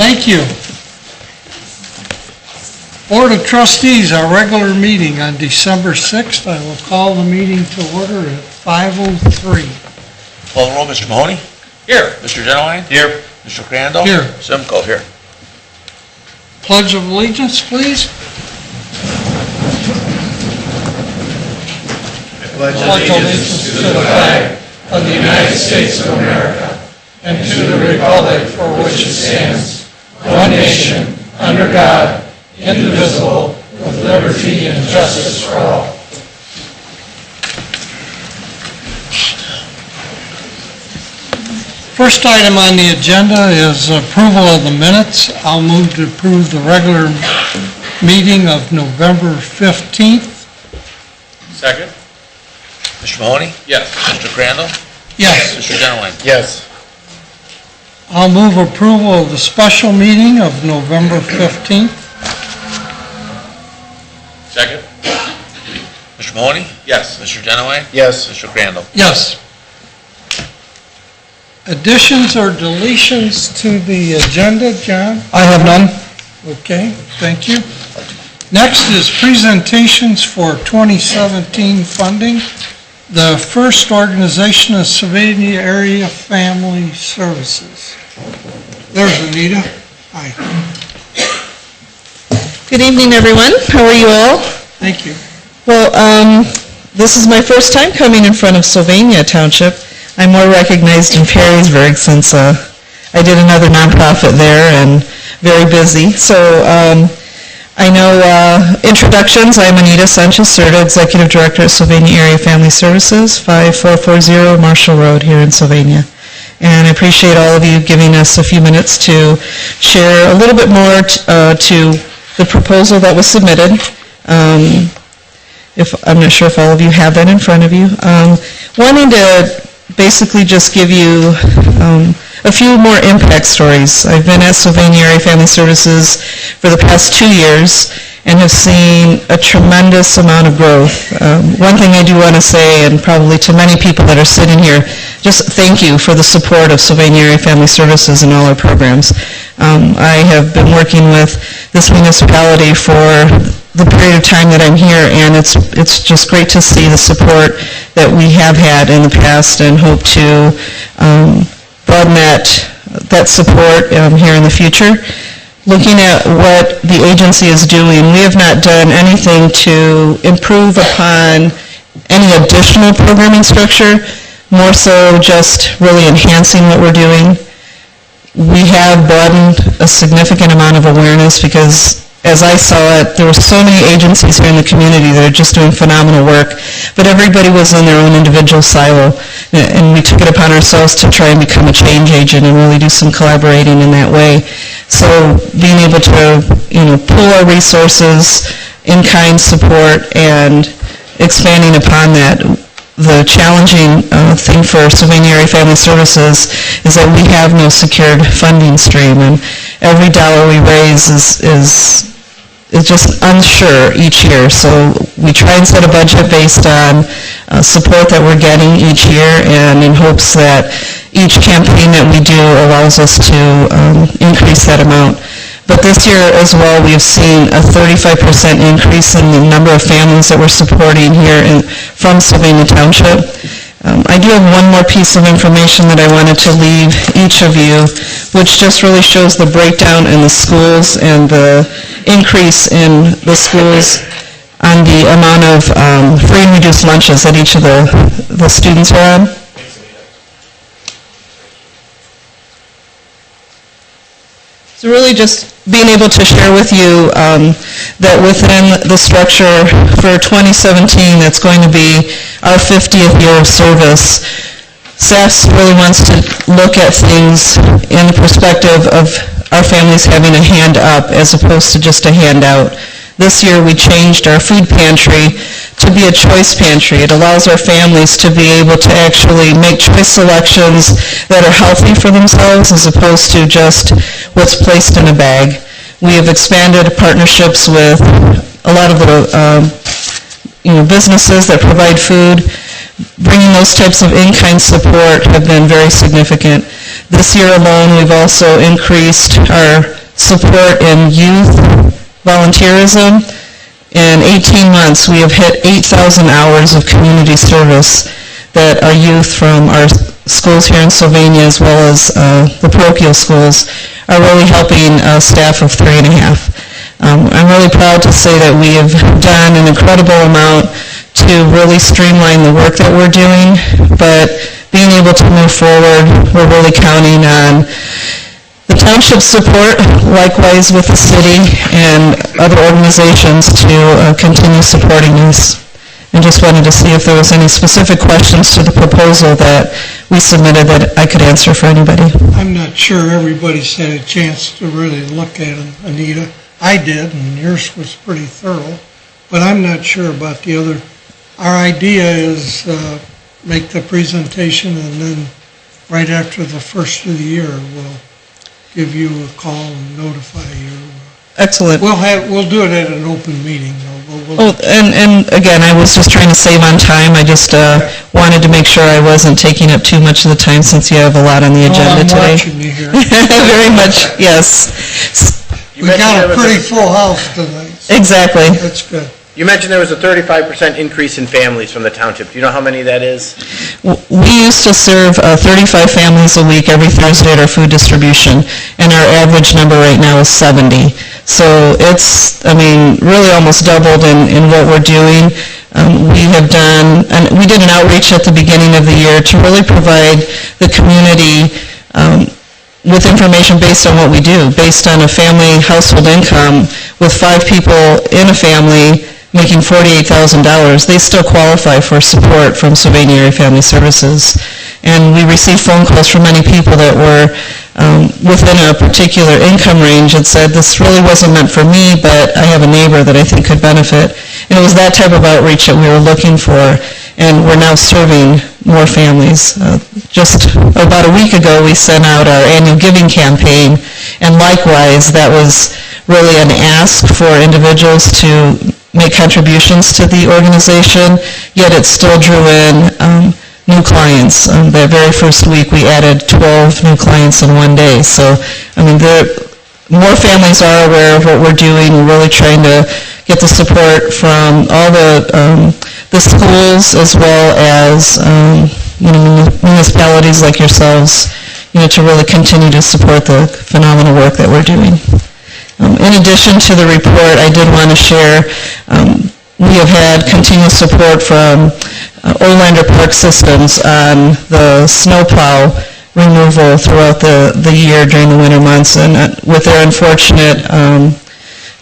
Thank you. Board of Trustees, our regular meeting on December 6th. I will call the meeting to order at 5:03. Call the roll, Mr. Mahoney. Here. Mr. Genowine. Here. Mr. Crandall. Here. Simcoe here. Pledge of allegiance, please. Pledge allegiance to the flag of the United States of America and to the republic for which it stands, one nation, under God, indivisible, with liberty and justice for all. First item on the agenda is approval of the minutes. I'll move to approve the regular meeting of November 15th. Second? Mr. Mahoney. Yes. Mr. Crandall. Yes. Mr. Genowine. Yes. I'll move approval of the special meeting of November 15th. Second? Mr. Mahoney. Yes. Mr. Genowine. Yes. Mr. Crandall. Yes. Additions or deletions to the agenda, John? I have none. Okay, thank you. Next is presentations for 2017 funding. The first organization is Sylvania Area Family Services. There's Anita. Hi. Good evening, everyone. How are you all? Thank you. Well, this is my first time coming in front of Sylvania Township. I'm more recognized in Perrysburg since I did another nonprofit there and very busy. So I know introductions. I'm Anita Sanchez-Cerda, Executive Director at Sylvania Area Family Services, 5440 Marshall Road here in Sylvania. And I appreciate all of you giving us a few minutes to share a little bit more to the proposal that was submitted. I'm not sure if all of you have that in front of you. Wanting to basically just give you a few more impact stories. I've been at Sylvania Area Family Services for the past 2 years and have seen a tremendous amount of growth. One thing I do want to say, and probably to many people that are sitting here, just thank you for the support of Sylvania Area Family Services and all our programs. I have been working with this municipality for the period of time that I'm here, and it's just great to see the support that we have had in the past and hope to broaden that support here in the future. Looking at what the agency is doing, we have not done anything to improve upon any additional programming structure, more so just really enhancing what we're doing. We have broadened a significant amount of awareness because, as I saw it, there were so many agencies here in the community that are just doing phenomenal work, but everybody was in their own individual silo, and we took it upon ourselves to try and become a change agent and really do some collaborating in that way. So being able to, pool our resources, in-kind support, and expanding upon that. The challenging thing for Sylvania Area Family Services is that we have no secured funding stream, and every dollar we raise is just unsure each year. So we try and set a budget based on support that we're getting each year, and in hopes that each campaign that we do allows us to increase that amount. But this year as well, we have seen a 35% increase in the number of families that we're supporting here from Sylvania Township. I do have one more piece of information that I wanted to leave each of you, which just really shows the breakdown in the schools and the increase in the schools on the amount of free and reduced lunches that each of the students are on. So really just being able to share with you that within the structure for 2017, that's going to be our 50th year of service, SAS really wants to look at things in the perspective of our families having a hand up as opposed to just a handout. This year we changed our food pantry to be a choice pantry. It allows our families to be able to actually make choice selections that are healthy for themselves as opposed to just what's placed in a bag. We have expanded partnerships with a lot of the businesses that provide food. bringing those types of in-kind support have been very significant. This year alone, we've also increased our support in youth volunteerism. In 18 months, we have hit 8,000 hours of community service that our youth from our schools here in Sylvania, as well as the parochial schools, are really helping a staff of 3.5. I'm really proud to say that we have done an incredible amount to really streamline the work that we're doing, but being able to move forward, we're really counting on the township support, likewise with the city and other organizations to continue supporting us. And just wanted to see if there was any specific questions to the proposal that we submitted that I could answer for anybody. I'm not sure everybody's had a chance to really look at them, Anita. I did, and yours was pretty thorough, but I'm not sure about the other. Our idea is make the presentation, and then right after the first of the year, we'll give you a call and notify you. Excellent. We'll do it at an open meeting, though. And again, I was just trying to save on time. I just wanted to make sure I wasn't taking up too much of the time since you have a lot on the agenda today. I'm watching you here. Very much, yes. We got a pretty full house tonight. Exactly. That's good. You mentioned there was a 35% increase in families from the township. Do you know how many that is? We used to serve 35 families a week every Thursday at our food distribution, and our average number right now is 70. So it's, really almost doubled in what we're doing. We did an outreach at the beginning of the year to really provide the community with information based on what we do, based on a family household income with 5 people in a family making $48,000, they still qualify for support from Sylvania Area Family Services. And we received phone calls from many people that were within a particular income range and said, this really wasn't meant for me, but I have a neighbor that I think could benefit. And it was that type of outreach that we were looking for, and we're now serving more families. Just about a week ago, we sent out our annual giving campaign, and likewise, that was really an ask for individuals to make contributions to the organization, yet it still drew in new clients. The very first week, we added 12 new clients in one day. So, more families are aware of what we're doing. We're really trying to get the support from all the schools as well as municipalities like yourselves, to really continue to support the phenomenal work that we're doing. In addition to the report, I did want to share, we have had continuous support from Olander Park Systems on the snowplow removal throughout the year during the winter months. And with their unfortunate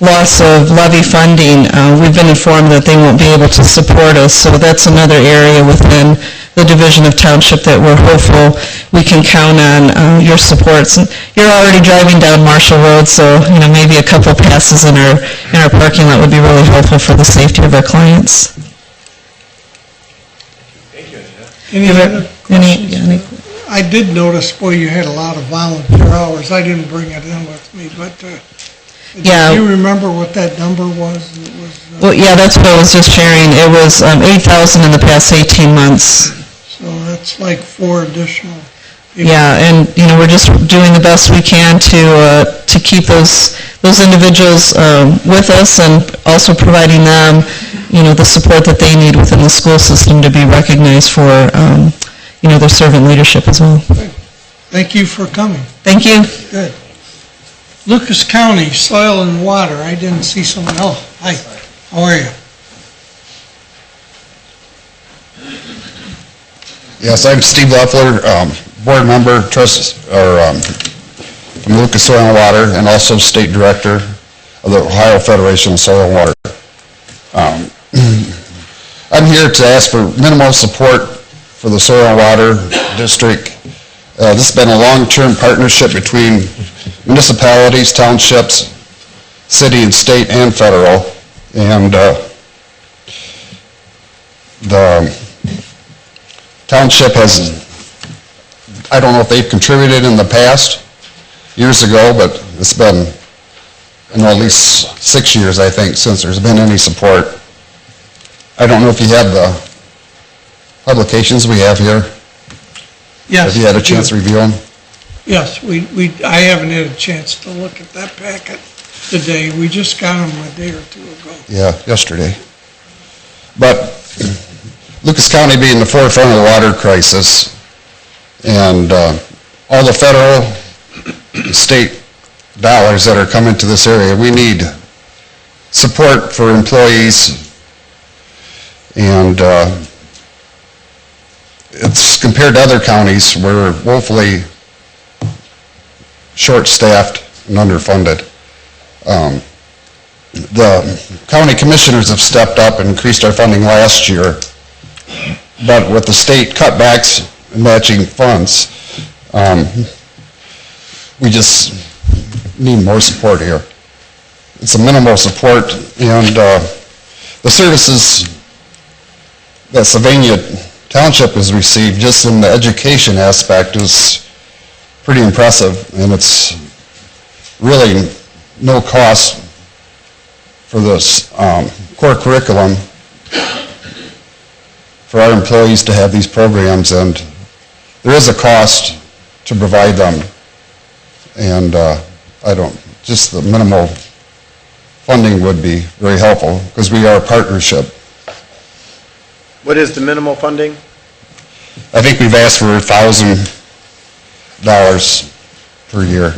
loss of levy funding, we've been informed that they won't be able to support us. So that's another area within the Division of Township that we're hopeful we can count on your supports. You're already driving down Marshall Road, so maybe a couple passes in our parking lot would be really helpful for the safety of our clients. Thank you. Any other questions? I did notice, boy, you had a lot of volunteer hours. I didn't bring it in with me, but do you remember what that number was? Well, yeah, that's what I was just sharing. It was 8,000 in the past 18 months. So that's like 4 additional people. Yeah, and we're just doing the best we can to keep those individuals with us, and also providing them the support that they need within the school system to be recognized for their servant leadership as well. Thank you for coming. Thank you. Good. Lucas County, Soil and Water. I didn't see someone. Oh, hi. How are you? Yes, I'm Steve Leffler, board member, from Lucas Soil and Water, and also state director of the Ohio Federation of Soil and Water. I'm here to ask for minimal support for the Soil and Water District. This has been a long-term partnership between municipalities, townships, city and state and federal, and the township has, I don't know if they've contributed in the past, years ago, but it's been at least 6 years, I think, since there's been any support. I don't know if you have publications we have here? Yes. Have you had a we do. chance to review them? Yes, I haven't had a chance to look at that packet today. We just got them a day or two ago. Yeah, yesterday. But Lucas County being the forefront of the water crisis, and all the federal, state dollars that are coming to this area, we need support for employees, and it's compared to other counties, we're woefully short-staffed and underfunded. The county commissioners have stepped up and increased our funding last year, but with the state cutbacks and matching funds, we just need more support here. It's a minimal support, and the services that Sylvania Township has received just in the education aspect is pretty impressive, and it's really no cost for this core curriculum for our employees to have these programs, and there is a cost to provide them, and just the minimal funding would be very helpful, because we are a partnership. What is the minimal funding? I think we've asked for $1,000 per year.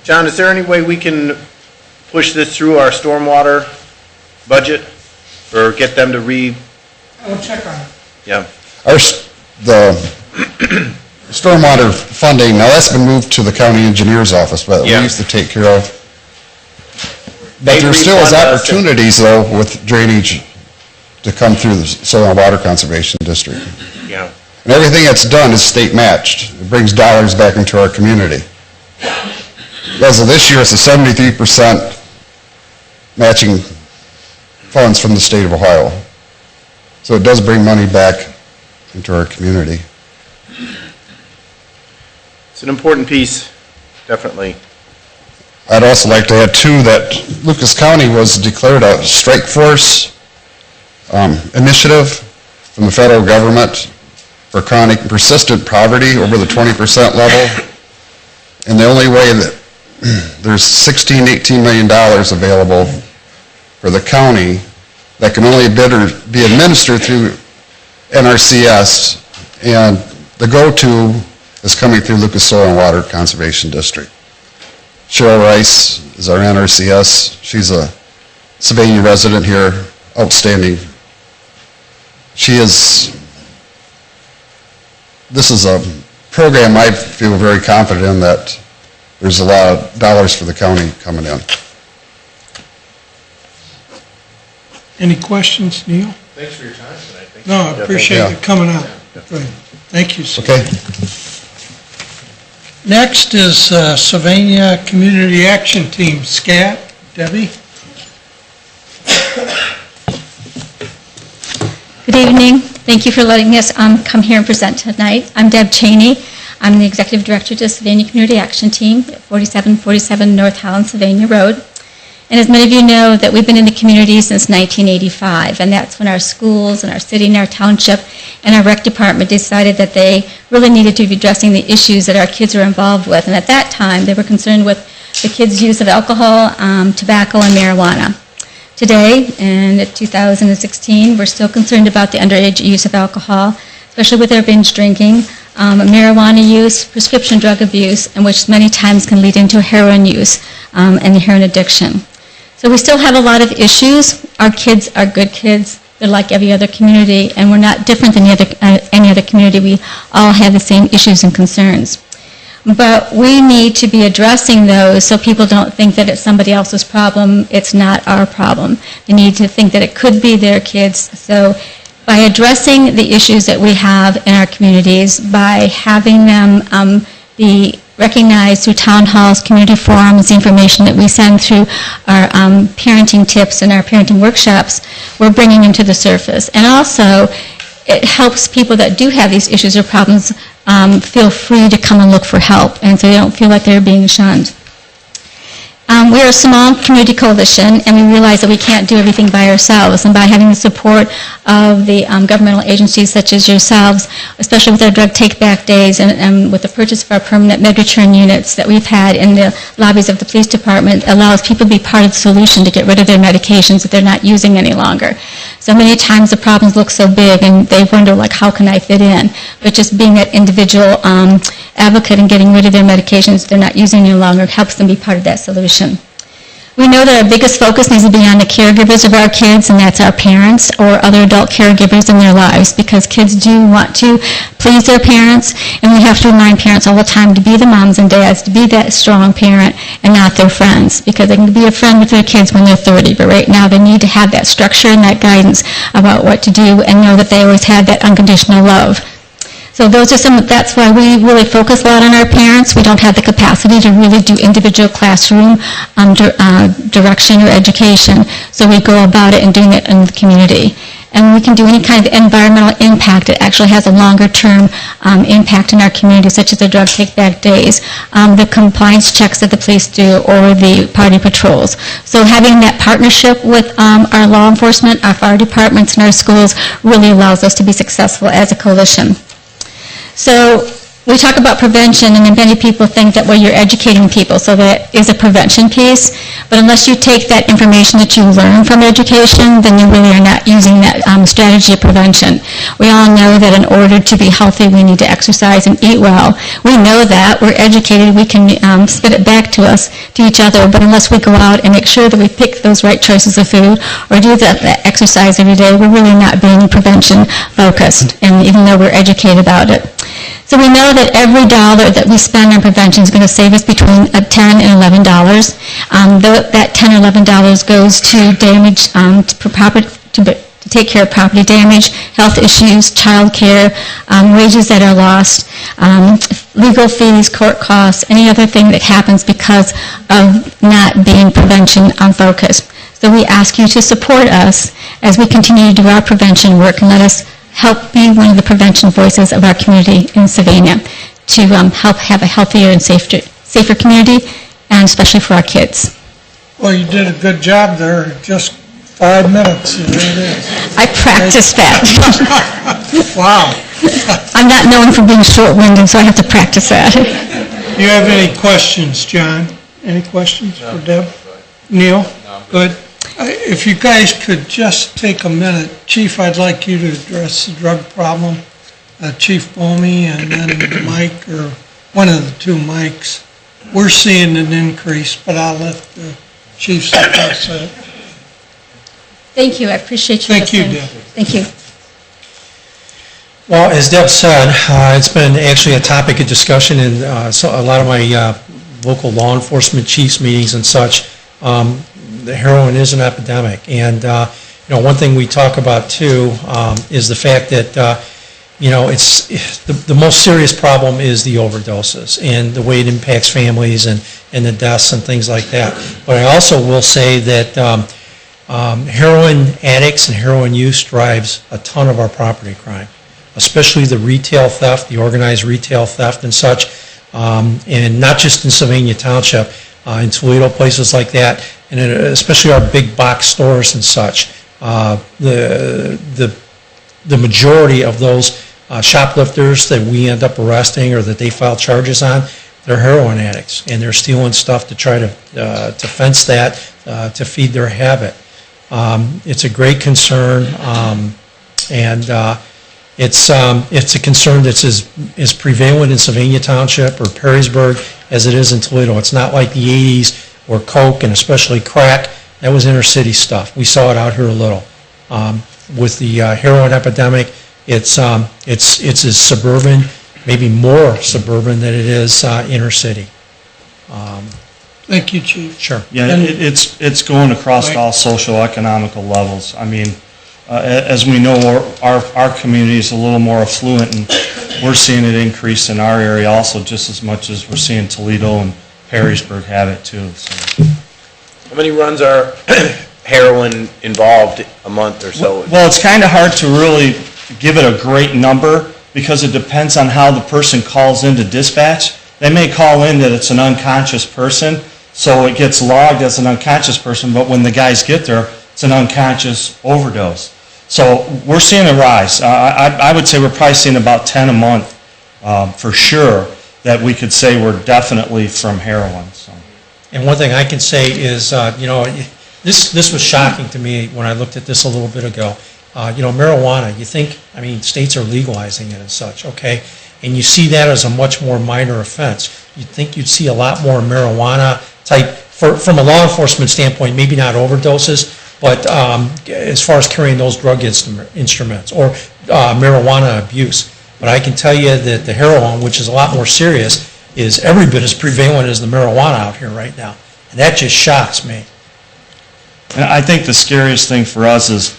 John, is there any way we can push this through our stormwater budget, or get them to I will check on it. yeah. The stormwater funding, now that's been moved to the county engineer's office, but we Yeah. used to take care of. But They there still is refund us. opportunities, though, with drainage to come through the Soil and Water Conservation District. Yeah. And everything that's done is state matched. It brings dollars back into our community. As of this year, it's a 73% matching funds from the state of Ohio. So it does bring money back into our community. It's an important piece, definitely. I'd also like to add, too, that Lucas County was declared a strike force initiative from the federal government for chronic and persistent poverty over the 20% level. And the only way that there's $16, $18 million available for the county that can only be administered through NRCS, and the go-to is coming through Lucas Soil and Water Conservation District. Cheryl Rice is our NRCS. She's a Sylvania resident here, outstanding. This is a program I feel very confident in, that there's a lot of dollars for the county coming in. Any questions, Neil? Thanks for your time tonight. Thank No, I appreciate you. you coming out. Good. Thank you, sir. Okay? Next is Sylvania Community Action Team, SCAT. Debbie? Good evening. Thank you for letting us come here and present tonight. I'm Deb Cheney. I'm the Executive Director to Sylvania Community Action Team at 4747 North Holland Sylvania Road. And as many of you know, that we've been in the community since 1985, and that's when our schools and our city and our township and our rec department decided that they really needed to be addressing the issues that our kids were involved with. And at that time, they were concerned with the kids' use of alcohol, tobacco, and marijuana. Today, in 2016, we're still concerned about the underage use of alcohol, especially with their binge drinking, marijuana use, prescription drug abuse, and which many times can lead into heroin use and heroin addiction. So we still have a lot of issues. Our kids are good kids. They're like every other community, and we're not different than any other community. We all have the same issues and concerns. But we need to be addressing those so people don't think that it's somebody else's problem. It's not our problem. They need to think that it could be their kids. So by addressing the issues that we have in our communities, by having them be recognized through town halls, community forums, the information that we send through our parenting tips and our parenting workshops, we're bringing them to the surface. And also, it helps people that do have these issues or problems feel free to come and look for help, and so they don't feel like they're being shunned. We're a small community coalition, and we realize that we can't do everything by ourselves. And by having the support of the governmental agencies such as yourselves, especially with our drug take-back days and with the purchase of our permanent med-return units that we've had in the lobbies of the police department, allows people to be part of the solution to get rid of their medications that they're not using any longer. So many times the problems look so big, and they wonder, like, how can I fit in? But just being that individual advocate and getting rid of their medications they're not using any longer helps them be part of that solution. We know that our biggest focus needs to be on the caregivers of our kids, and that's our parents or other adult caregivers in their lives, because kids do want to please their parents, and we have to remind parents all the time to be the moms and dads, to be that strong parent and not their friends, because they can be a friend with their kids when they're 30, but right now they need to have that structure and that guidance about what to do and know that they always have that unconditional love. So those are that's why we really focus a lot on our parents. We don't have the capacity to really do individual classroom direction or education. So we go about it and doing it in the community. And we can do any kind of environmental impact. It actually has a longer term impact in our community, such as the drug take-back days, the compliance checks that the police do, or the party patrols. So having that partnership with our law enforcement, our fire departments, and our schools really allows us to be successful as a coalition. So we talk about prevention, and many people think that, well, you're educating people, so that is a prevention piece. But unless you take that information that you learn from education, then you really are not using that strategy of prevention. We all know that in order to be healthy, we need to exercise and eat well. We know that. We're educated. We can spit it back to us, to each other. But unless we go out and make sure that we pick those right choices of food or do that exercise every day, we're really not being prevention focused, and even though we're educated about it. So we know that every dollar that we spend on prevention is going to save us between $10 and $11. That $10 or $11 goes to damage, to take care of property damage, health issues, child care, wages that are lost, legal fees, court costs, any other thing that happens because of not being prevention focused. So we ask you to support us as we continue to do our prevention work, and let us help be one of the prevention voices of our community in Sylvania to help have a healthier and safer community, and especially for our kids. Well, you did a good job there, just 5 minutes. And there it is. I practiced that. Wow. I'm not known for being short-winded, so I have to practice that. Do you have any questions, John? Any questions for Deb? Neil? Good. If you guys could just take a minute, Chief, I'd like you to address the drug problem. Chief Bomey and then Mike, or one of the two Mikes. We're seeing an increase, but I'll let the chiefs address that. Thank you. I appreciate you listening. Thank you, Deb. Thank you. Well, as Deb said, it's been actually a topic of discussion in a lot of my local law enforcement chiefs meetings and such. The heroin is an epidemic, and one thing we talk about too is the fact that it's the most serious problem is the overdoses and the way it impacts families and the deaths and things like that. But I also will say that heroin addicts and heroin use drives a ton of our property crime, especially the retail theft, the organized retail theft and such, and not just in Sylvania Township, in Toledo, places like that, and especially our big box stores and such. The majority of those shoplifters that we end up arresting or that they file charges on, they're heroin addicts, and they're stealing stuff to try to fence that, to feed their habit. It's a great concern, and it's a concern that's as prevalent in Sylvania Township or Perrysburg as it is in Toledo. It's not like the 80s where coke and especially crack, that was inner city stuff. We saw it out here a little. With the heroin epidemic, it's as suburban, maybe more suburban than it is inner city. Thank you, Chief. Sure. Yeah, it's going across all socioeconomical levels. I mean, as we know, our community is a little more affluent, and we're seeing it increase in our area also just as much as we're seeing Toledo and Perrysburg have it too. So. How many runs are heroin involved a month or so? Well, it's kind of hard to really give it a great number because it depends on how the person calls into dispatch. They may call in that it's an unconscious person, So it gets logged as an unconscious person, but when the guys get there, it's an unconscious overdose. So we're seeing a rise. I would say we're probably seeing about 10 a month for sure that we could say we're definitely from heroin. So. And one thing I can say is, this was shocking to me when I looked at this a little bit ago. Marijuana, you think, states are legalizing it and such, okay? And you see that as a much more minor offense. You'd think you'd see a lot more marijuana type, from a law enforcement standpoint, maybe not overdoses, but as far as carrying those drug instruments or marijuana abuse. But I can tell you that the heroin, which is a lot more serious, is every bit as prevalent as the marijuana out here right now. And that just shocks me. And I think the scariest thing for us is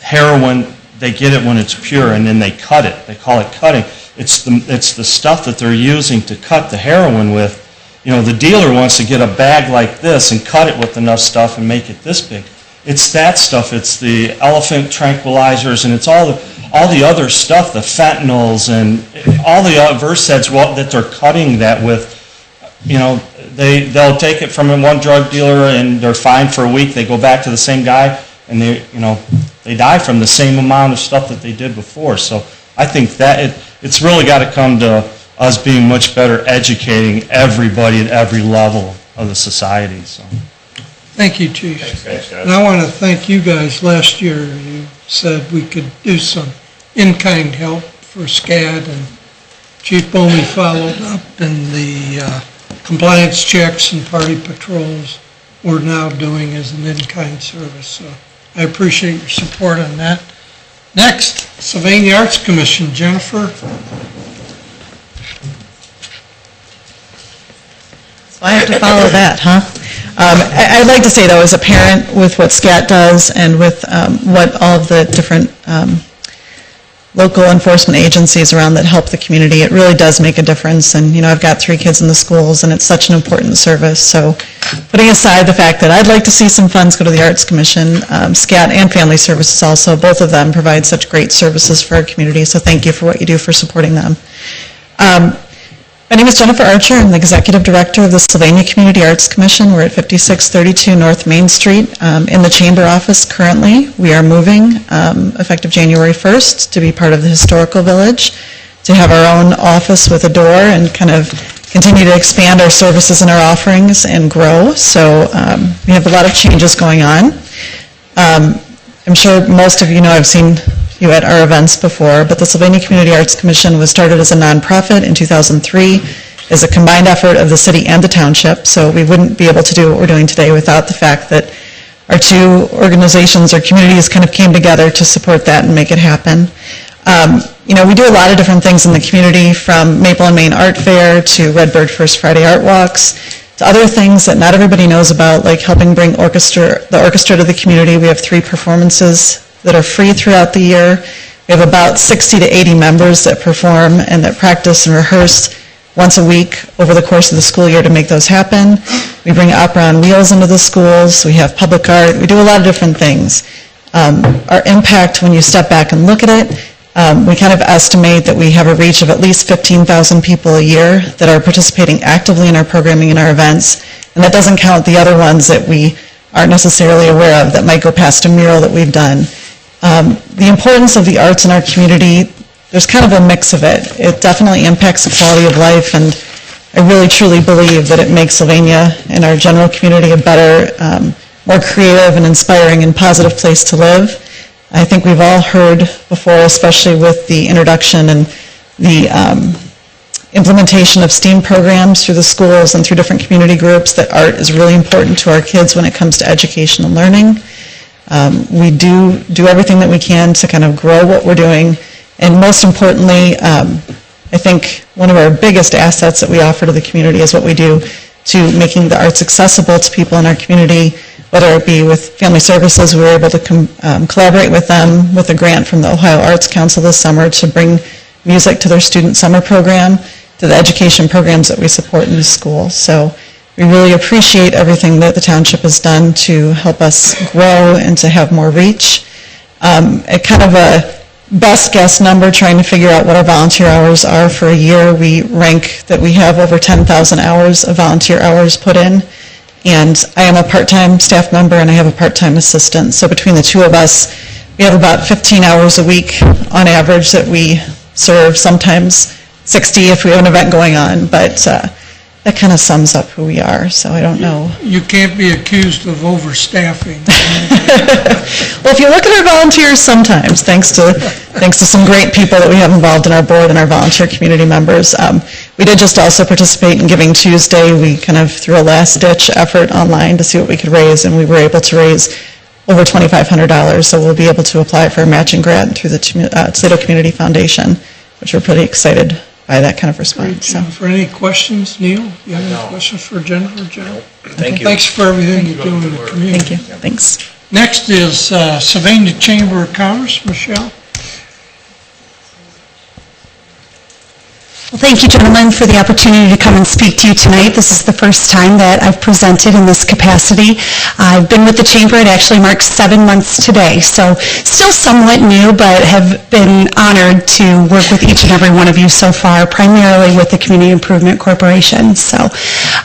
heroin, they get it when it's pure and then they cut it. They call it cutting. It's the stuff that they're using to cut the heroin with. The dealer wants to get a bag like this and cut it with enough stuff and make it this big. It's that stuff. It's the elephant tranquilizers, and it's all the other stuff, the fentanyls and all the Verseds that they're cutting that with. They'll take it from one drug dealer and they're fine for a week. They go back to the same guy and they die from the same amount of stuff that they did before. So I think that it's really got to come to us being much better educating everybody at every level of the society. So. Thank you, Chief. Thanks, guys. And I want to thank you guys. Last year, you said we could do some in-kind help for SCAD, and Chief Bomey followed up, and the compliance checks and party patrols we're now doing as an in-kind service. So I appreciate your support on that. Next, Sylvania Arts Commission, Jennifer. So I have to follow that, huh? I'd like to say, though, as a parent, with what SCAT does and with what all of the different local enforcement agencies around that help the community, it really does make a difference. And, I've got 3 kids in the schools, and it's such an important service. So putting aside the fact that I'd like to see some funds go to the Arts Commission, SCAT and Family Services also, both of them provide such great services for our community. So thank you for what you do for supporting them. My name is Jennifer Archer. I'm the Executive Director of the Sylvania Community Arts Commission. We're at 5632 North Main Street in the Chamber office currently. We are moving effective January 1st to be part of the Historical Village, to have our own office with a door and kind of continue to expand our services and our offerings and grow. So we have a lot of changes going on. I'm sure most of you know I've seen you at our events before, but the Sylvania Community Arts Commission was started as a nonprofit in 2003 as a combined effort of the city and the township, so we wouldn't be able to do what we're doing today without the fact that our 2 organizations or communities kind of came together to support that and make it happen. We do a lot of different things in the community, from Maple and Main Art Fair to Redbird First Friday Art Walks, to other things that not everybody knows about, like helping bring the orchestra to the community. We have 3 performances that are free throughout the year. We have about 60 to 80 members that perform and that practice and rehearse once a week over the course of the school year to make those happen. We bring opera on wheels into the schools. We have public art. We do a lot of different things. Our impact, when you step back and look at it, we kind of estimate that we have a reach of at least 15,000 people a year that are participating actively in our programming and our events. And that doesn't count the other ones that we aren't necessarily aware of that might go past a mural that we've done. The importance of the arts in our community, there's kind of a mix of it. It definitely impacts the quality of life, and I really truly believe that it makes Sylvania and our general community a better, more creative and inspiring and positive place to live. I think we've all heard before, especially with the introduction and the implementation of STEAM programs through the schools and through different community groups, that art is really important to our kids when it comes to education and learning. We do everything that we can to kind of grow what we're doing, and most importantly, I think one of our biggest assets that we offer to the community is what we do to making the arts accessible to people in our community, whether it be with Family Services. We were able to collaborate with them with a grant from the Ohio Arts Council this summer to bring music to their student summer program, to the education programs that we support in the school. So we really appreciate everything that the township has done to help us grow and to have more reach. At kind of a best guess number, trying to figure out what our volunteer hours are for a year, we rank that we have over 10,000 hours of volunteer hours put in. And I am a part-time staff member and I have a part-time assistant. So between the two of us, we have about 15 hours a week on average that we serve, sometimes 60 if we have an event going on, but that kind of sums up who we are, so I don't know. You can't be accused of overstaffing. Well, if you look at our volunteers sometimes, thanks to some great people that we have involved in our board and our volunteer community members. We did just also participate in Giving Tuesday. We kind of threw a last-ditch effort online to see what we could raise, and we were able to raise over $2,500, so we'll be able to apply for a matching grant through the Toledo Community Foundation, which we're pretty excited by that kind of response. So. For any questions, Neil? You have any questions for Jennifer? Thank you. Thanks for everything you do in the community. Thank you. Thanks. Next is Sylvania Chamber of Commerce. Michelle? Well, thank you, gentlemen, for the opportunity to come and speak to you tonight. This is the first time that I've presented in this capacity. I've been with the Chamber. It actually marks 7 months today, so still somewhat new, but have been honored to work with each and every one of you so far, primarily with the Community Improvement Corporation. So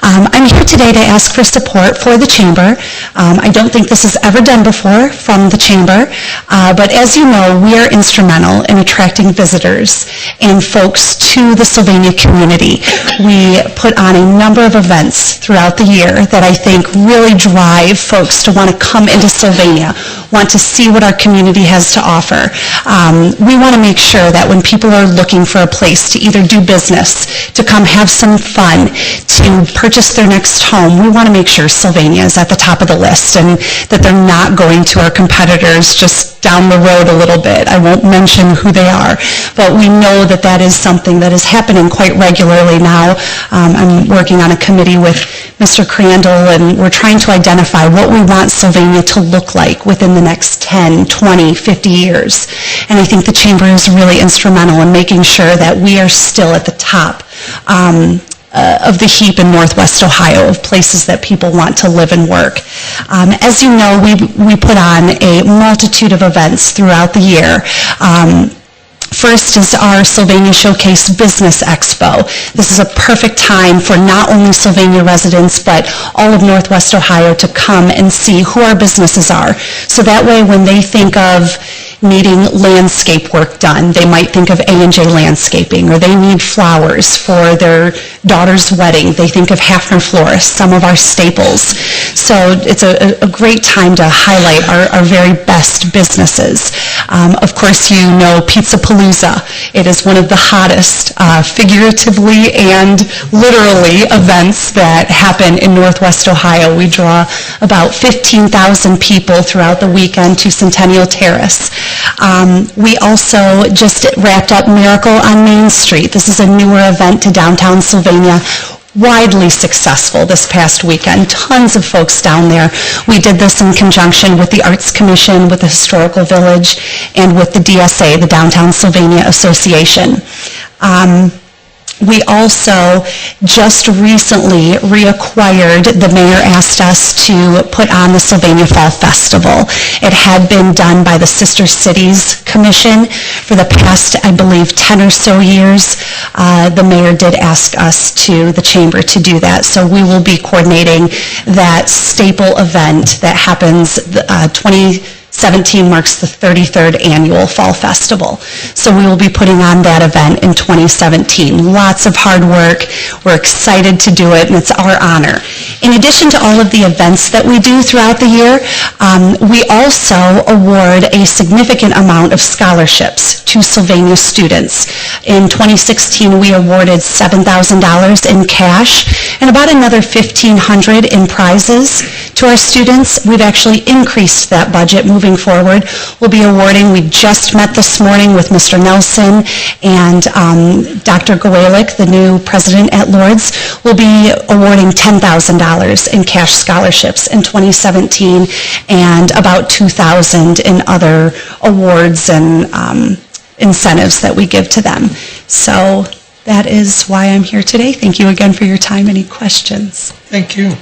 I'm here today to ask for support for the Chamber. I don't think this is ever done before from the Chamber, but as you know, we are instrumental in attracting visitors and folks to the Sylvania community. We put on a number of events throughout the year that I think really drive folks to want to come into Sylvania, want to see what our community has to offer. We want to make sure that when people are looking for a place to either do business, to come have some fun, to purchase their next home, we want to make sure Sylvania is at the top of the list and that they're not going to our competitors just down the road a little bit. I won't mention who they are, but we know that that is something that is happening quite regularly now. I'm working on a committee with Mr. Crandall, and we're trying to identify what we want Sylvania to look like within the next 10, 20, 50 years. And I think the Chamber is really instrumental in making sure that we are still at the top of the heap in Northwest Ohio of places that people want to live and work. As you know, we put on a multitude of events throughout the year. First is our Sylvania Showcase Business Expo. This is a perfect time for not only Sylvania residents, but all of Northwest Ohio to come and see who our businesses are. So that way, when they think of needing landscape work done, they might think of A&J Landscaping, or they need flowers for their daughter's wedding. They think of Hafner Florists, some of our staples. So it's a great time to highlight our very best businesses. Of course, you know Pizza Palooza. It is one of the hottest, figuratively and literally, events that happen in Northwest Ohio. We draw about 15,000 people throughout the weekend to Centennial Terrace. We also just wrapped up Miracle on Main Street. This is a newer event to downtown Sylvania. Widely successful this past weekend. Tons of folks down there. We did this in conjunction with the Arts Commission, with the Historical Village, and with the DSA, the Downtown Sylvania Association. We also just recently reacquired, the mayor asked us to put on the Sylvania Fall Festival. It had been done by the Sister Cities Commission for the past, I believe, 10 or so years. The mayor did ask us the Chamber to do that. So we will be coordinating that staple event that happens 2017 marks the 33rd annual Fall Festival. So we will be putting on that event in 2017. Lots of hard work. We're excited to do it, and it's our honor. In addition to all of the events that we do throughout the year, we also award a significant amount of scholarships to Sylvania students. In 2016, we awarded $7,000 in cash and about another $1,500 in prizes to our students. We've actually increased that budget moving forward. We'll be awarding, we just met this morning with Mr. Nelson and Dr. Gowalik, the new president at Lourdes, will be awarding $10,000 in cash scholarships in 2017 and about $2,000 in other awards and incentives that we give to them. So that is why I'm here today. Thank you again for your time. Any questions? Thank you.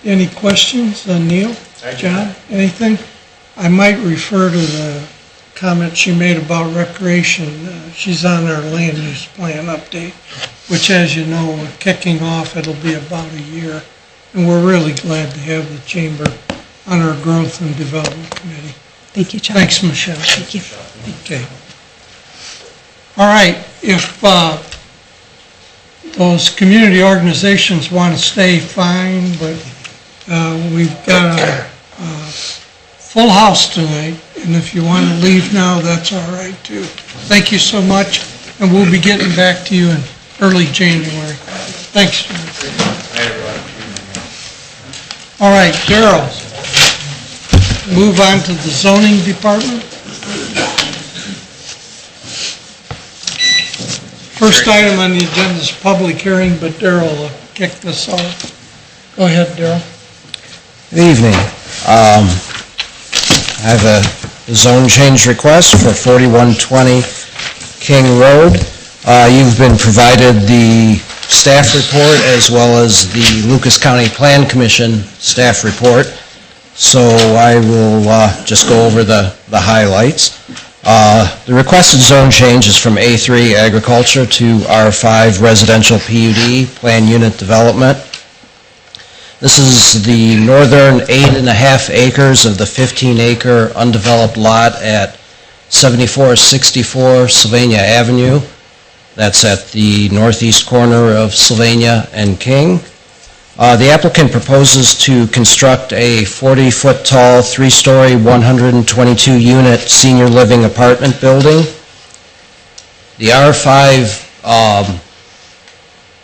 Any questions, Neil? John, anything? I might refer to the comment she made about recreation. She's on our land use plan update, which, as you know, we're kicking off. It'll be about a year and we're really glad to have the Chamber on our Growth and Development Committee. Thank you, John. Thanks, Michelle. Thank you. Okay. All right, if those community organizations want to stay, fine, but we've got a full house tonight, and if you want to leave now, that's all right, too. Thank you so much, and we'll be getting back to you in early January. Thanks, John. All right, Darrell, move on to the zoning department. First item on the agenda is public hearing, but Darrell will kick this off. Go ahead, Darrell. Good evening. I have a zone change request for 4120 King Road. You've been provided the staff report as well as the Lucas County Plan Commission staff report, so I will just go over the highlights. The requested zone change is from A3 Agriculture to R5 Residential PUD Plan Unit Development. This is the northern 8.5 acres of the 15-acre undeveloped lot at 7464 Sylvania Avenue. That's at the northeast corner of Sylvania and King. The applicant proposes to construct a 40-foot tall, 3-story, 122-unit senior living apartment building. The R5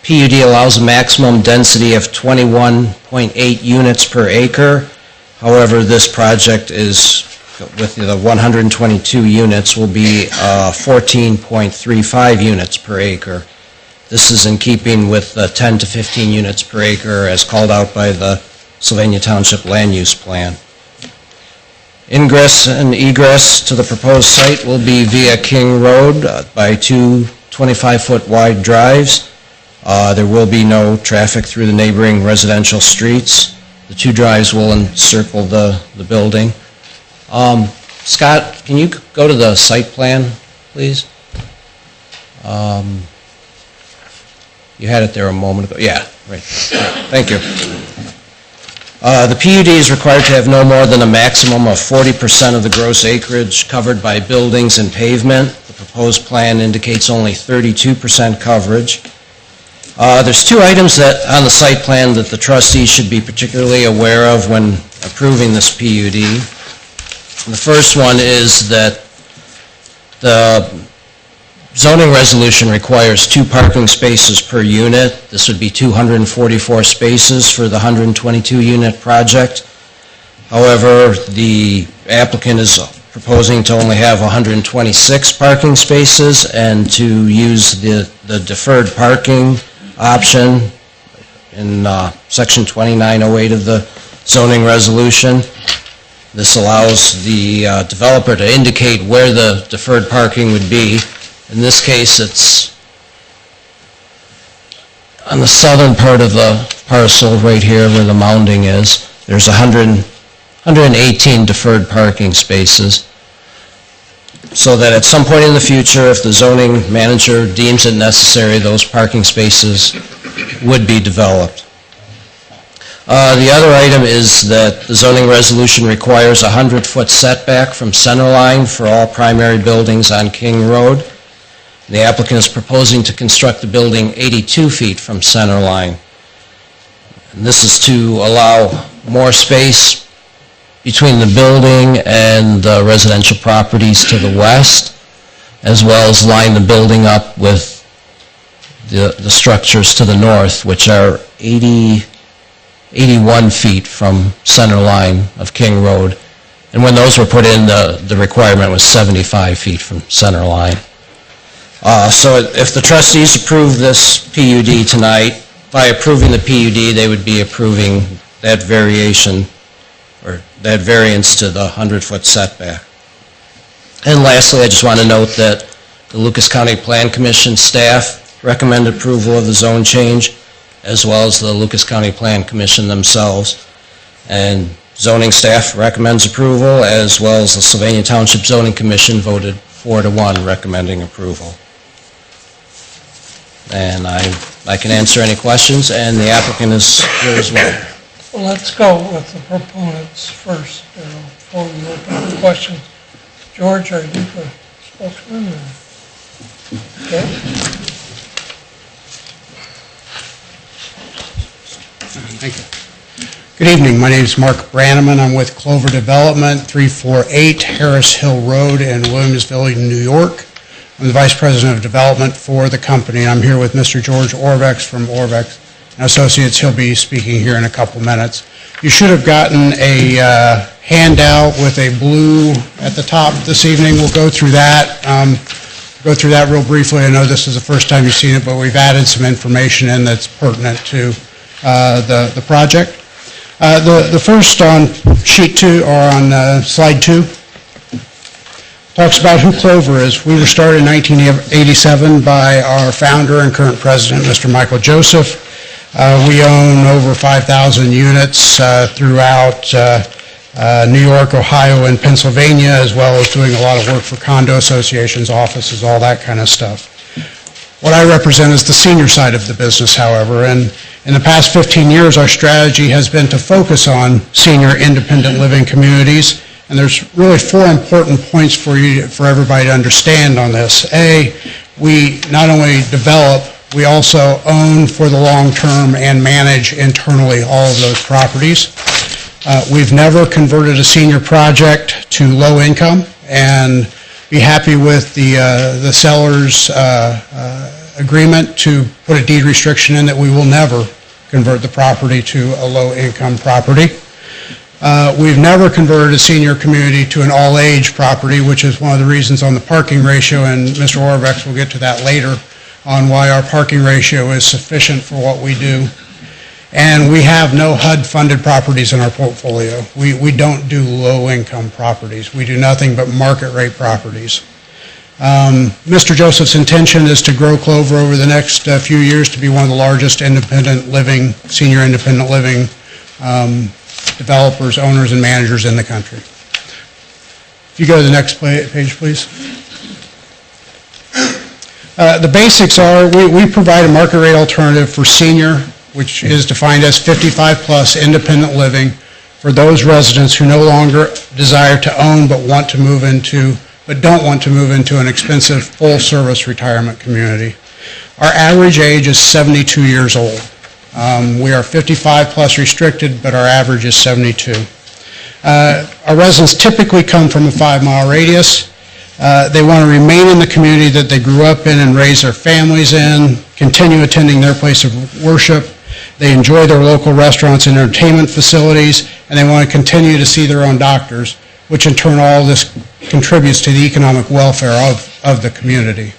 PUD allows a maximum density of 21.8 units per acre. However, this project is, with the 122 units, will be 14.35 units per acre. This is in keeping with the 10 to 15 units per acre as called out by the Sylvania Township Land Use Plan. Ingress and egress to the proposed site will be via King Road by two 25-foot wide drives. There will be no traffic through the neighboring residential streets. The two drives will encircle the building. Scott, can you go to the site plan, please? You had it there a moment ago. Yeah, right. Thank you. The PUD is required to have no more than a maximum of 40% of the gross acreage covered by buildings and pavement. The proposed plan indicates only 32% coverage. There's two items that on the site plan that the trustees should be particularly aware of when approving this PUD. The first one is that the zoning resolution requires 2 parking spaces per unit. This would be 244 spaces for the 122-unit project. However, the applicant is proposing to only have 126 parking spaces and to use the deferred parking option in Section 2908 of the zoning resolution. This allows the developer to indicate where the deferred parking would be. In this case, it's on the southern part of the parcel right here where the mounding is. There's 118 deferred parking spaces, so that at some point in the future, if the zoning manager deems it necessary, those parking spaces would be developed. The other item is that the zoning resolution requires a 100-foot setback from center line for all primary buildings on King Road. The applicant is proposing to construct the building 82 feet from center line. And this is to allow more space between the building and the residential properties to the west, as well as line the building up with the structures to the north, which are 81 feet from center line of King Road. And when those were put in, the requirement was 75 feet from center line. So if the trustees approve this PUD tonight, by approving the PUD, they would be approving that variation or that variance to the 100-foot setback. And lastly, I just want to note that the Lucas County Plan Commission staff recommend approval of the zone change, as well as the Lucas County Plan Commission themselves. And zoning staff recommends approval, as well as the Sylvania Township Zoning Commission voted 4-1 recommending approval. And I can answer any questions, and the applicant is here as well. Well, let's go with the proponents first, before we open for questions. George, are you the spokesman? Okay. Thank you. Good evening. My name is Mark Branneman. I'm with Clover Development, 348 Harris Hill Road in Williamsville, New York. I'm the Vice President of Development for the company. I'm here with Mr. George Orvex from Orvex and Associates. He'll be speaking here in a couple minutes. You should have gotten a handout with a blue at the top this evening. We'll go through that. Go through that real briefly. I know this is the first time you've seen it, but we've added some information in that's pertinent to the project. The first on sheet 2, or on slide 2, talks about who Clover is. We were started in 1987 by our founder and current president, Mr. Michael Joseph. We own over 5,000 units throughout New York, Ohio, and Pennsylvania, as well as doing a lot of work for condo associations, offices, all that kind of stuff. What I represent is the senior side of the business, however, and in the past 15 years, our strategy has been to focus on senior independent living communities, and there's really 4 important points for everybody to understand on this. A, we not only develop, we also own for the long term and manage internally all of those properties. We've never converted a senior project to low income, and be happy with the seller's agreement to put a deed restriction in that we will never convert the property to a low-income property. We've never converted a senior community to an all-age property, which is one of the reasons on the parking ratio, and Mr. Orvex will get to that later, on why our parking ratio is sufficient for what we do. And we have no HUD-funded properties in our portfolio. We don't do low-income properties. We do nothing but market-rate properties. Mr. Joseph's intention is to grow Clover over the next few years to be one of the largest senior independent living developers, owners, and managers in the country. If you go to the next page, please. The basics are we provide a market-rate alternative for senior, which is defined as 55-plus independent living for those residents who no longer desire to own but don't want to move into an expensive full-service retirement community. Our average age is 72 years old. We are 55-plus restricted, but our average is 72. Our residents typically come from a 5-mile radius. They want to remain in the community that they grew up in and raise their families in, continue attending their place of worship. They enjoy their local restaurants and entertainment facilities, and they want to continue to see their own doctors, which in turn all this contributes to the economic welfare of the community.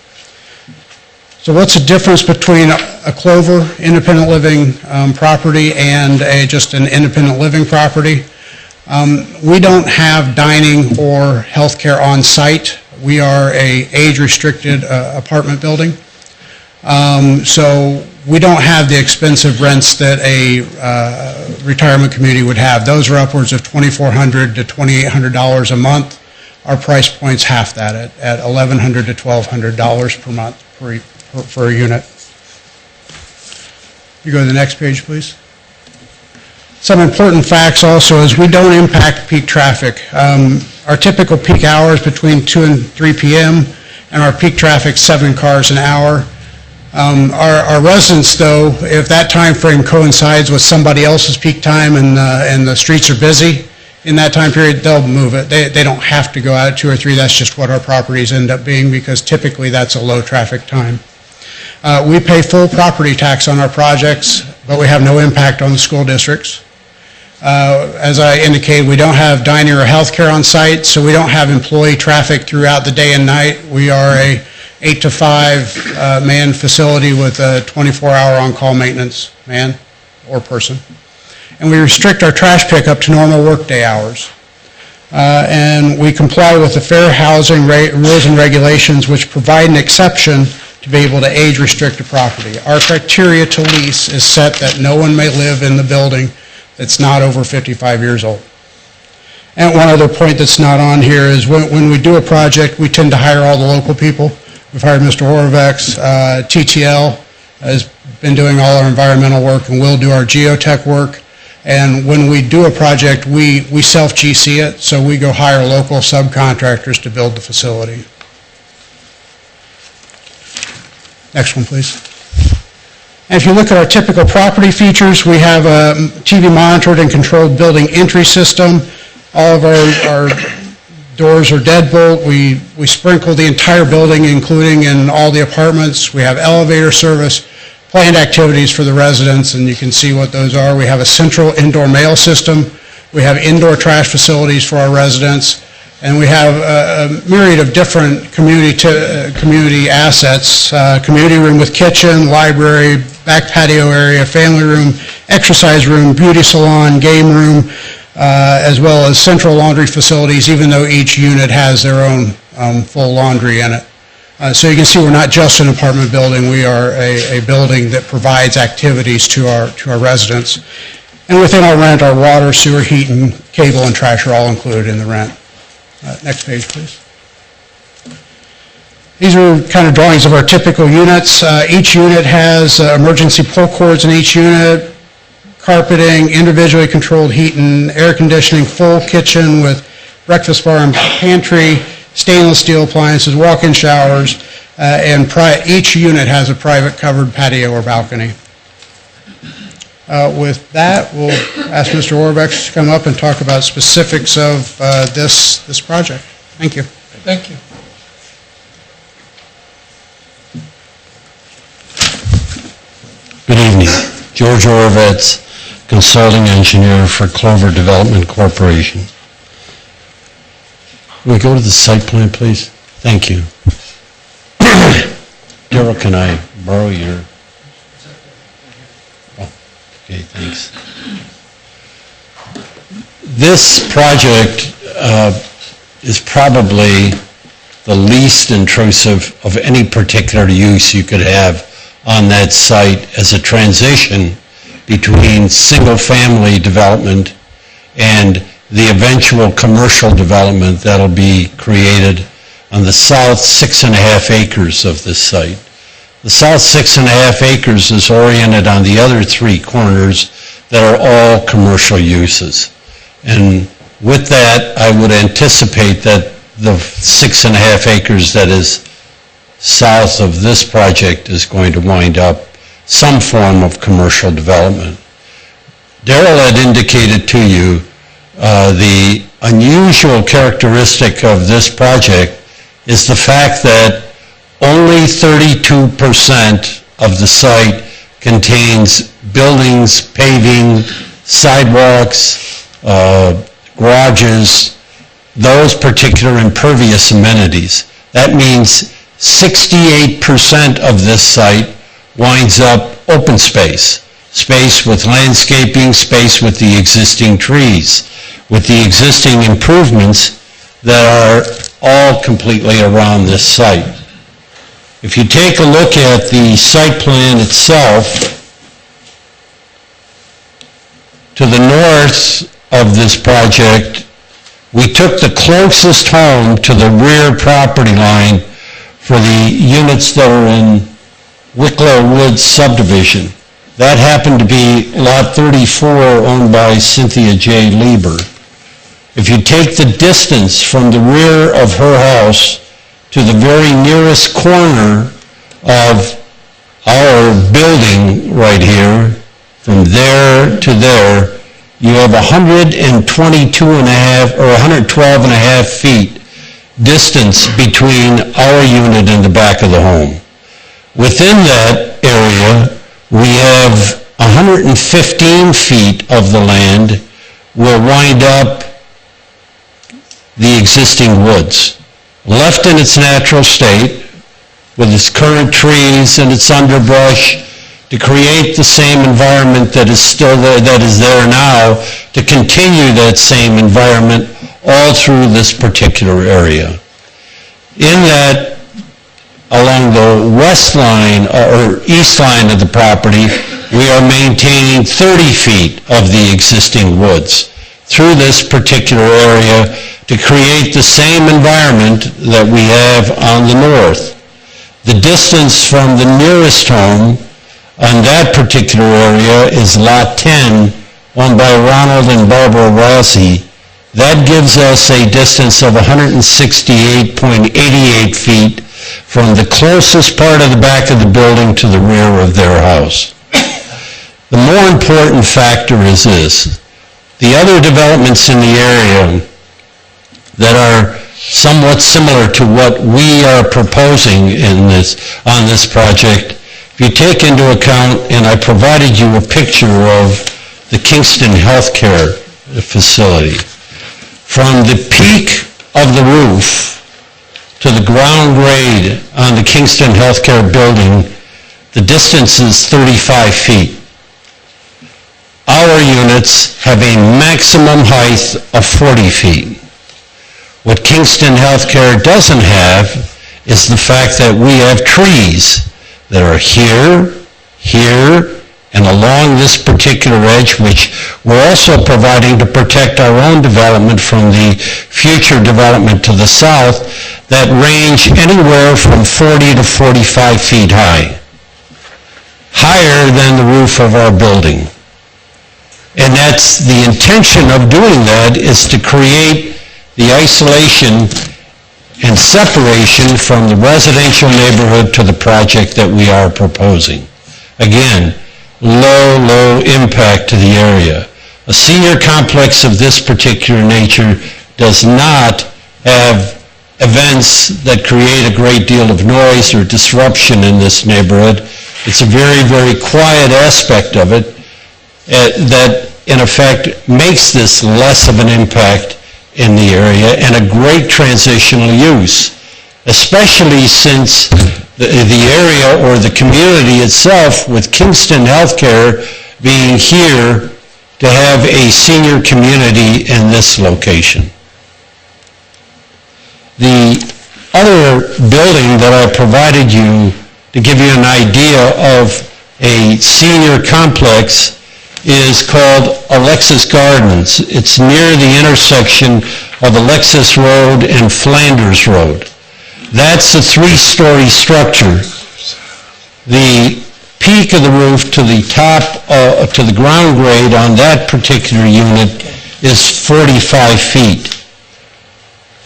So what's the difference between a Clover independent living property and just an independent living property? We don't have dining or health care on site. We are a age-restricted apartment building. So we don't have the expensive rents that a retirement community would have. Those are upwards of $2,400 to $2,800 a month. Our price point's half that at $1,100 to $1,200 per month for a unit. You go to the next page, please. Some important facts also is we don't impact peak traffic. Our typical peak hours between 2 and 3 p.m. and our peak traffic 7 cars an hour. Our residents, though, if that time frame coincides with somebody else's peak time and the streets are busy in that time period, they'll move it. They don't have to go out at 2 or 3. That's just what our properties end up being, because typically that's a low traffic time. We pay full property tax on our projects, but we have no impact on the school districts. As I indicated, we don't have dining or health care on site, so we don't have employee traffic throughout the day and night. We are a 8 to 5 man facility with a 24-hour on-call maintenance man or person. And we restrict our trash pickup to normal workday hours. And we comply with the fair housing rules and regulations, which provide an exception to be able to age restrict a property. Our criteria to lease is set that no one may live in the building that's not over 55 years old. And one other point that's not on here is when we do a project, we tend to hire all the local people. We've hired Mr. Horvax. TTL has been doing all our environmental work and will do our geotech work. And when we do a project, we self-GC it, so we go hire local subcontractors to build the facility. Next one, please. And if you look at our typical property features, we have a TV monitored and controlled building entry system. All of our doors are deadbolt. We sprinkle the entire building, including in all the apartments. We have elevator service, planned activities for the residents, and you can see what those are. We have a central indoor mail system. We have indoor trash facilities for our residents. And we have a myriad of different community assets, community room with kitchen, library, back patio area, family room, exercise room, beauty salon, game room, as well as central laundry facilities, even though each unit has their own full laundry in it. So you can see we're not just an apartment building, we are a building that provides activities to our residents. And within our rent, our water, sewer, heat, and cable and trash are all included in the rent. Next page, please. These are kind of drawings of our typical units. Each unit has emergency pull cords in each unit, carpeting, individually controlled heat and air conditioning, full kitchen with breakfast bar and pantry, stainless steel appliances, walk-in showers, and each unit has a private covered patio or balcony. With that, we'll ask Mr. Orbeck to come up and talk about specifics of this project. Thank you. Thank you. Good evening. George Orovitz, Consulting Engineer for Clover Development Corporation. Can we go to the site plan, please? Thank you. Daryl, can I borrow your... Oh, okay, thanks. This project is probably the least intrusive of any particular use you could have on that site as a transition between single-family development and the eventual commercial development that'll be created on the south 6.5 acres of this site. The south 6.5 acres is oriented on the other 3 corners that are all commercial uses. And with that, I would anticipate that the 6.5 acres that is south of this project is going to wind up some form of commercial development. Daryl had indicated to you the unusual characteristic of this project is the fact that only 32% of the site contains buildings, paving, sidewalks, garages, those particular impervious amenities. That means 68% of this site winds up open space, space with landscaping, space with the existing trees, with the existing improvements that are all completely around this site. If you take a look at the site plan itself, to the north of this project, we took the closest home to the rear property line for the units that are in Wicklow Woods subdivision. That happened to be Lot 34, owned by Cynthia J. Lieber. If you take the distance from the rear of her house to the very nearest corner of our building right here, from there to there, you have 122.5 or 112.5 feet distance between our unit and the back of the home. Within that area, we have 115 feet of the land will wind up the existing woods. Left in its natural state, with its current trees and its underbrush, to create the same environment that is still there, that is there now, to continue that same environment all through this particular area. In that, along the west line or east line of the property, we are maintaining 30 feet of the existing woods through this particular area to create the same environment that we have on the north. The distance from the nearest home on that particular area is Lot 10, owned by Ronald and Barbara Rossi. That gives us a distance of 168.88 feet from the closest part of the back of the building to the rear of their house. The more important factor is this. The other developments in the area that are somewhat similar to what we are proposing on this project, if you take into account, and I provided you a picture of the Kingston Healthcare facility, from the peak of the roof to the ground grade on the Kingston Healthcare building, the distance is 35 feet. Our units have a maximum height of 40 feet. What Kingston Healthcare doesn't have is the fact that we have trees that are here, and along this particular edge, which we're also providing to protect our own development from the future development to the south, that range anywhere from 40 to 45 feet high, higher than the roof of our building. And that's the intention of doing that, is to create the isolation and separation from the residential neighborhood to the project that we are proposing. Again, low impact to the area. A senior complex of this particular nature does not have events that create a great deal of noise or disruption in this neighborhood. It's a very quiet aspect of it that in effect makes this less of an impact in the area and a great transitional use, especially since the area or the community itself, with Kingston Healthcare being here to have a senior community in this location. The other building that I provided you to give you an idea of a senior complex is called Alexis Gardens. It's near the intersection of Alexis Road and Flanders Road. That's a 3-story structure. The peak of the roof to the top, to the ground grade on that particular unit is 45 feet.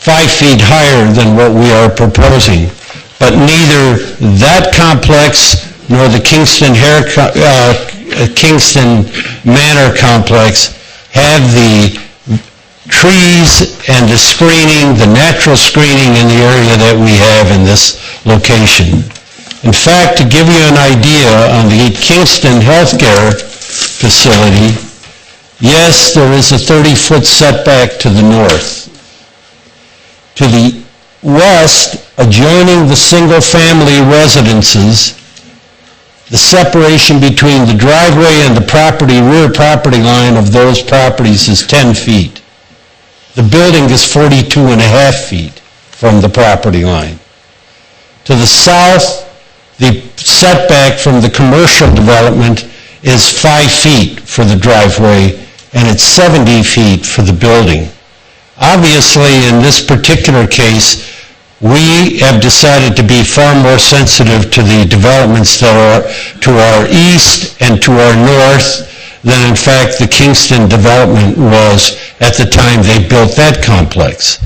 5 feet higher than what we are proposing. But neither that complex nor the Kingston Manor complex have the trees and the screening, the natural screening in the area that we have in this location. In fact, to give you an idea on the Kingston Healthcare facility, yes, there is a 30-foot setback to the north. To the west, adjoining the single-family residences, the separation between the driveway and the rear property line of those properties is 10 feet. The building is 42.5 feet from the property line. To the south, the setback from the commercial development is 5 feet for the driveway, and it's 70 feet for the building. Obviously, in this particular case, we have decided to be far more sensitive to the developments that are to our east and to our north than, in fact, the Kingston development was at the time they built that complex.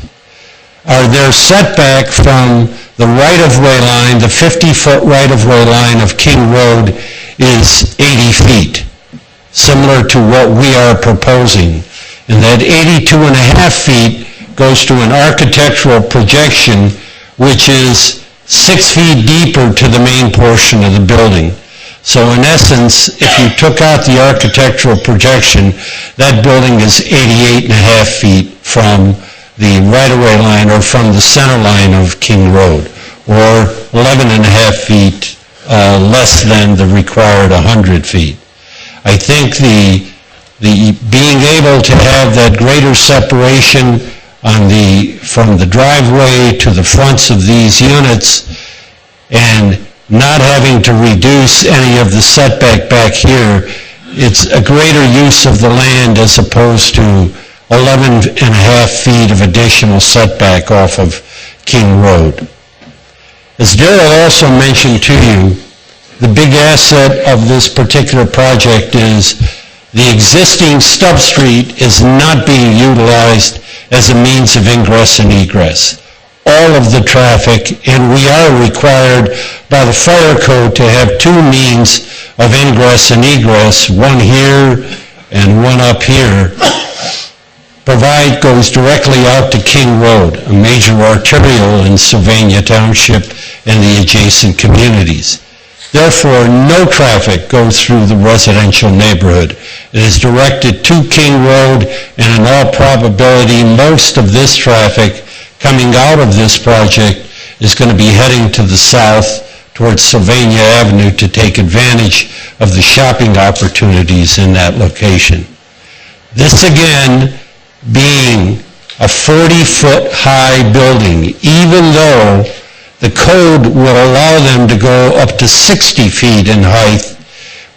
Their setback from the right-of-way line, the 50-foot right-of-way line of King Road, is 80 feet, similar to what we are proposing. And that 82.5 feet goes to an architectural projection which is 6 feet deeper to the main portion of the building. So in essence, if you took out the architectural projection, that building is 88.5 feet from the right-of-way line or from the center line of King Road, or 11.5 feet less than the required 100 feet. I think the being able to have that greater separation from the driveway to the fronts of these units and not having to reduce any of the setback back here, it's a greater use of the land as opposed to 11.5 feet of additional setback off of King Road. As Darrell also mentioned to you, the big asset of this particular project is The existing stub street is not being utilized as a means of ingress and egress. All of the traffic, and we are required by the fire code to have two means of ingress and egress, one here and one up here, goes directly out to King Road, a major arterial in Sylvania Township and the adjacent communities. Therefore, no traffic goes through the residential neighborhood. It is directed to King Road, and in all probability, most of this traffic coming out of this project is going to be heading to the south towards Sylvania Avenue to take advantage of the shopping opportunities in that location. This again being a 40-foot high building, even though the code will allow them to go up to 60 feet in height,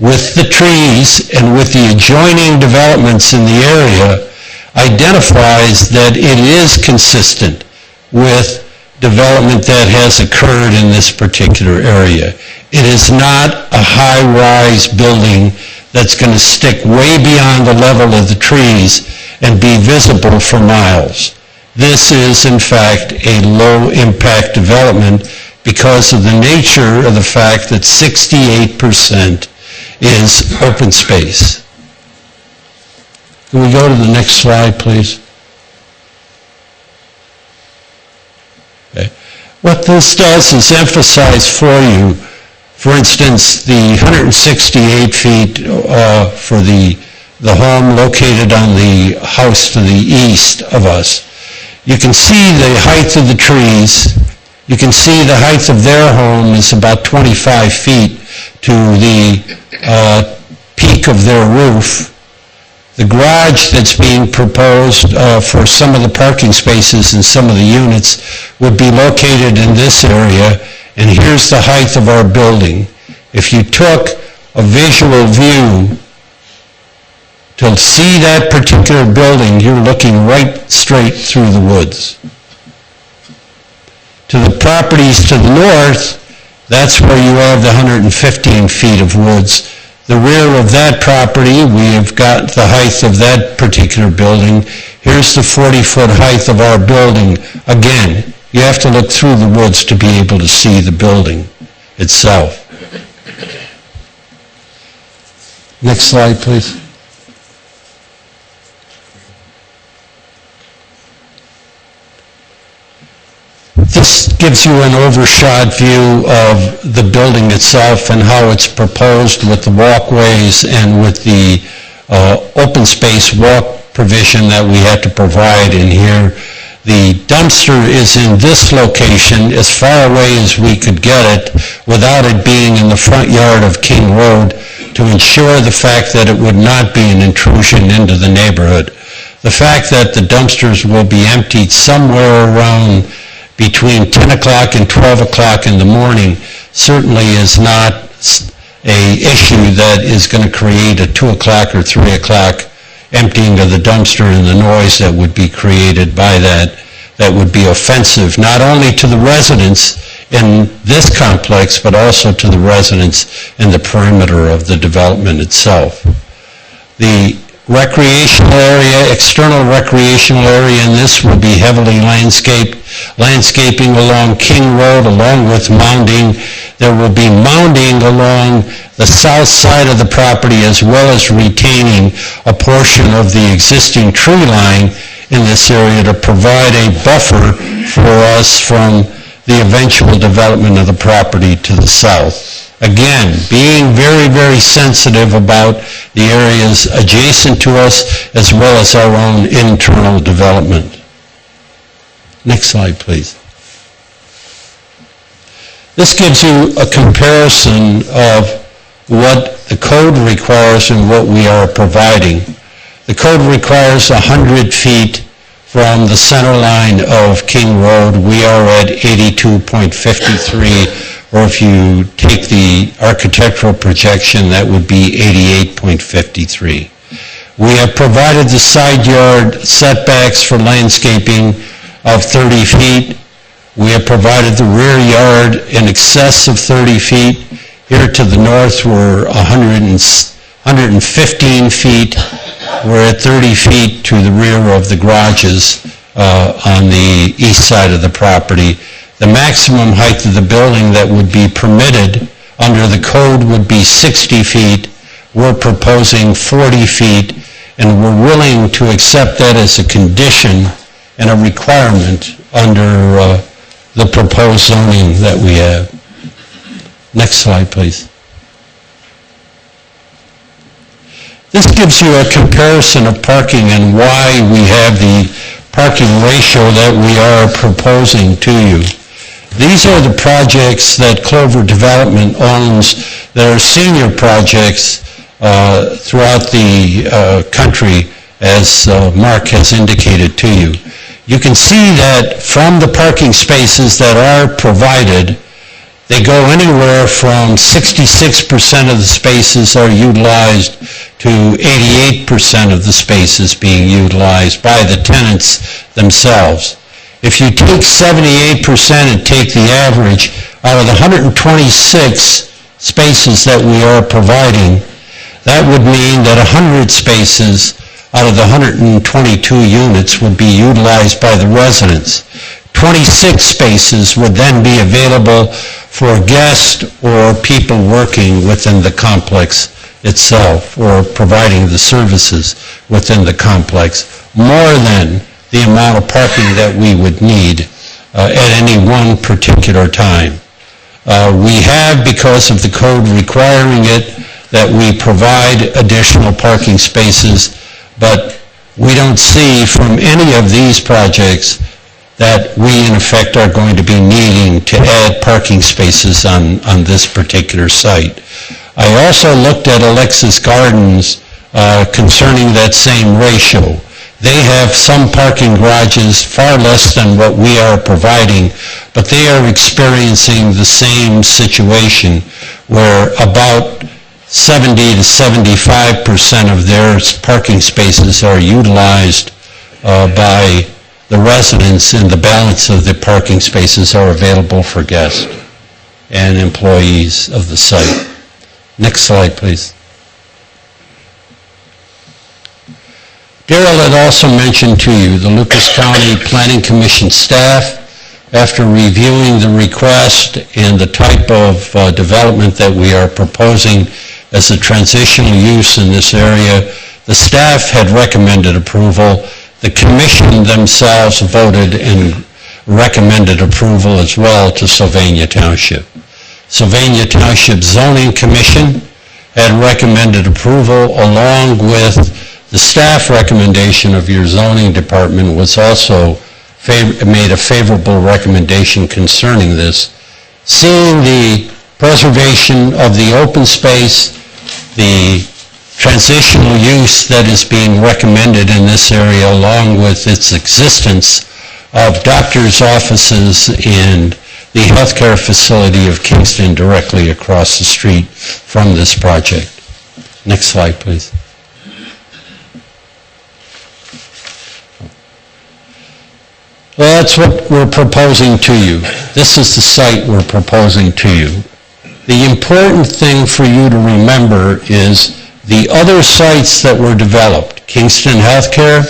with the trees and with the adjoining developments in the area, identifies that it is consistent with development that has occurred in this particular area. It is not a high-rise building that's going to stick way beyond the level of the trees and be visible for miles. This is, in fact, a low-impact development because of the nature of the fact that 68% is open space. Can we go to the next slide, please? Okay. What this does is emphasize for you, for instance, the 168 feet for the home located on the house to the east of us. You can see the height of the trees. You can see the height of their home is about 25 feet to the peak of their roof. The garage that's being proposed for some of the parking spaces and some of the units would be located in this area, and here's the height of our building. If you took a visual view to see that particular building, you're looking right straight through the woods. To the properties to the north, that's where you have the 115 feet of woods. The rear of that property, we have got the height of that particular building. Here's the 40-foot height of our building. Again, you have to look through the woods to be able to see the building itself. Next slide, please. This gives you an overshot view of the building itself and how it's proposed with the walkways and with the open space walk provision that we had to provide in here. The dumpster is in this location as far away as we could get it without it being in the front yard of King Road to ensure the fact that it would not be an intrusion into the neighborhood. The fact that the dumpsters will be emptied somewhere around between 10 o'clock and 12 o'clock in the morning certainly is not an issue that is going to create a 2 o'clock or 3 o'clock emptying of the dumpster and the noise that would be created by that would be offensive not only to the residents in this complex but also to the residents in the perimeter of the development itself. The recreational area, external recreational area in this will be heavily landscaping along King Road along with mounding. There will be mounding along the south side of the property as well as retaining a portion of the existing tree line in this area to provide a buffer for us from the eventual development of the property to the south. Again, being very, very sensitive about the areas adjacent to us as well as our own internal development. Next slide, please. This gives you a comparison of what the code requires and what we are providing. The code requires 100 feet from the center line of King Road. We are at 82.53. Or if you take the architectural projection, that would be 88.53. We have provided the side yard setbacks for landscaping of 30 feet. We have provided the rear yard in excess of 30 feet. Here to the north, we're 150 115 feet. We're at 30 feet to the rear of the garages on the east side of the property. The maximum height of the building that would be permitted under the code would be 60 feet. We're proposing 40 feet, and we're willing to accept that as a condition and a requirement under the proposed zoning that we have. Next slide, please. This gives you a comparison of parking and why we have the parking ratio that we are proposing to you. These are the projects that Clover Development owns that are senior projects throughout the country, as Mark has indicated to you. You can see that from the parking spaces that are provided, they go anywhere from 66% of the spaces are utilized to 88% of the spaces being utilized by the tenants themselves. If you take 78% and take the average, out of the 126 spaces that we are providing, that would mean that 100 spaces out of the 122 units would be utilized by the residents. 26 spaces would then be available for guests or people working within the complex itself or providing the services within the complex, more than the amount of parking that we would need at any one particular time. We have, because of the code requiring it, that we provide additional parking spaces, but we don't see from any of these projects that we in effect are going to be needing to add parking spaces on this particular site. I also looked at Alexis Gardens concerning that same ratio. They have some parking garages, far less than what we are providing, but they are experiencing the same situation where about 70 to 75% of their parking spaces are utilized by the residents, and the balance of the parking spaces are available for guests and employees of the site. Next slide, please. Darrell had also mentioned to you the Lucas County Planning Commission staff, after reviewing the request and the type of development that we are proposing as a transitional use in this area, the staff had recommended approval. The commission themselves voted and recommended approval as well to Sylvania Township. Sylvania Township Zoning Commission had recommended approval, along with the staff recommendation of your zoning department was also made a favorable recommendation concerning this. Seeing the preservation of the open space, the transitional use that is being recommended in this area, along with its existence of doctors' offices and the healthcare facility of Kingston directly across the street from this project. Next slide, please. Well, that's what we're proposing to you. This is the site we're proposing to you. The important thing for you to remember is the other sites that were developed, Kingston Healthcare,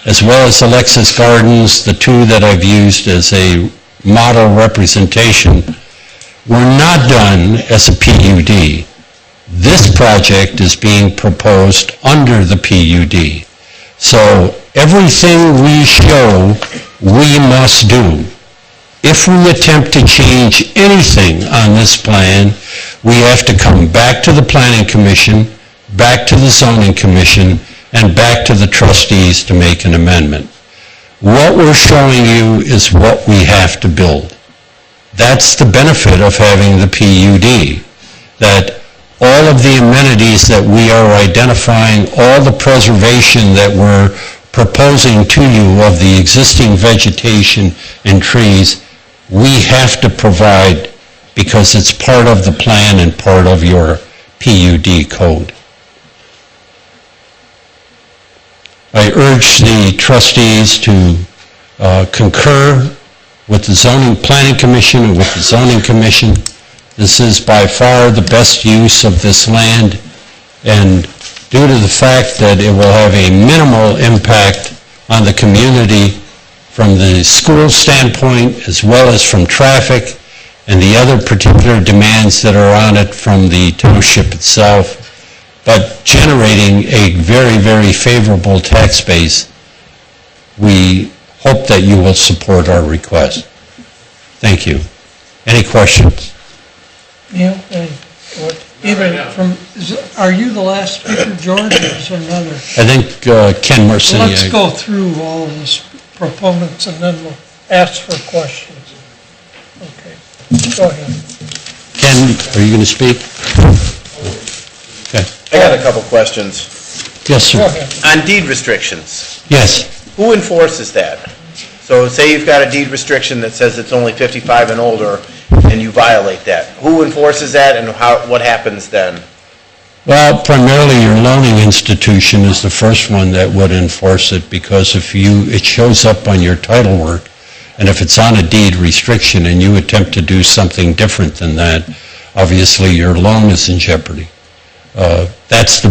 as well as Alexis Gardens, the two that I've used as a model representation, were not done as a PUD. This project is being proposed under the PUD. So everything we show, we must do. If we attempt to change anything on this plan, we have to come back to the Planning Commission, back to the Zoning Commission, and back to the trustees to make an amendment. What we're showing you is what we have to build. That's the benefit of having the PUD, that all of the amenities that we are identifying, all the preservation that we're proposing to you of the existing vegetation and trees, we have to provide because it's part of the plan and part of your PUD code. I urge the trustees to concur with the Zoning Planning Commission and with the Zoning Commission. This is by far the best use of this land. And due to the fact that it will have a minimal impact on the community from the school standpoint as well as from traffic and the other particular demands that are on it from the township itself, but generating a very, very favorable tax base, we hope that you will support our request. Thank you. Any questions? Neil, either from, are you the last speaker, George, or is there another? I think Ken Marciniak. Let's go through all of the proponents and then we'll ask for questions. Okay, go ahead. Ken, are you going to speak? Okay. I got a couple questions. Yes, Go sir. ahead. On deed restrictions, Yes. who enforces that? So say you've got a deed restriction that says it's only 55 and older, and you violate that. Who enforces that, and what happens then? Well, primarily your loaning institution is the first one that would enforce it, because if it shows up on your title work, and if it's on a deed restriction and you attempt to do something different than that, obviously your loan is in jeopardy. That's the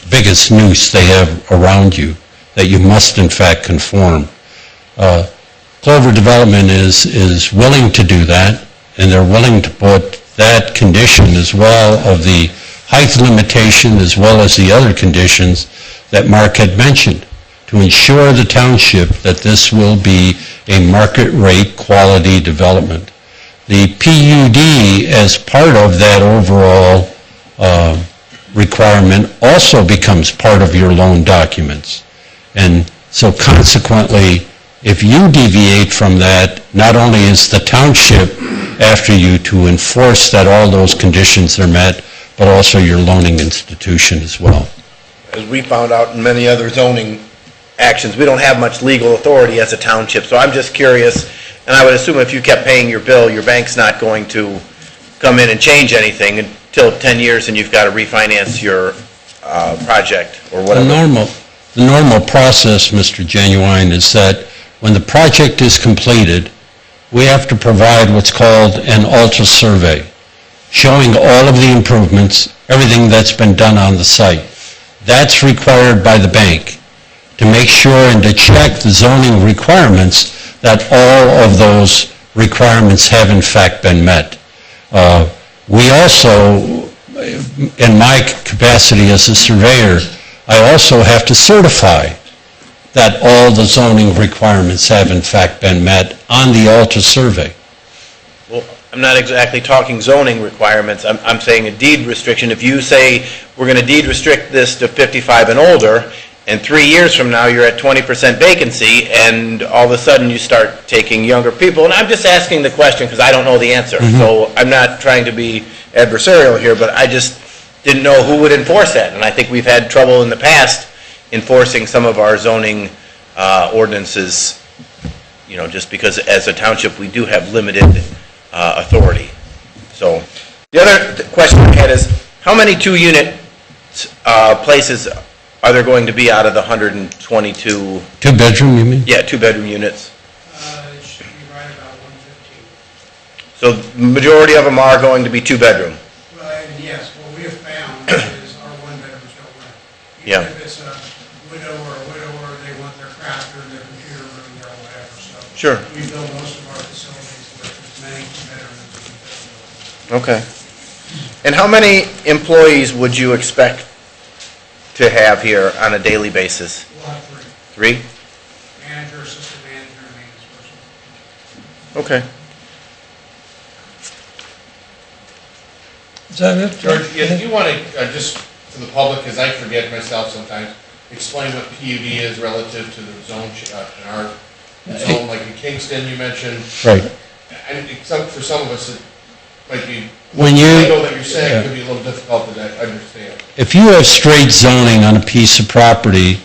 biggest noose they have around you, that you must in fact conform. Clover Development is willing to do that, and they're willing to put that condition as well of the height limitation as well as the other conditions that Mark had mentioned to ensure the township that this will be a market rate quality development. The PUD, as part of that overall requirement, also becomes part of your loan documents. And so consequently, if you deviate from that, not only is the township after you to enforce that all those conditions are met, but also your loaning institution as well. As we found out in many other zoning actions, we don't have much legal authority as a township, so I'm just curious, and I would assume if you kept paying your bill, your bank's not going to come in and change anything until 10 years and you've got to refinance your project or whatever. The normal process, Mr. Genuine, is that when the project is completed, we have to provide what's called an Alta survey, showing all of the improvements, everything that's been done on the site. That's required by the bank to make sure and to check the zoning requirements that all of those requirements have in fact been met. We also, in my capacity as a surveyor, I also have to certify that all the zoning requirements have in fact been met on the Alta survey. Well, I'm not exactly talking zoning requirements, I'm saying a deed restriction. If you say, we're going to deed restrict this to 55 and older, and 3 years from now you're at 20% vacancy, and all of a sudden you start taking younger people, and I'm just asking the question because I don't know the answer. So I'm not trying to be adversarial here, but I just didn't know who would enforce that, and I think we've had trouble in the past enforcing some of our zoning ordinances, you know, just because as a township we do have limited authority. So the other question I had is, how many two-unit places are there going to be out of the 122? Two-bedroom, you mean? Yeah, two-bedroom units. It should be right about 115. So the majority of them are going to be two-bedroom? Well, and yes, what we have found is our one-bedrooms don't rent. Yeah. Even if it's a widow or a widower, they want their crafter, their computer room, their whatever, so. Sure. We build most of our facilities with as many two-bedrooms as we can. Okay. And how many employees would you expect to have here on a daily basis? We'll have three. 3? Manager, assistant manager, and maintenance person. Okay. Is that it? George, if you want to, just for the public, because I forget myself sometimes, explain what PUD is relative to the zone, in our zone, like in Kingston, you mentioned. Right. And for some of us, it might be, When you, I know that you're saying it could be a little difficult to understand. if you have straight zoning on a piece of property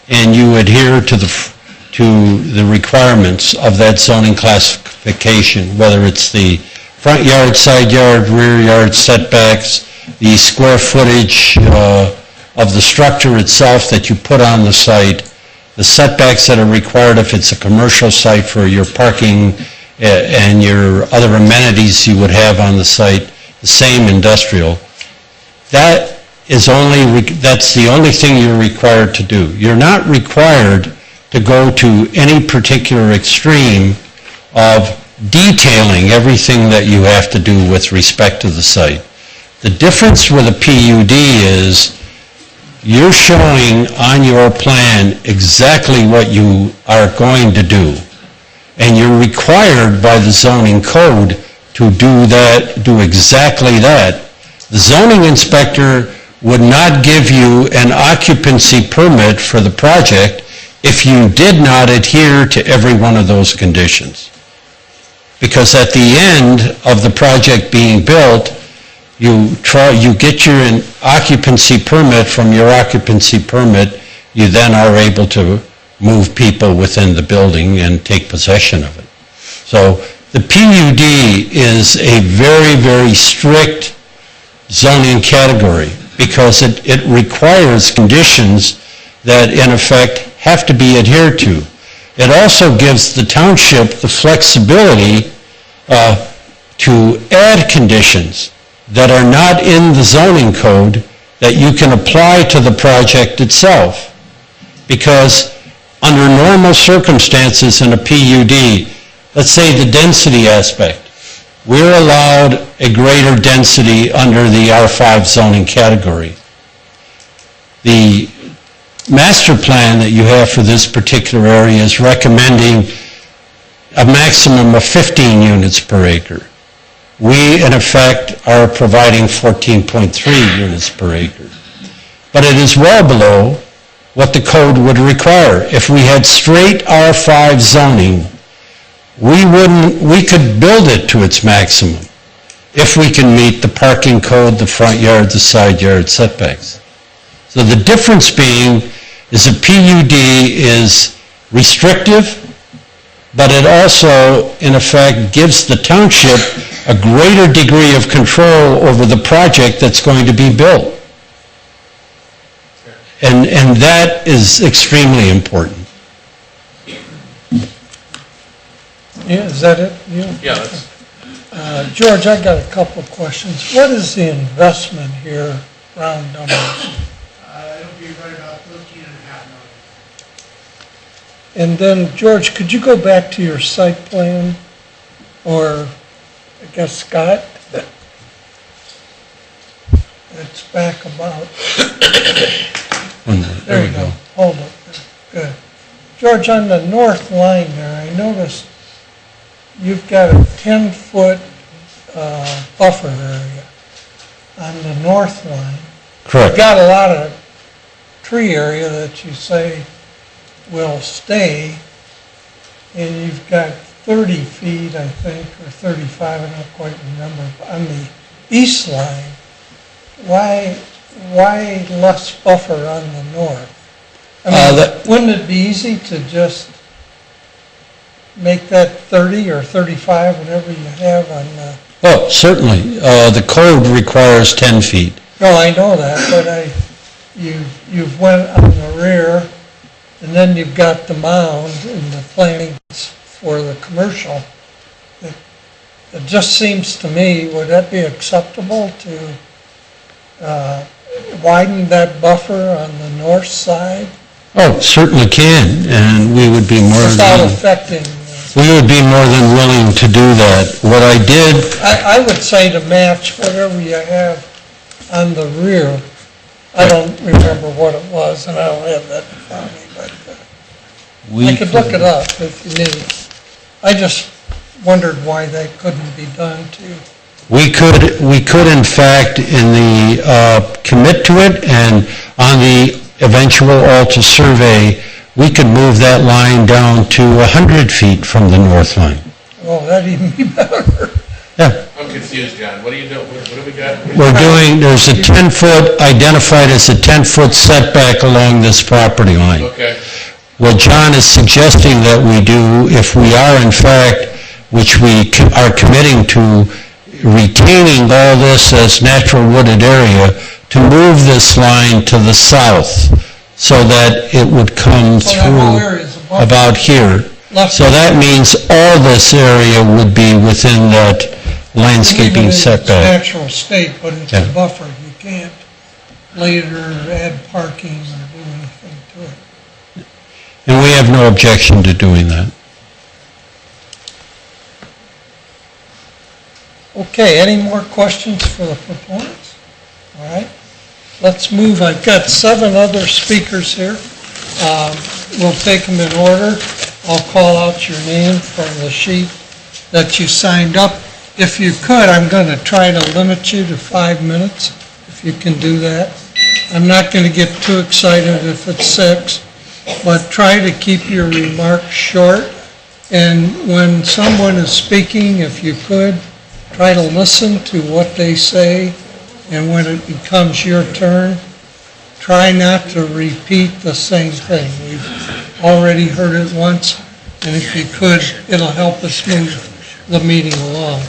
and you adhere to the requirements of that zoning classification, whether it's the front yard, side yard, rear yard setbacks, the square footage of the structure itself that you put on the site, the setbacks that are required if it's a commercial site for your parking and your other amenities you would have on the site, the same industrial. That that's the only thing you're required to do. You're not required to go to any particular extreme of detailing everything that you have to do with respect to the site. The difference with a PUD is you're showing on your plan exactly what you are going to do. And you're required by the zoning code to do exactly that. The zoning inspector would not give you an occupancy permit for the project if you did not adhere to every one of those conditions. Because at the end of the project being built, you get your occupancy permit. From your occupancy permit, you then are able to move people within the building and take possession of it. So the PUD is a very, very strict zoning category because it requires conditions that in effect have to be adhered to. It also gives the township the flexibility to add conditions that are not in the zoning code that you can apply to the project itself. Because under normal circumstances in a PUD, let's say the density aspect, we're allowed a greater density under the R5 zoning category. The master plan that you have for this particular area is recommending a maximum of 15 units per acre. We, in effect, are providing 14.3 units per acre. But it is well below what the code would require. If we had straight R5 zoning, we could build it to its maximum if we can meet the parking code, the front yard, the side yard setbacks. So the difference being is a PUD is restrictive, but it also, in effect, gives the township a greater degree of control over the project that's going to be built. And that is extremely important. Yeah, is that it? Yeah, that's, George, I got a couple of questions. What is the investment here, round numbers? It'll be right about 13.5 million. And then, George, could you go back to your site plan? Or, I guess, Scott? It's back about. There you go. Hold it. Good. George, on the north line there, I noticed you've got a 10-foot buffer area on the north line. Correct. You've got a lot of tree area that you say will stay, and you've got 30 feet, I think, or 35, I don't quite remember, on the east line. Why less buffer on the north? I mean, wouldn't it be easy to just make that 30 or 35, whatever you have on the... Oh, certainly. The code requires 10 feet. No, I know that, but you've went on the rear, and then you've got the mound and the plantings for the commercial. It just seems to me, would that be acceptable to widen that buffer on the north side? Oh, certainly can, and we would be more Without than... affecting... We would be more than willing to do that. What I did... I would say to match whatever you have on the rear. I don't remember what it was, and I don't have that in front of me, but I could look it up if you need. I just wondered why that couldn't be done too. We could in fact, in the, commit to it, and on the eventual Alta survey, we could move that line down to 100 feet from the north line. Oh, that'd even be better. Yeah. I'm confused, John. What are you doing? What do we got? We're doing, there's a 10-foot, identified as a 10-foot setback along this property line. Okay. What John is suggesting that we do, if we are in fact, which we are committing to, retaining all this as natural wooded area, to move this line to the south so that it would come through about here. So that means all this area would be within that landscaping setback. It's natural state, but it's a buffer. You can't later add parking or do anything to it. And we have no objection to doing that. Okay, any more questions for the proponents? All right, let's move. I've got 7 other speakers here. We'll take them in order. I'll call out your name from the sheet that you signed up. If you could, I'm going to try to limit you to 5 minutes, if you can do that. I'm not going to get too excited if it's 6, but try to keep your remarks short. And when someone is speaking, if you could, try to listen to what they say, and when it becomes your turn, try not to repeat the same thing. We've already heard it once, and if you could, it'll help us move the meeting along.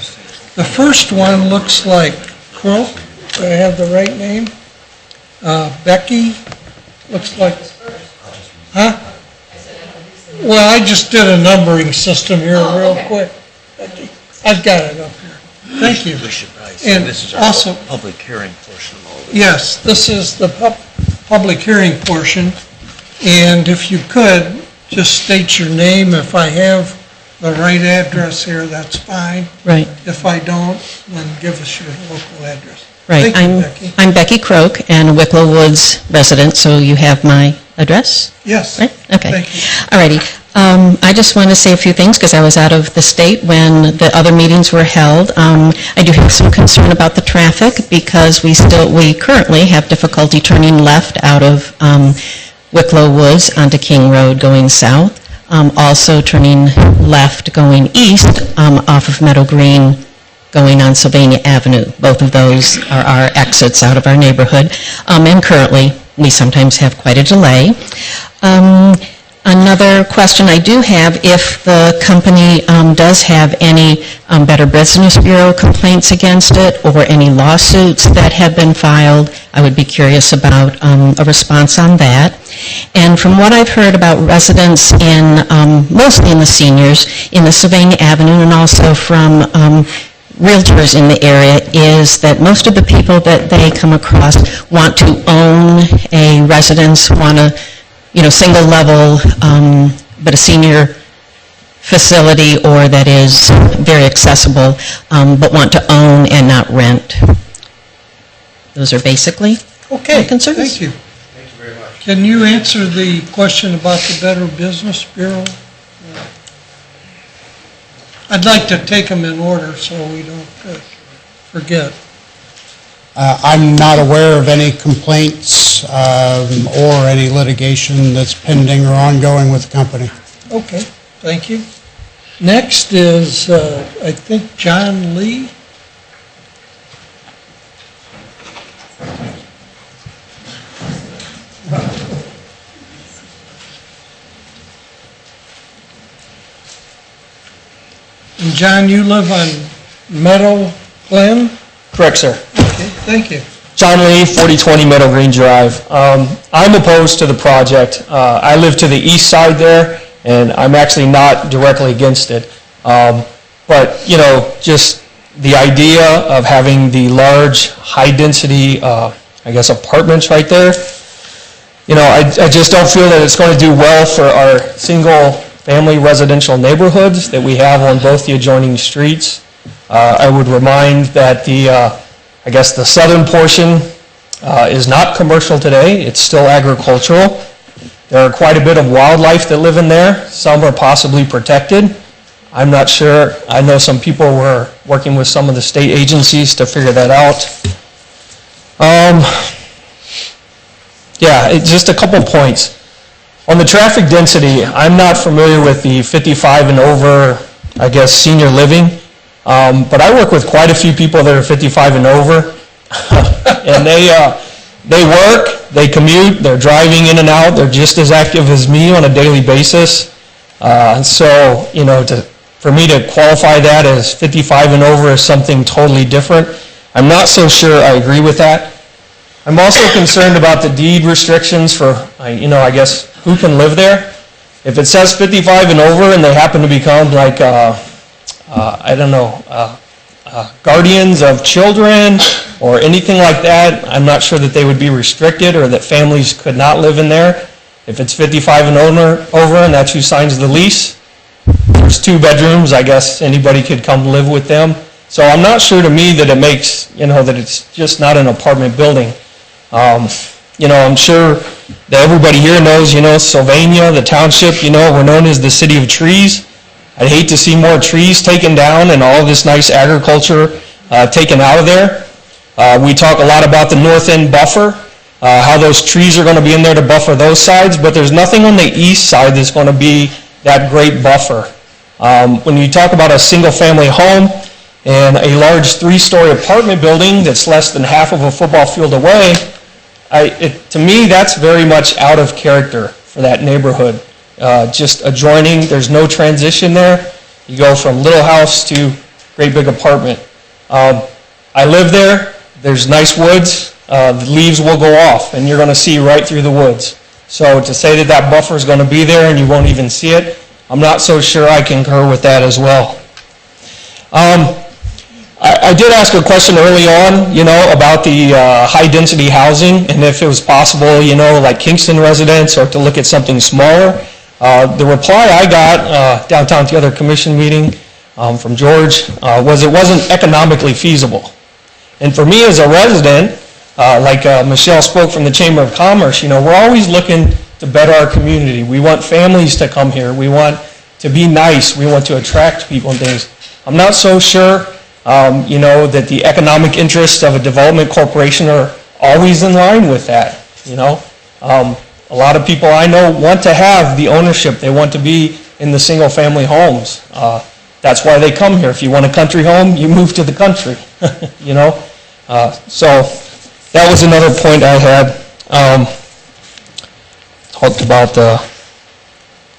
The first one looks like Crook. Do I have the right name? Becky, looks like, huh? Well, I just did a numbering system here real quick. Becky, I've got it up here. Thank you. And this is also, our public hearing portion of all this. yes, this is the public hearing portion, and if you could, just state your name. If I have the right address here, that's fine. Right. If I don't, then give us your local address. Right. Thank you, Becky. I'm Becky Croak, and Wicklow Woods resident, so you have my address? Yes. Right? Okay. Thank you. All righty. I just want to say a few things because I was out of the state when the other meetings were held. I do have some concern about the traffic because we currently have difficulty turning left out of Wicklow Woods onto King Road going south. Also turning left going east off of Meadow Green going on Sylvania Avenue. Both of those are our exits out of our neighborhood. And currently, we sometimes have quite a delay. Another question I do have, if the company does have any Better Business Bureau complaints against it or any lawsuits that have been filed, I would be curious about a response on that. And from what I've heard about residents in, mostly in the seniors, in the Sylvania Avenue and also from realtors in the area, is that most of the people that they come across want to own a residence, want a single level, but a senior facility or that is very accessible, but want to own and not rent. Those are basically my concerns. Thank you. Thank you very much. Can you answer the question about the Better Business Bureau? I'd like to take them in order so we don't forget. I'm not aware of any complaints or any litigation that's pending or ongoing with the company. Okay, thank you. Next is, I think, John Lee. And John, you live on Meadow Glen? Correct, sir. Okay, thank you. John Lee, 4020 Meadow Green Drive. I'm opposed to the project. I live to the east side there, and I'm actually not directly against it. But, just the idea of having the large, high-density, apartments right there, I just don't feel that it's going to do well for our single-family residential neighborhoods that we have on both the adjoining streets. I would remind that the southern portion is not commercial today. It's still agricultural. There are quite a bit of wildlife that live in there. Some are possibly protected. I'm not sure. I know some people were working with some of the state agencies to figure that out. Just a couple points. On the traffic density, I'm not familiar with the 55 and over, senior living. But I work with quite a few people that are 55 and over, and they work, they commute, they're driving in and out, they're just as active as me on a daily basis. For me to qualify that as 55 and over is something totally different. I'm not so sure I agree with that. I'm also concerned about the deed restrictions for, who can live there. If it says 55 and over and they happen to become like, guardians of children or anything like that, I'm not sure that they would be restricted or that families could not live in there. If it's 55 and over and that's who signs the lease, there's 2 bedrooms, I guess anybody could come live with them. So I'm not sure to me that it makes, that it's just not an apartment building. I'm sure that everybody here knows, Sylvania, the township, we're known as the city of trees. I'd hate to see more trees taken down and all this nice agriculture taken out of there. We talk a lot about the north end buffer, how those trees are going to be in there to buffer those sides, but there's nothing on the east side that's going to be that great buffer. When you talk about a single-family home and a large 3-story apartment building that's less than half of a football field away, to me, that's very much out of character for that neighborhood. Just adjoining, there's no transition there. You go from little house to great big apartment. I live there. There's nice woods. The leaves will go off, and you're going to see right through the woods. So to say that that buffer is going to be there and you won't even see it, I'm not so sure I concur with that as well. I did ask a question early on, about the high-density housing and if it was possible, like Kingston residents or to look at something smaller. The reply I got downtown at the other commission meeting from George was it wasn't economically feasible. And for me as a resident, like Michelle spoke from the Chamber of Commerce, we're always looking to better our community. We want families to come here. We want to be nice. We want to attract people and things. I'm not so sure, that the economic interests of a development corporation are always in line with that, A lot of people I know want to have the ownership. They want to be in the single-family homes. That's why they come here. If you want a country home, you move to the country, So that was another point I had. Talked about the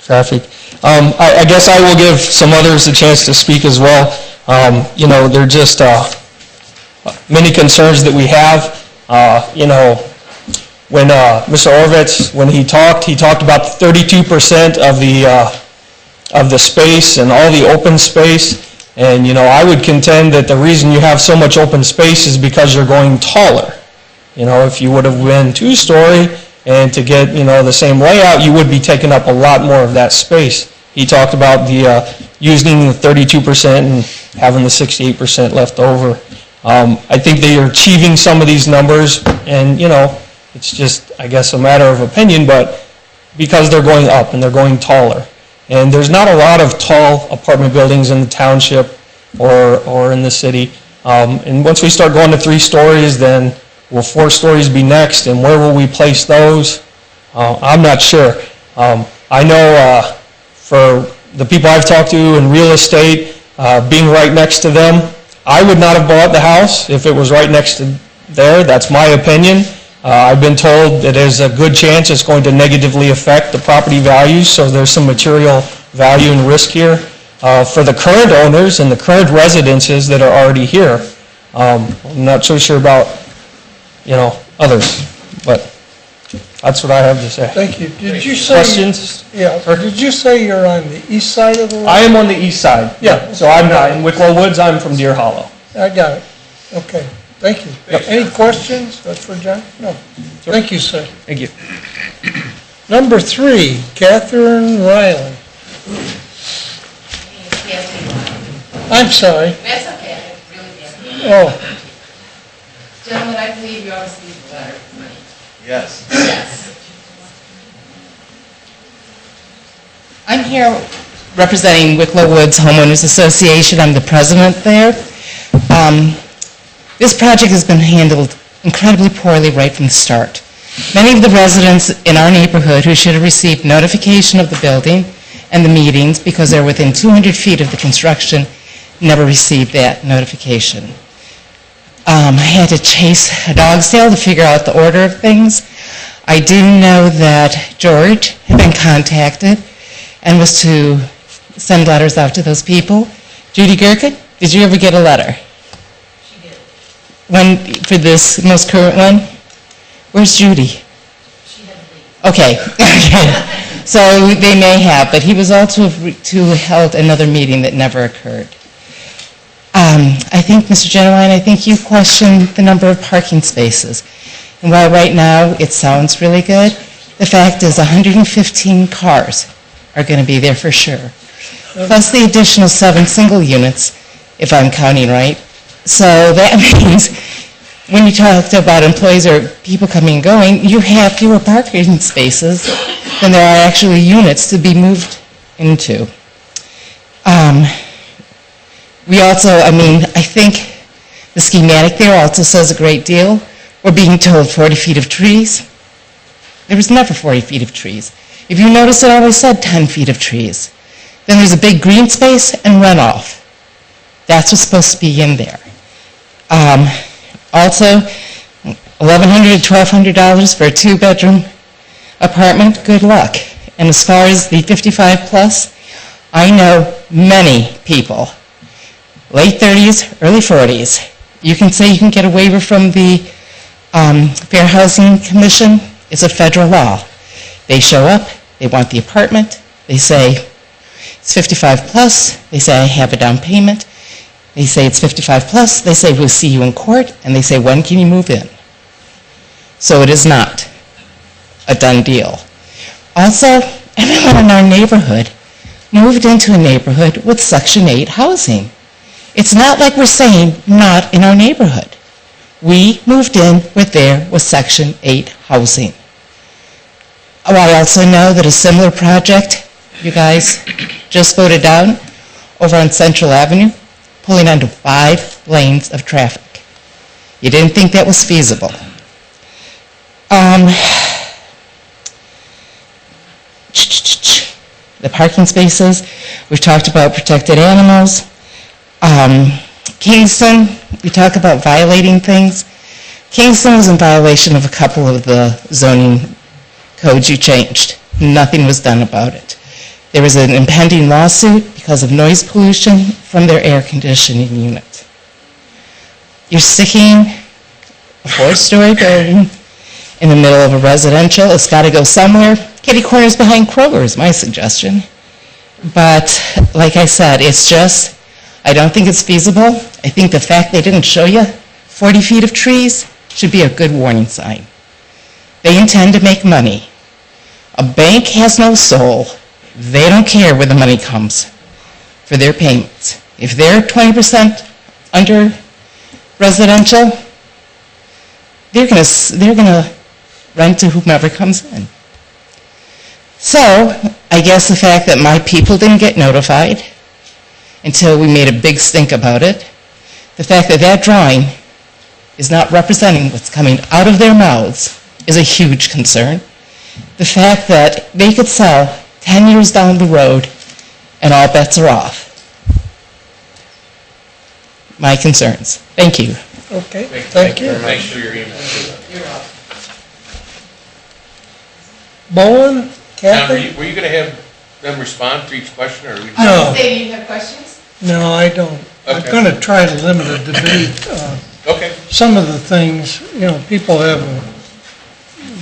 traffic. I guess I will give some others a chance to speak as well. There are just many concerns that we have. When Mr. Orvitz, when he talked about 32% of the space and all the open space. And, I would contend that the reason you have so much open space is because you're going taller. If you would have been 2-story and to get, the same layout, you would be taking up a lot more of that space. He talked about using the 32% and having the 68% left over. I think they are achieving some of these numbers, and, it's just, I guess, a matter of opinion, but because they're going up and they're going taller. And there's not a lot of tall apartment buildings in the township or in the city. And once we start going to 3 stories, then will 4 stories be next? And where will we place those? I'm not sure. I know for the people I've talked to in real estate, being right next to them, I would not have bought the house if it was right next to there. That's my opinion. I've been told that there's a good chance it's going to negatively affect the property values, so there's some material value and risk here. For the current owners and the current residences that are already here, I'm not so sure about, others, but that's what I have to say. Thank you. Did you say? Questions? Yeah, or did you say you're on the east side of the road? I am on the east side. Yeah. So I'm not in Wicklow Woods, I'm from Deer Hollow. I got it. Okay, thank you. Yep. Any questions? That's for John? No. Thank you, sir. Thank you. Number 3, Catherine Riley. I'm sorry. That's okay, really bad. Oh, Gentlemen, I believe you all received the letter. Yes. Yes. I'm here representing Wicklow Woods Homeowners Association. I'm the president there. This project has been handled incredibly poorly right from the start. Many of the residents in our neighborhood who should have received notification of the building and the meetings because they're within 200 feet of the construction never received that notification. I had to chase a dog's tail to figure out the order of things. I do know that George had been contacted and was to send letters out to those people. Judy Gerken, did you ever get a letter? She did. When, for this most current one? Where's Judy? She had to leave. Okay, okay. So they may have, but he was also to held another meeting that never occurred. I think, Mr. Genowine, I think you questioned the number of parking spaces. And while right now it sounds really good, the fact is 115 cars are going to be there for sure, plus the additional 7 single units, if I'm counting right. So that means when you talked about employees or people coming and going, you have fewer parking spaces than there are actually units to be moved into. We also, I think the schematic there also says a great deal. We're being told 40 feet of trees. There was never 40 feet of trees. If you notice, it always said 10 feet of trees. Then there's a big green space and runoff. That's what's supposed to be in there. Also, $1,100 to $1,200 for a 2-bedroom apartment, good luck. And as far as the 55 plus, I know many people, late 30s, early 40s. You can say you can get a waiver from the Fair Housing Commission. It's a federal law. They show up, they want the apartment, they say it's 55 plus, they say I have a down payment, they say it's 55 plus, they say we'll see you in court, and they say when can you move in? So it is not a done deal. Also, everyone in our neighborhood moved into a neighborhood with Section 8 housing. It's not like we're saying not in our neighborhood. We moved in with there with Section 8 housing. Oh, I also know that a similar project you guys just voted down over on Central Avenue, pulling onto 5 lanes of traffic. You didn't think that was feasible. The parking spaces, we've talked about protected animals. Kingston, we talk about violating things. Kingston was in violation of a couple of the zoning codes you changed. Nothing was done about it. There was an impending lawsuit because of noise pollution from their air conditioning unit. You're sticking a 4-story building in the middle of a residential. It's got to go somewhere. Kitty corners behind Kroger is my suggestion. But like I said, it's just, I don't think it's feasible. I think the fact they didn't show you 40 feet of trees should be a good warning sign. They intend to make money. A bank has no soul. They don't care where the money comes for their payments. If they're 20% under residential, they're gonna rent to whomever comes in. So, I guess the fact that my people didn't get notified until we made a big stink about it, the fact that that drawing is not representing what's coming out of their mouths is a huge concern. The fact that they could sell 10 years down the road and all bets are off. My concerns. Thank you. Okay, thank you. Thanks for your email. Bowen, Tom, Kathy? were you going to have them respond to each question, or? No. Do you have questions? No, I don't. I'm Okay. going to try to limit the debate. Okay. Some of the things, people have a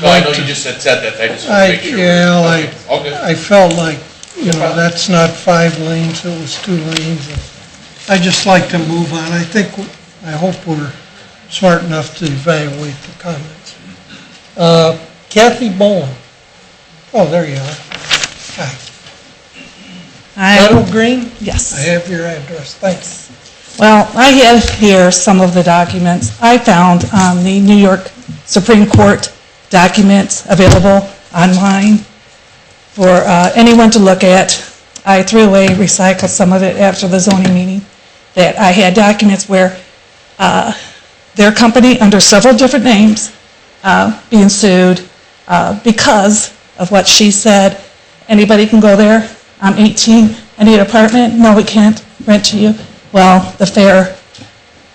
No, I know you just said that, I just want to make sure. Yeah, All good. I felt like, that's not 5 lanes, it was 2 lanes. I just like to move on. I hope we're smart enough to evaluate the comments. Kathy Bowen. Oh, there you are. Hi. Meadow Green? Yes. I have your address, thanks. Well, I have here some of the documents I found on the New York Supreme Court documents available online for anyone to look at. I threw away, recycled some of it after the zoning meeting, that I had documents where their company, under several different names, being sued because of what she said. Anybody can go there. I'm 18, I need an apartment. No, we can't rent to you. Well, the fair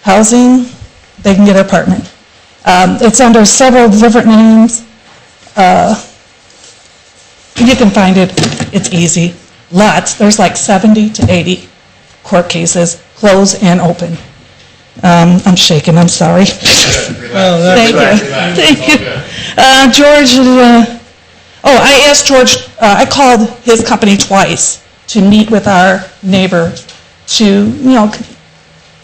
housing, they can get an apartment. It's under several different names. You can find it, it's easy. Lots, there's like 70 to 80 court cases, closed and open. I'm shaking, I'm sorry. Thank you. Thank you. George, I asked George, I called his company twice to meet with our neighbor to,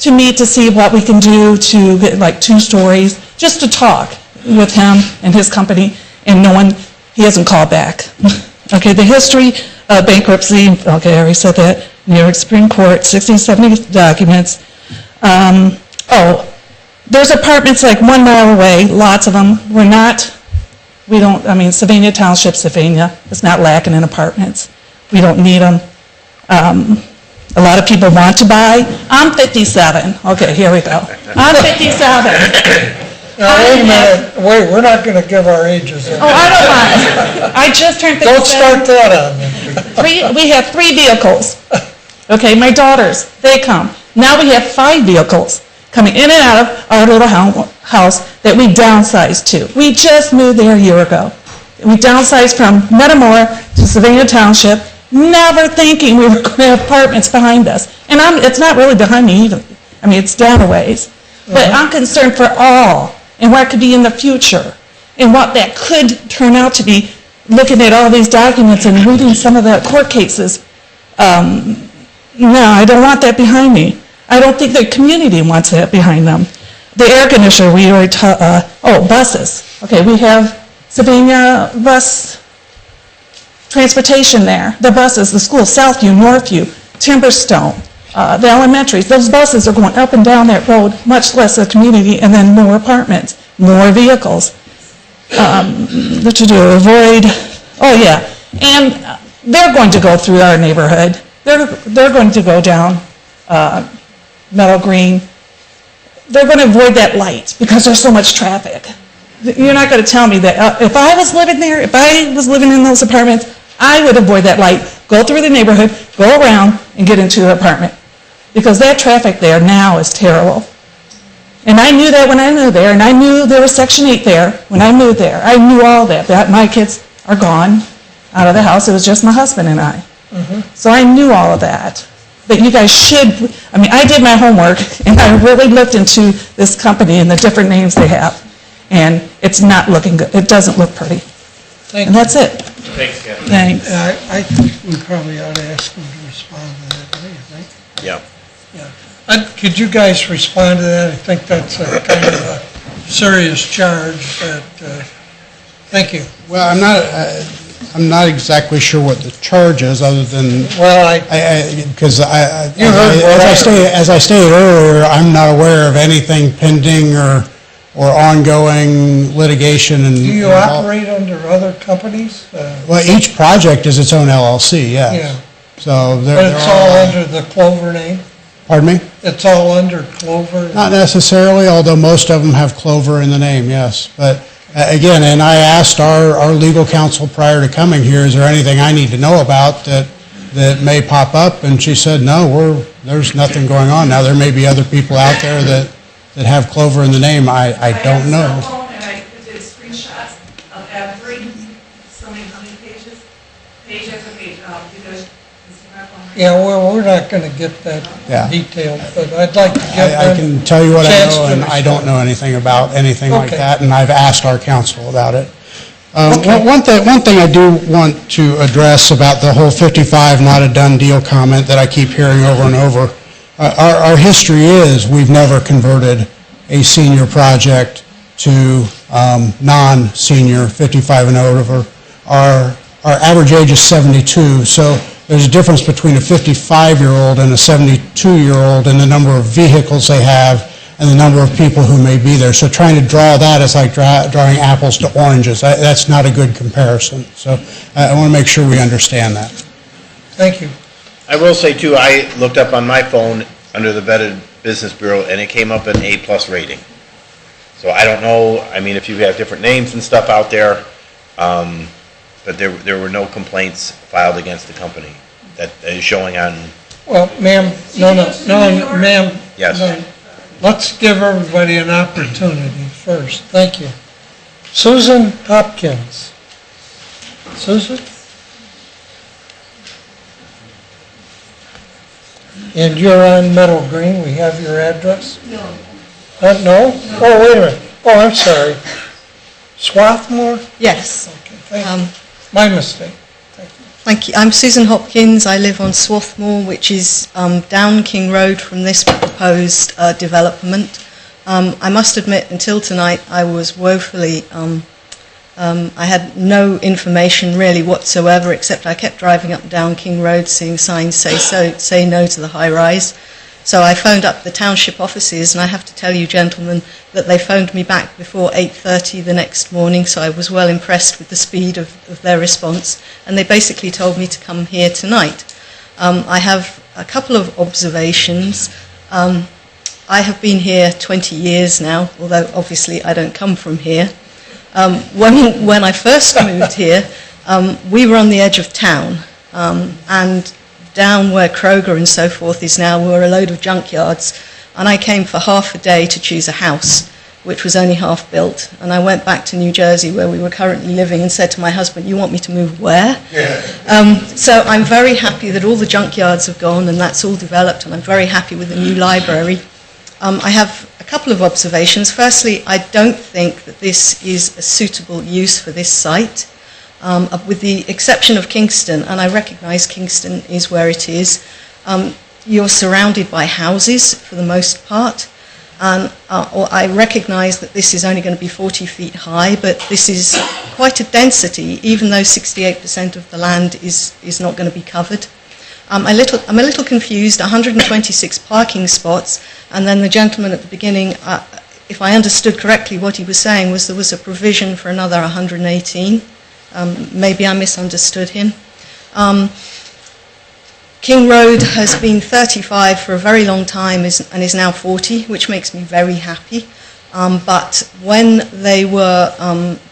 to meet to see what we can do to get like 2 stories, just to talk with him and his company, and no one, he hasn't called back. Okay, the history of bankruptcy, okay, I already said that, New York Supreme Court, 60, 70 documents. There's apartments like 1 mile away, lots of them. Sylvania Township, Sylvania is not lacking in apartments. We don't need them. A lot of people want to buy. I'm 57. Okay, here we go. I'm 57. Now, wait a minute, we're not going to give our ages. Oh, I don't mind. I just turned 57. Don't start that on me. We have 3 vehicles. Okay, my daughters, they come. Now we have 5 vehicles coming in and out of our little house that we downsized to. We just moved there a year ago. We downsized from Metamora to Sylvania Township, never thinking we were going to have apartments behind us. And it's not really behind me either. I mean, it's down a ways. But I'm concerned for all, and what could be in the future, and what that could turn out to be, looking at all these documents and reading some of the court cases. No, I don't want that behind me. I don't think the community wants that behind them. The air conditioner, we already buses. Okay, we have Sylvania bus transportation there. The buses, the schools, Southview, Northview, Timberstone, the elementaries, those buses are going up and down that road, much less the community, and then more apartments, more vehicles. And they're going to go through our neighborhood. They're going to go down Meadow Green. They're going to avoid that light because there's so much traffic. You're not going to tell me that if I was living there, if I was living in those apartments, I would avoid that light, go through the neighborhood, go around, and get into an apartment. Because that traffic there now is terrible. And I knew that when I moved there, and I knew there was Section 8 there when I moved there. I knew all that. My kids are gone out of the house. It was just my husband and I. So I knew all of that. But you guys should, I did my homework, and I really looked into this company and the different names they have. And it's not looking good. It doesn't look pretty. And that's it. Thanks, Kathy. Thanks. I think we probably ought to ask them to respond to that, don't you think? Yeah. Could you guys respond to that? I think that's a kind of a serious charge, but, thank you. Well, I'm not exactly sure what the charge is, other than, as I stated earlier, I'm not aware of anything pending or ongoing litigation. And do you operate under other companies? Well, each project is its own LLC, yes. Yeah. So but it's all under the Clover name? Pardon me? It's all under Clover? Not necessarily, although most of them have Clover in the name, yes. But again, and I asked our legal counsel prior to coming here, is there anything I need to know about that may pop up? And she said, no, there's nothing going on. Now, there may be other people out there that have Clover in the name. I don't know. I have a cell phone, and I did screenshots of every, so many pages, page after page, because yeah, well, we're not going to get that detailed, but I'd like to get I can tell you what I know, and I don't know anything about anything like that, and I've asked our counsel about it. One thing I do want to address about the whole 55 not a done deal comment that I keep hearing over and over. Our history is we've never converted a senior project to non-senior, 55 and over. Our average age is 72, so there's a difference between a 55-year-old and a 72-year-old in the number of vehicles they have and the number of people who may be there. So trying to draw that is like drawing apples to oranges. That's not a good comparison. So I want to make sure we understand that. Thank you. I will say, too, I looked up on my phone under the Vetted Business Bureau, and it came up an A+ rating. So I don't know, if you have different names and stuff out there, but there were no complaints filed against the company that is showing on... Well, ma'am, no, ma'am. Yes. No. Let's give everybody an opportunity first. Thank you. Susan Hopkins. Susan? And you're on Meadow Green. We have your address? No. No? Oh, wait a minute. Oh, I'm sorry. Swarthmore? Yes. Okay, thank you. My mistake. Thank you. Thank you. I'm Susan Hopkins. I live on Swarthmore, which is down King Road from this proposed development. I must admit, until tonight, I was woefully, I had no information really whatsoever, except I kept driving up and down King Road, seeing signs say no to the high-rise. So I phoned up the township offices, and I have to tell you, gentlemen, that they phoned me back before 8:30 the next morning, so I was well impressed with the speed of their response, and they basically told me to come here tonight. I have a couple of observations. I have been here 20 years now, although obviously I don't come from here. When I first moved here, we were on the edge of town, and down where Kroger and so forth is now were a load of junkyards, and I came for half a day to choose a house, which was only half built, and I went back to New Jersey where we were currently living and said to my husband, "You want me to move where?" So I'm very happy that all the junkyards have gone and that's all developed, and I'm very happy with the new library. I have a couple of observations. Firstly, I don't think that this is a suitable use for this site. With the exception of Kingston, and I recognise Kingston is where it is, you're surrounded by houses for the most part, and I recognise that this is only going to be 40 feet high, but this is quite a density, even though 68% of the land is not going to be covered. I'm a little confused, 126 parking spots, and then the gentleman at the beginning, if I understood correctly, what he was saying was there was a provision for another 118. Maybe I misunderstood him. King Road has been 35 for a very long time and is now 40, which makes me very happy. But when they were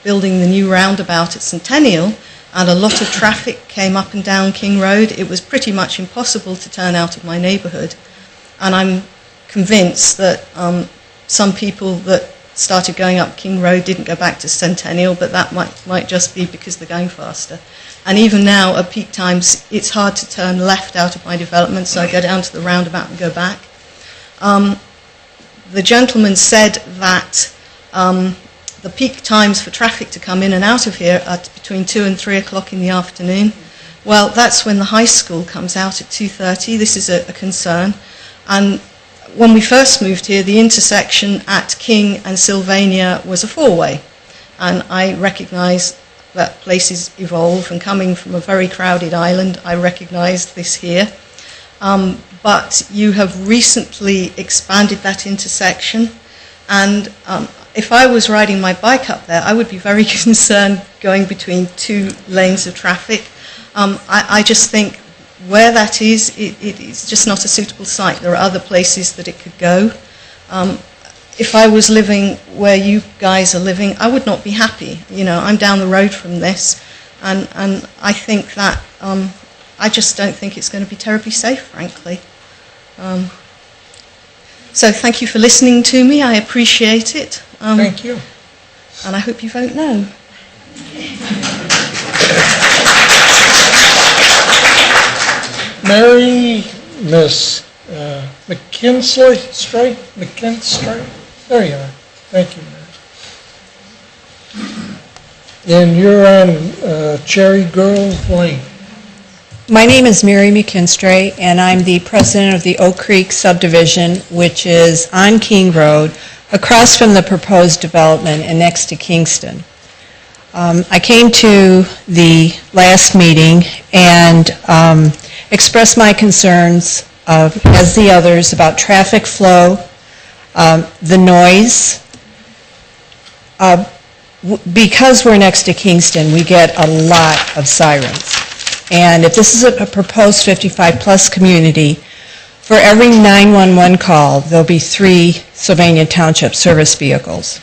building the new roundabout at Centennial, and a lot of traffic came up and down King Road, it was pretty much impossible to turn out of my neighbourhood. And I'm convinced that some people that started going up King Road didn't go back to Centennial, but that might just be because they're going faster. And even now, at peak times, it's hard to turn left out of my development, so I go down to the roundabout and go back. The gentleman said that the peak times for traffic to come in and out of here are between 2 and 3 o'clock in the afternoon. Well, that's when the high school comes out at 2:30. This is a concern. And when we first moved here, the intersection at King and Sylvania was a four-way. And I recognise that places evolve, and coming from a very crowded island, I recognised this here. But you have recently expanded that intersection, and if I was riding my bike up there, I would be very concerned going between two lanes of traffic. I just think where that is, it's just not a suitable site. There are other places that it could go. If I was living where you guys are living, I would not be happy. You know, I'm down the road from this, and I think that, I just don't think it's going to be terribly safe, frankly. So thank you for listening to me. I appreciate it. Thank you. And I hope you vote no. Mary, Miss McKinstry? There you are. Thank you, Mary. And you're on Cherry Grove Lane. My name is Mary McKinstry, and I'm the president of the Oak Creek subdivision, which is on King Road, across from the proposed development and next to Kingston. I came to the last meeting and expressed my concerns, as the others, about traffic flow, the noise. Because we're next to Kingston, we get a lot of sirens. And if this is a proposed 55-plus community, for every 911 call, there'll be 3 Sylvania Township service vehicles.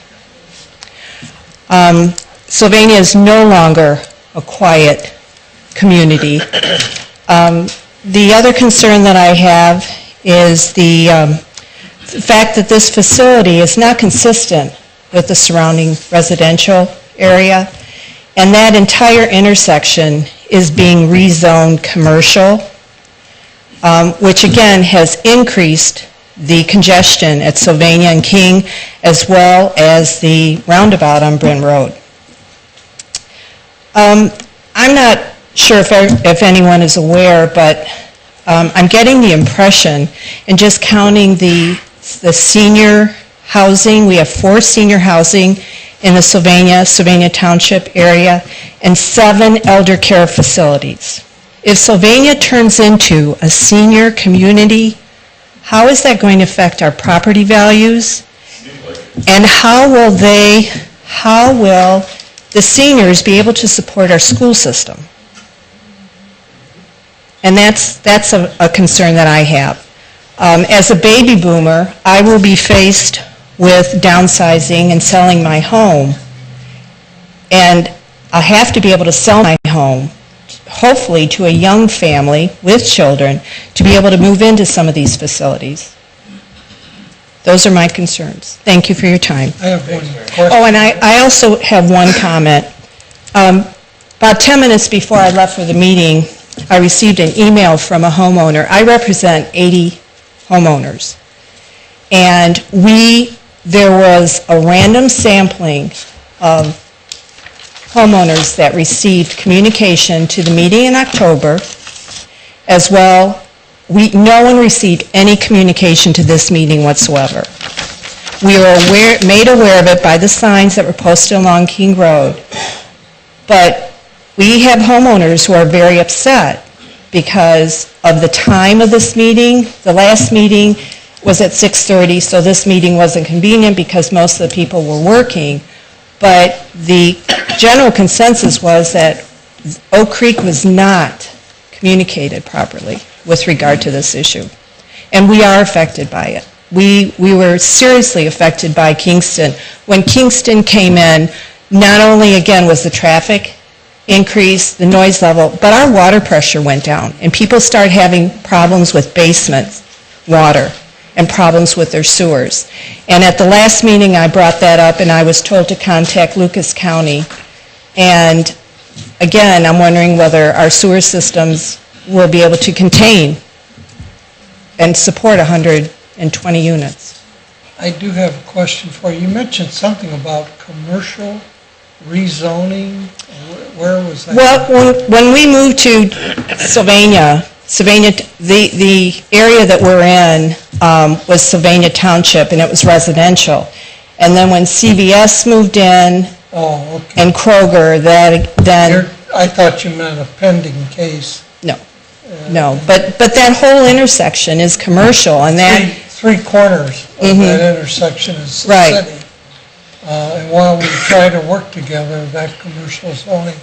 Sylvania is no longer a quiet community. The other concern that I have is the fact that this facility is not consistent with the surrounding residential area, and that entire intersection is being rezoned commercial, which again has increased the congestion at Sylvania and King, as well as the roundabout on Bryn Road. I'm not sure if anyone is aware, but I'm getting the impression, and just counting the senior housing, we have 4 senior housing in the Sylvania Township area, and 7 elder care facilities. If Sylvania turns into a senior community, how is that going to affect our property values? And how will the seniors be able to support our school system? And that's a concern that I have. As a baby boomer, I will be faced with downsizing and selling my home. And I have to be able to sell my home, hopefully to a young family with children, to be able to move into some of these facilities. Those are my concerns. Thank you for your time. I have one question. Oh, and I also have one comment. About 10 minutes before I left for the meeting, I received an email from a homeowner. I represent 80 homeowners. And there was a random sampling of homeowners that received communication to the meeting in October, as well. No one received any communication to this meeting whatsoever. We were made aware of it by the signs that were posted along King Road. But we have homeowners who are very upset because of the time of this meeting. The last meeting was at 6:30, so this meeting wasn't convenient because most of the people were working. But the general consensus was that Oak Creek was not communicated properly with regard to this issue. And we are affected by it. We were seriously affected by Kingston. When Kingston came in, not only, again, was the traffic increase, the noise level, but our water pressure went down. And people started having problems with basement water and problems with their sewers. And at the last meeting, I brought that up, and I was told to contact Lucas County. And again, I'm wondering whether our sewer systems will be able to contain and support 120 units. I do have a question for you. You mentioned something about commercial rezoning. Where was that? Well, when we moved to Sylvania, the area that we're in was Sylvania Township, and it was residential. And then when CVS moved in, and Kroger, then... I thought you meant a pending case. No, but that whole intersection is commercial, and that... Three corners of that intersection is the city. And while we try to work together, that commercial zoning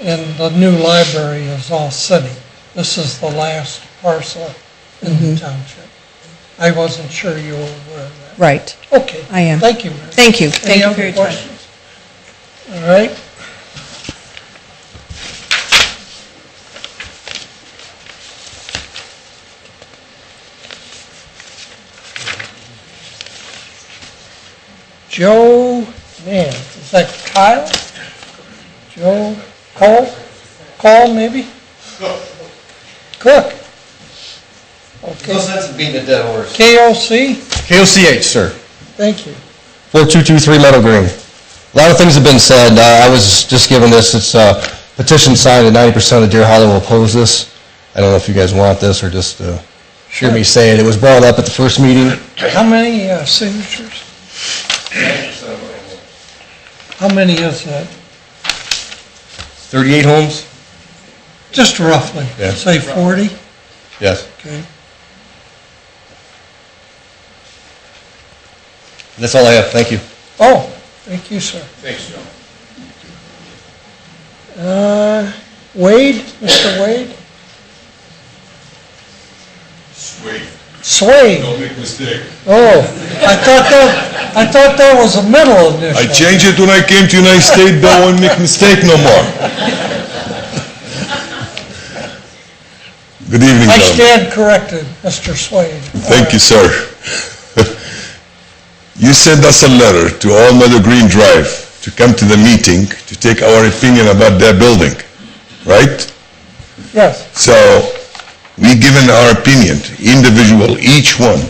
in the new library is all city. This is the last parcel in the township. I wasn't sure you were aware of that. Right. Okay. I am. Thank you, Mary. Thank you. Any other questions? All right. Joe, man, is that Kyle? Joe Cole? Cole, maybe? Cook. Okay. No sense in beating a dead horse. KOC? KOCH, sir. Thank you. 4223 Meadow Green. A lot of things have been said. I was just given this. It's a petition signed, and 90% of Deer Hollow will oppose this. I don't know if you guys want this or just hear me say it. It was brought up at the first meeting. How many signatures? How many is that? 38 homes? Just roughly. Yeah. Say 40? Yes. Okay. That's all I have. Thank you. Oh, thank you, sir. Thanks, Joe. Wade, Mr. Wade? Swade. Swade. Don't make a mistake. Oh, I thought that was a middle initial. I changed it when I came to United States, don't want to make mistake no more. Good evening, I gentlemen. stand corrected, Mr. Swade. Thank you, sir. You sent us a letter to all Meadow Green Drive to come to the meeting to take our opinion about that building, right? Yes. So, we given our opinion, individual, each one.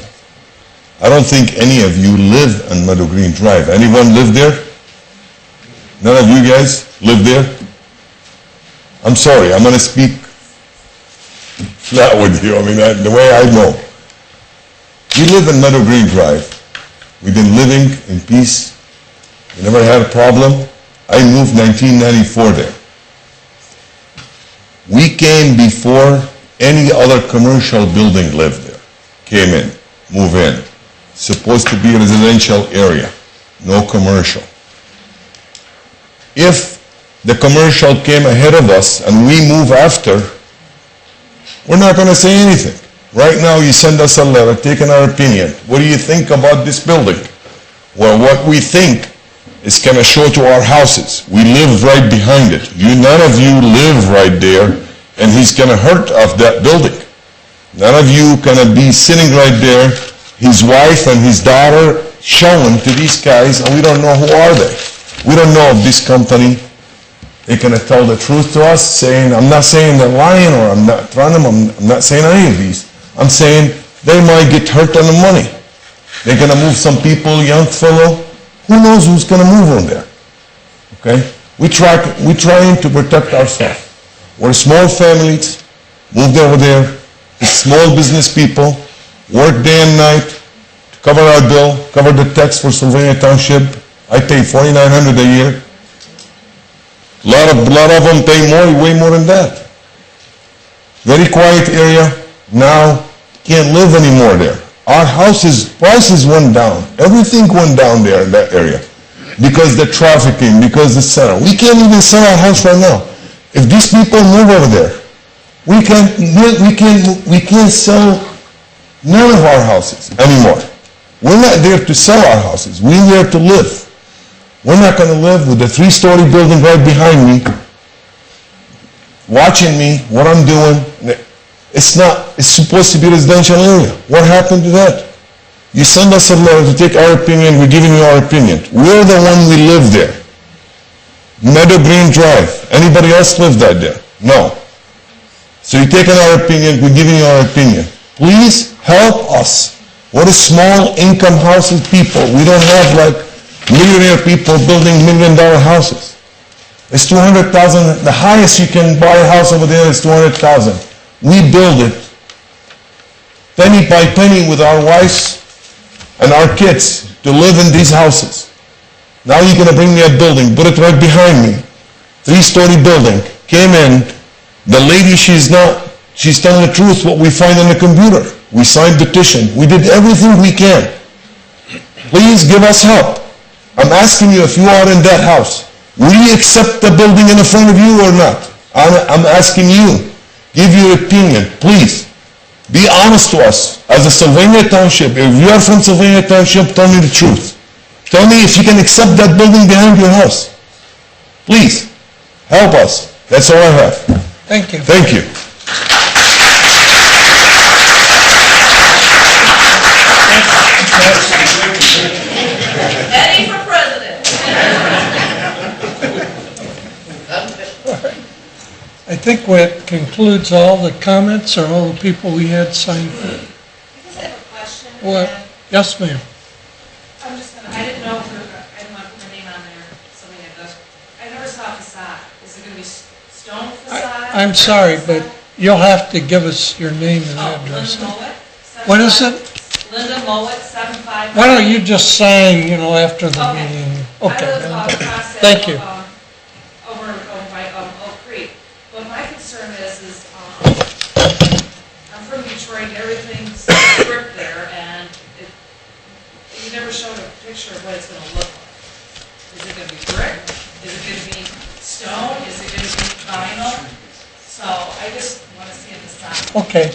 I don't think any of you live on Meadow Green Drive. Anyone live there? None of you guys live there? I'm sorry, I'm gonna speak flat with you, I mean, the way I know. We live in Meadow Green Drive. We've been living in peace. We never had a problem. I moved 1994 there. We came before any other commercial building lived there. Came in, move in. Supposed to be a residential area, no commercial. If the commercial came ahead of us and we move after, we're not going to say anything. Right now, you send us a letter taking our opinion. What do you think about this building? Well, what we think is going to show to our houses. We live right behind it. None of you live right there, and he's going to hurt of that building. None of you going to be sitting right there, his wife and his daughter showing to these guys, and we don't know who are they. We don't know if this company, they're going to tell the truth to us, saying, I'm not saying they're lying or I'm not trying them, I'm not saying any of these. I'm saying they might get hurt on the money. They're going to move some people, young fellow. Who knows who's going to move on there? Okay? We're trying to protect ourselves. We're small families, moved over there, small business people, work day and night to cover our bill, cover the tax for Sylvania Township. I pay $4,900 a year. A lot of them pay more, way more than that. Very quiet area. Now, can't live anymore there. Our houses, prices went down. Everything went down there in that area. Because the trafficking, because the center. We can't even sell our house right now. If these people move over there, we can't sell none of our houses anymore. We're not there to sell our houses. We're there to live. We're not going to live with the 3-story building right behind me, watching me, what I'm doing. It's supposed to be a residential area. What happened to that? You send us a letter to take our opinion, we're giving you our opinion. We're the one we live there. Meadow Green Drive. Anybody else live that there? No. So you're taking our opinion, we're giving you our opinion. Please help us. We're a small income houses people. We don't have like millionaire people building $1 million houses. It's $200,000. The highest you can buy a house over there is $200,000. We build it penny by penny with our wives and our kids to live in these houses. Now you're going to bring me a building, put it right behind me. 3-story building. Came in. The lady, she's telling the truth what we find on the computer. We signed petition. We did everything we can. Please give us help. I'm asking you, if you are in that house, will you accept the building in front of you or not? I'm asking you. Give your opinion, please. Be honest to us. As a Sylvania Township, if you are from Sylvania Township, tell me the truth. Tell me if you can accept that building behind your house. Please, help us. That's all I have. Thank you. Thank you. Eddie for president. I think that concludes all the comments or all the people we had signed for. I just have a question. What? Yes, ma'am. I didn't know if I didn't want to put my name on there, something like this. I never saw a facade. Is it going to be stone facade? I'm sorry, but you'll have to give us your name and address. Linda Mowat. What is it? Linda Mowat, 755. Why don't you just sign, after the meeting? Okay. I live across Thank you. over by Oak Creek. But my concern is I'm from Detroit, everything's brick there, and you never showed a picture of what it's going to look like. Is it going to be brick? Is it going to be stone? Is it going to be vinyl? So I just want to see it decide. Okay.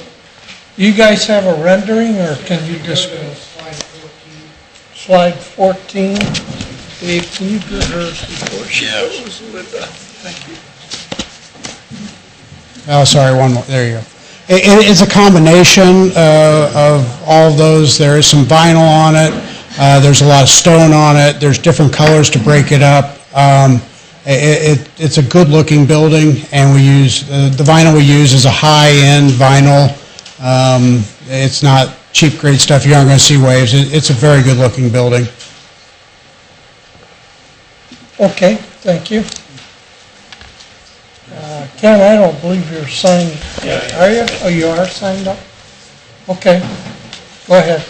You guys have a rendering, or can you just go? Slide 14. Dave, can you do hers before she goes with thank you. Oh, sorry, one more, there you go. It's a combination of all of those. There is some vinyl on it, there's a lot of stone on it, there's different colors to break it up. It's a good-looking building, and we use, the vinyl we use is a high-end vinyl. It's not cheap grade stuff, you aren't going to see waves. It's a very good-looking building. Okay, thank you. Ken, I don't believe you're signed. Are you? Oh, you are signed up? Okay. Go ahead.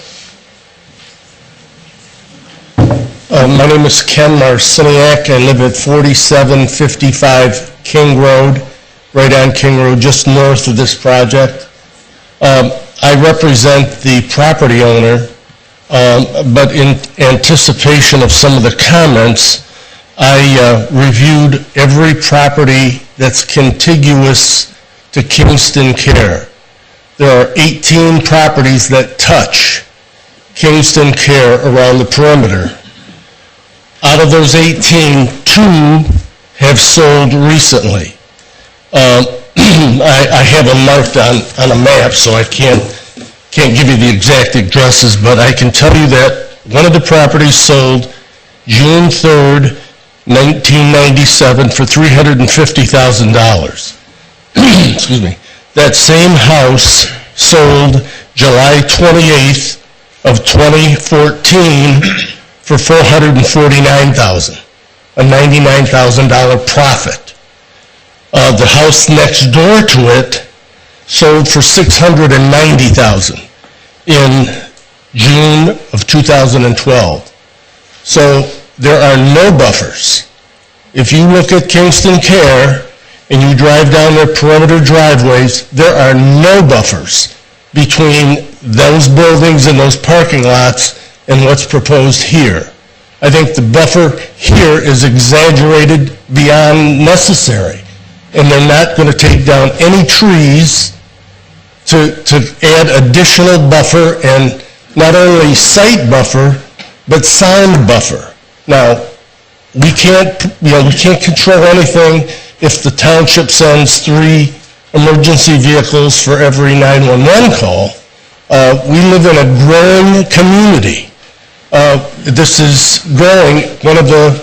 My name is Ken Marciniak. I live at 4755 King Road, right on King Road, just north of this project. I represent the property owner, but in anticipation of some of the comments, I reviewed every property that's contiguous to Kingston Care. There are 18 properties that touch Kingston Care around the perimeter. Out of those 18, 2 have sold recently. I have them marked on a map, so I can't give you the exact addresses, but I can tell you that one of the properties sold June 3rd, 1997 for $350,000. Excuse me. That same house sold July 28th of 2014 for $449,000, a $99,000 profit. The house next door to it sold for $690,000 in June of 2012. So there are no buffers. If you look at Kingston Care and you drive down their perimeter driveways, there are no buffers between those buildings and those parking lots and what's proposed here. I think the buffer here is exaggerated beyond necessary, and they're not going to take down any trees to add additional buffer, and not only site buffer, but sound buffer. Now, we can't control anything if the township sends 3 emergency vehicles for every 911 call. We live in a growing community. This is growing. One of the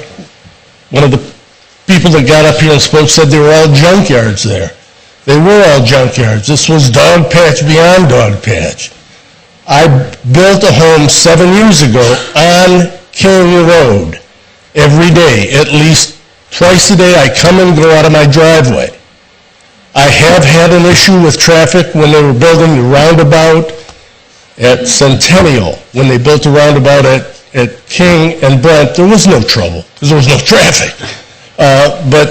people that got up here and spoke said they were all junkyards there. They were all junkyards. This was dog patch beyond dog patch. I built a home 7 years ago on King Road. Every day, at least twice a day, I come and go out of my driveway. I have had an issue with traffic when they were building the roundabout at Centennial. When they built the roundabout at King and Brent, there was no trouble because there was no traffic. But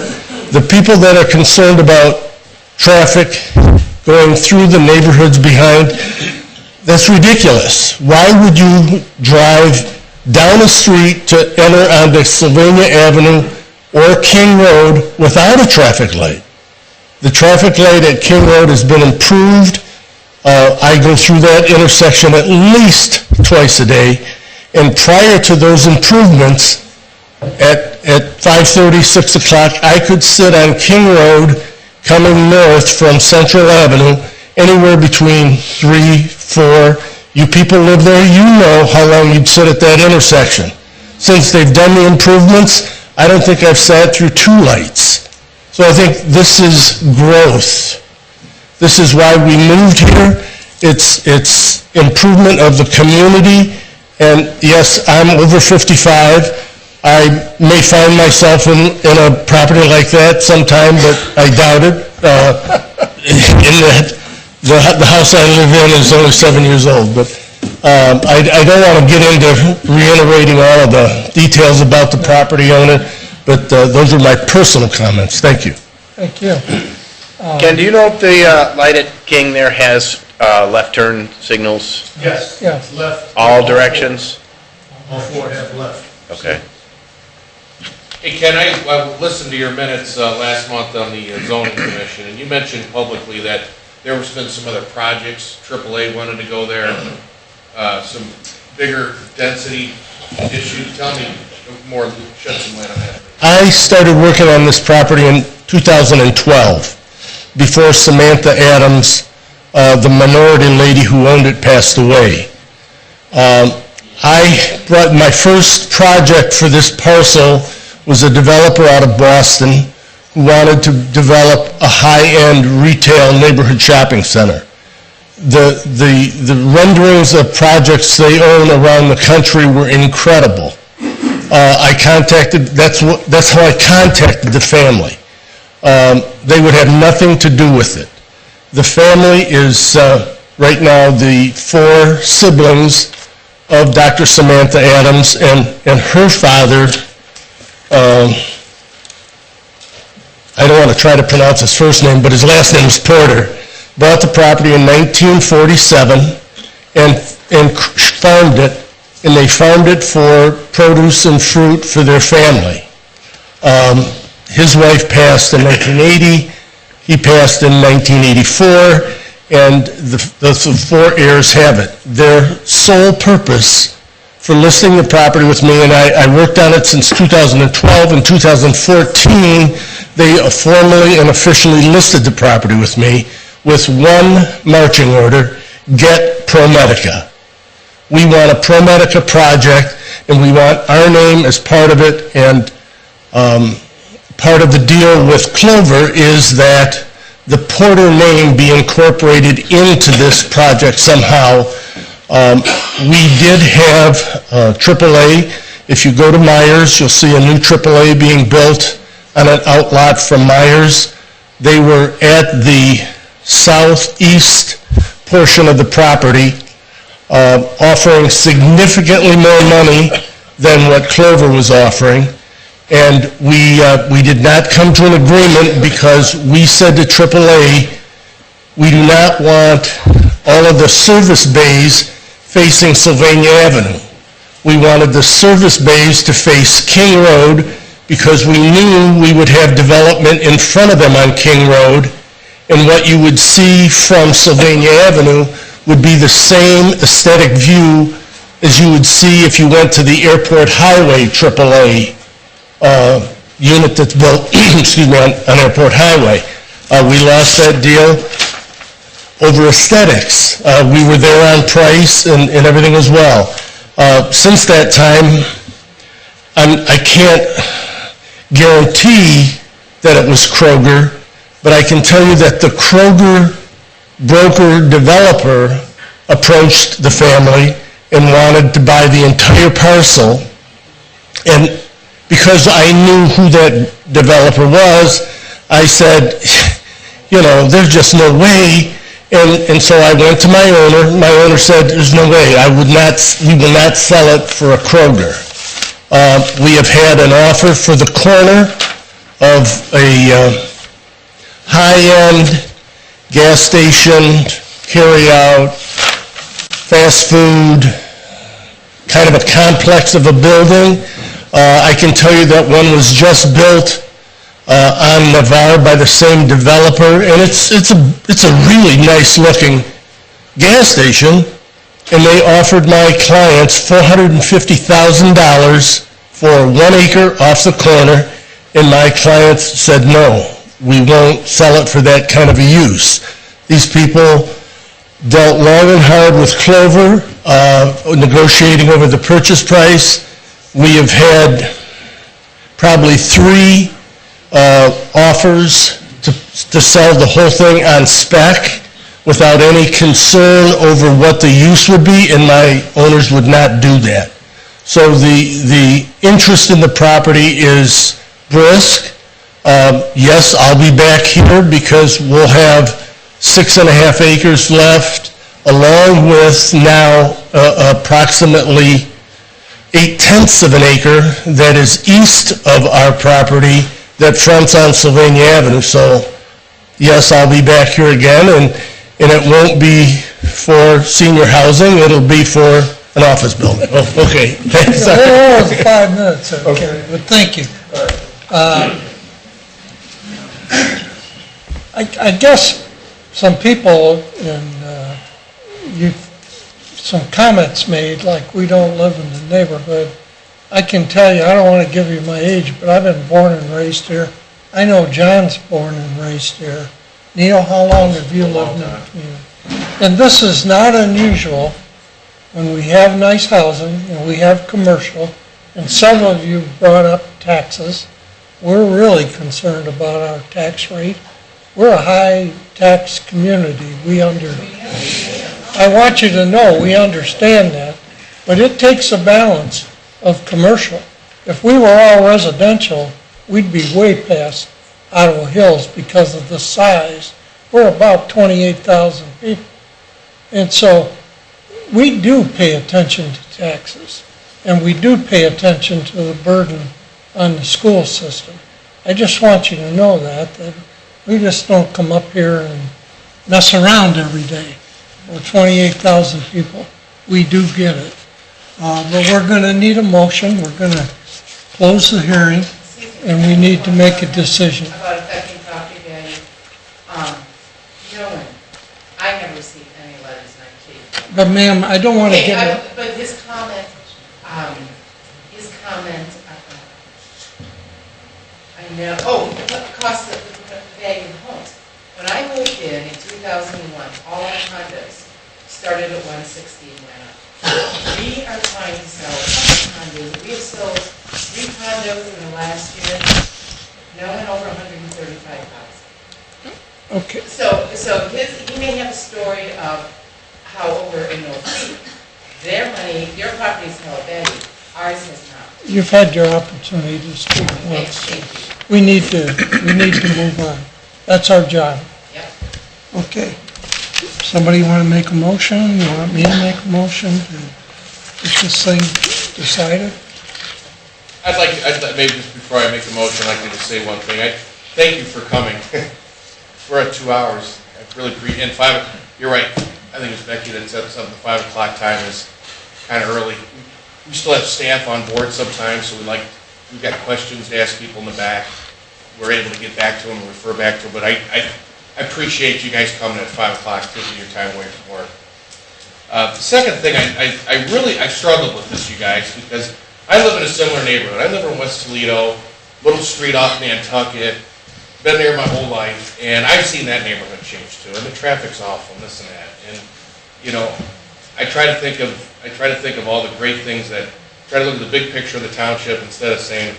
the people that are concerned about traffic going through the neighborhoods behind, that's ridiculous. Why would you drive down a street to enter onto Sylvania Avenue or King Road without a traffic light? The traffic light at King Road has been improved. I go through that intersection at least twice a day, and prior to those improvements, at 5:30, 6 o'clock, I could sit on King Road coming north from Central Avenue anywhere between 3, 4. You people live there, you know how long you'd sit at that intersection. Since they've done the improvements, I don't think I've sat through 2 lights. So I think this is growth. This is why we moved here. It's improvement of the community. And yes, I'm over 55. I may find myself in a property like that sometime, but I doubt it. In that the house I live in is only 7 years old. But I don't want to get into reiterating all of the details about the property owner, but those are my personal comments. Thank you. Thank you. Ken, do you know if the light at King there has left turn signals? Yes. Yes. Left. All directions? All 4 have left. Okay. Hey, Ken, I listened to your minutes last month on the zoning commission, and you mentioned publicly that there has been some other projects, AAA wanted to go there, some bigger density issues. Tell me more, shed some light on that. I started working on this property in 2012, before Samantha Adams, the minority lady who owned it, passed away. I brought my first project for this parcel was a developer out of Boston who wanted to develop a high-end retail neighborhood shopping center. The renderings of projects they own around the country were incredible. That's how I contacted the family. they would have nothing to do with it. The family is, right now, the 4 siblings of Dr. Samantha Adams, and her father, I don't want to try to pronounce his first name, but his last name is Porter, bought the property in 1947 and farmed it, and they farmed it for produce and fruit for their family. His wife passed in 1980, he passed in 1984, and the 4 heirs have it. Their sole purpose for listing the property with me, and I worked on it since 2012. In 2014, they formally and officially listed the property with me with one marching order: get ProMedica. We want a ProMedica project, and we want our name as part of it, and part of the deal with Clover is that the Porter name be incorporated into this project somehow. We did have AAA. If you go to Myers, you'll see a new AAA being built on an outlot from Myers. They were at the southeast portion of the property, offering significantly more money than what Clover was offering. And we did not come to an agreement because we said to AAA, we do not want all of the service bays facing Sylvania Avenue. We wanted the service bays to face King Road because we knew we would have development in front of them on King Road, and what you would see from Sylvania Avenue would be the same aesthetic view as you would see if you went to the Airport Highway AAA unit that's built excuse me, on Airport Highway. We lost that deal over aesthetics. We were there on price, and everything was well. Since that time, I can't guarantee that it was Kroger, but I can tell you that the Kroger broker developer approached the family and wanted to buy the entire parcel, and because I knew who that developer was, I said, you know, there's just no way. And so I went to my owner. My owner said, there's no way. We will not sell it for a Kroger. We have had an offer for the corner of a high-end gas station, carry-out, fast food, kind of a complex of a building. I can tell you that one was just built on Navarre by the same developer, and it's a really nice-looking gas station, and they offered my clients $450,000 for 1 acre off the corner, and my clients said, no, we won't sell it for that kind of a use. These people dealt long and hard with Clover, negotiating over the purchase price. We have had probably 3 offers to sell the whole thing on spec without any concern over what the use would be, and my owners would not do that. So the interest in the property is brisk. Yes, I'll be back here because we'll have 6.5 acres left, along with now approximately 0.8 of an acre that is east of our property that fronts on Sylvania Avenue. So, yes, I'll be back here again, and it won't be for senior housing, it'll be for an office building. Oh, okay. Thanks. That was 5 minutes, okay, but thank you. I guess some people, some comments made, like we don't live in the neighborhood. I can tell you, I don't want to give you my age, but I've been born and raised here. I know John's born and raised here. Neil, how long have you lived in the community? And this is not unusual when we have nice housing and we have commercial, and some of you brought up taxes. We're really concerned about our tax rate. We're a high tax community. I want you to know we understand that, but it takes a balance of commercial. If we were all residential, we'd be way past Ottawa Hills because of the size. We're about 28,000 people. And so we do pay attention to taxes, and we do pay attention to the burden on the school system. I just want you to know that we just don't come up here and mess around every day. We're 28,000 people. We do get it. But we're going to need a motion. We're going to close the hearing, and we need to make a decision. About affecting property value. No one, I never received any letters, and I keep. But ma'am, I don't want to Okay, get it. but his comment, I know, cost of the value of homes. When I moved in 2001, all our condos started at 160 and went up. We are trying to sell a couple condos. We have sold 3 condos in the last year, no one over 135,000. Okay. So he may have a story of how over in Oak Creek, their money, their property is held value, ours has not. You've had your opportunity to speak once. We need to move on. That's our job. Yep. Okay. Somebody want to make a motion? You want me to make a motion to get this thing decided? Maybe just before I make the motion, I'd like to just say one thing. Thank you for coming. We're at 2 hours. I really appreciate it. And you're right. I think it was Becky that said something, the 5 o'clock time is kind of early. We still have staff on board sometimes, so we've got questions to ask people in the back. We're able to get back to them and refer back to them, but I appreciate you guys coming at 5 o'clock, taking your time away from work. The second thing, I struggled with this, you guys, because I live in a similar neighborhood. I live in West Toledo, little street off Nantucket, been there my whole life, and I've seen that neighborhood change too, and the traffic's awful, and this and that. And, you know, I try to think of all the great things try to look at the big picture of the township instead of saying,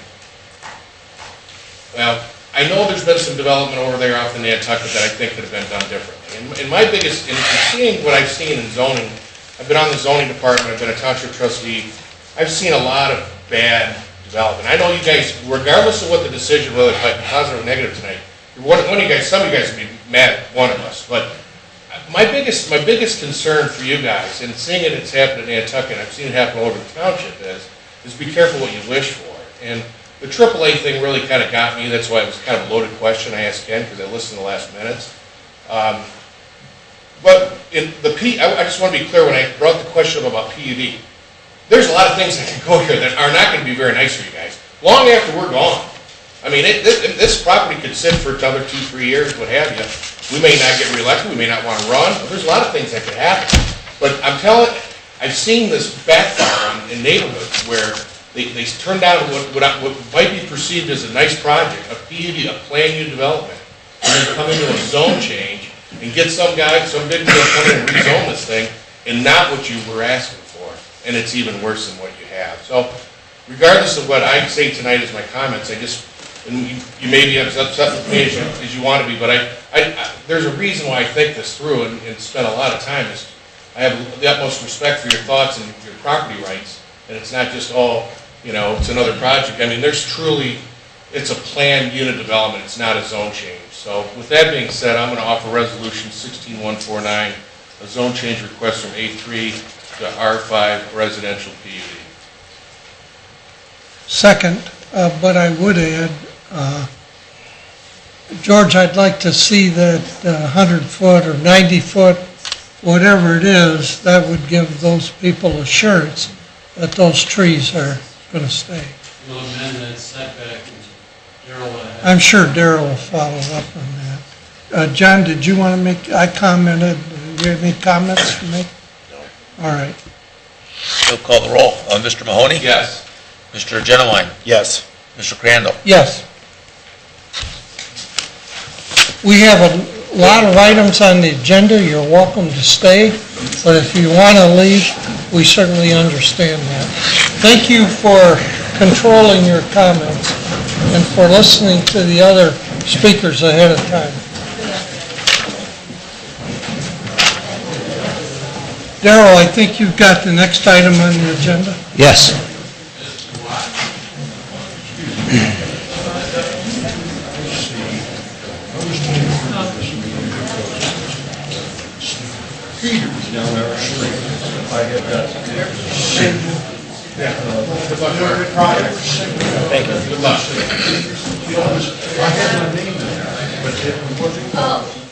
well, I know there's been some development over there off the Nantucket that I think could have been done differently. And my biggest, and seeing what I've seen in zoning, I've been on the zoning department, I've been a township trustee, I've seen a lot of bad development. I know you guys, regardless of what the decision, whether it's positive or negative tonight, one of you guys, some of you guys would be mad at one of us, but my biggest concern for you guys, and seeing it's happened in Nantucket, I've seen it happen all over the township, is be careful what you wish for. And the AAA thing really kind of got me. That's why it was kind of a loaded question I asked Ken, because I listened to the last minutes. But in I just want to be clear when I brought the question up about PUD. There's a lot of things that can go here that are not going to be very nice for you guys. Long after we're gone. I mean, this property could sit for another 2-3 years, what have you. We may not get reelected, we may not want to run. There's a lot of things that could happen. But I've seen this backfire in neighborhoods where they turn down what might be perceived as a nice project, a PUD, a planned unit development, and then come into a zone change and get some big guy come in and rezone this thing, and not what you were asking for. And it's even worse than what you have. So regardless of what I say tonight as my comments, and you may be as upset with me as you want to be, but there's a reason why I think this through and spend a lot of time. I have the utmost respect for your thoughts and your property rights, and it's not just it's another project. I mean, it's a planned unit development. It's not a zone change. So with that being said, I'm going to offer resolution 16149, a zone change request from A3 to R5 residential PUD. Second, but I would add, George, I'd like to see that 100-foot or 90-foot, whatever it is, that would give those people assurance that those trees are going to stay. We'll amend that setback, and Darrell will have... I'm sure Darrell will follow up on that. John, did you want to make, I commented, do you have any comments to make? No. All right. We'll call the roll. Mr. Mahoney? Yes. Mr. Genowine? Yes. Mr. Crandall? Yes. We have a lot of items on the agenda. You're welcome to stay, but if you want to leave, we certainly understand that. Thank you for controlling your comments and for listening to the other speakers ahead of time. Darrell, I think you've got the next item on the agenda. Yes. Thank you. Good luck.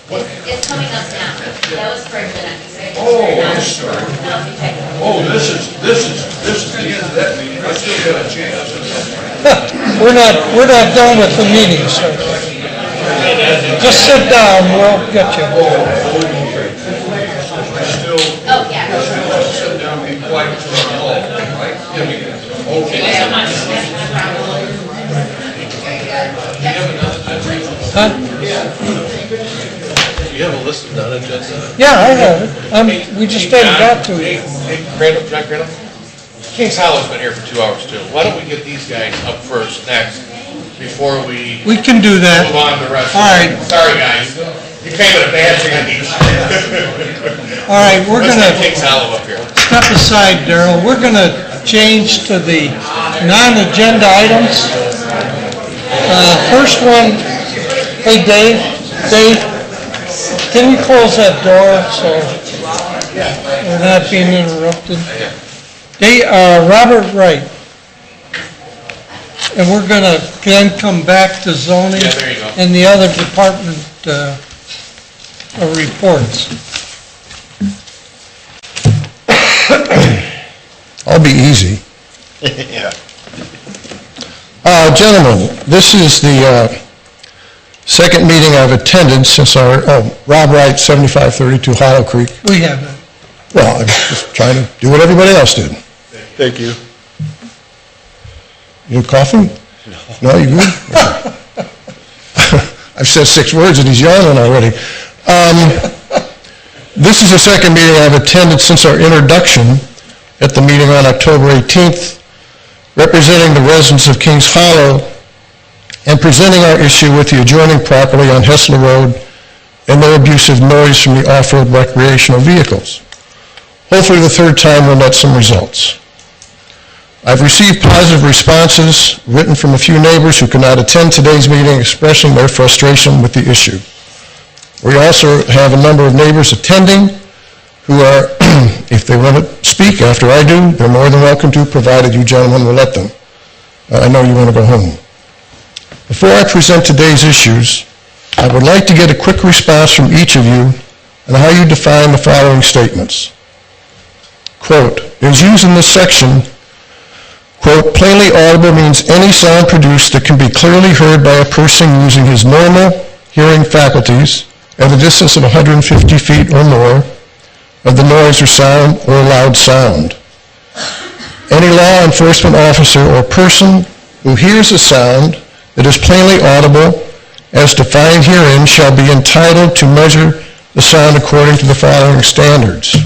Oh, it's coming up now. That was for a minute. Oh, this is the end of that meeting. I still got a chance. We're not done with the meeting, sir. Just sit down, we'll get you. Oh, yeah. Sit down, be quiet for a call, right? Okay. Huh? You have a list of non-agenda? Yeah, I have it. We just haven't got to it. Hey, Crandall, John Crandall? King's Hollow's been here for 2 hours too. Why don't we get these guys up first, next, before we We can do that. move on to the rest? All right. Sorry, guys. You came with a bad thing. All right, we're Let's gonna get King's Hollow up here. step aside, Darrell. We're gonna change to the non-agenda items. First one, hey, Dave, can you close that door so we're not being interrupted? Robert Wright. And we're gonna then come back to zoning Yeah, there you go. and the other department reports. I'll be easy. Yeah. Gentlemen, this is the second meeting I've attended since Rob Wright, 7532 Hollow Creek. We have that. Well, I'm just trying to do what everybody else did. Thank you. You need coffee? No, you good? I've said 6 words and he's yawning already. This is the second meeting I've attended since our introduction at the meeting on October 18th, representing the residents of Kings Hollow and presenting our issue with the adjoining property on Hessler Road and their abusive noise from the off-road recreational vehicles. Hopefully the third time we'll get some results. I've received positive responses written from a few neighbors who could not attend today's meeting expressing their frustration with the issue. We also have a number of neighbors attending who are, if they want to speak after I do, they're more than welcome to, provided you gentlemen will let them. I know you want to go home. Before I present today's issues, I would like to get a quick response from each of you on how you define the following statements. Quote, as used in this section, quote, plainly audible means any sound produced that can be clearly heard by a person using his normal hearing faculties at a distance of 150 feet or more of the noise or sound or loud sound. Any law enforcement officer or person who hears a sound that is plainly audible as defined herein shall be entitled to measure the sound according to the following standards.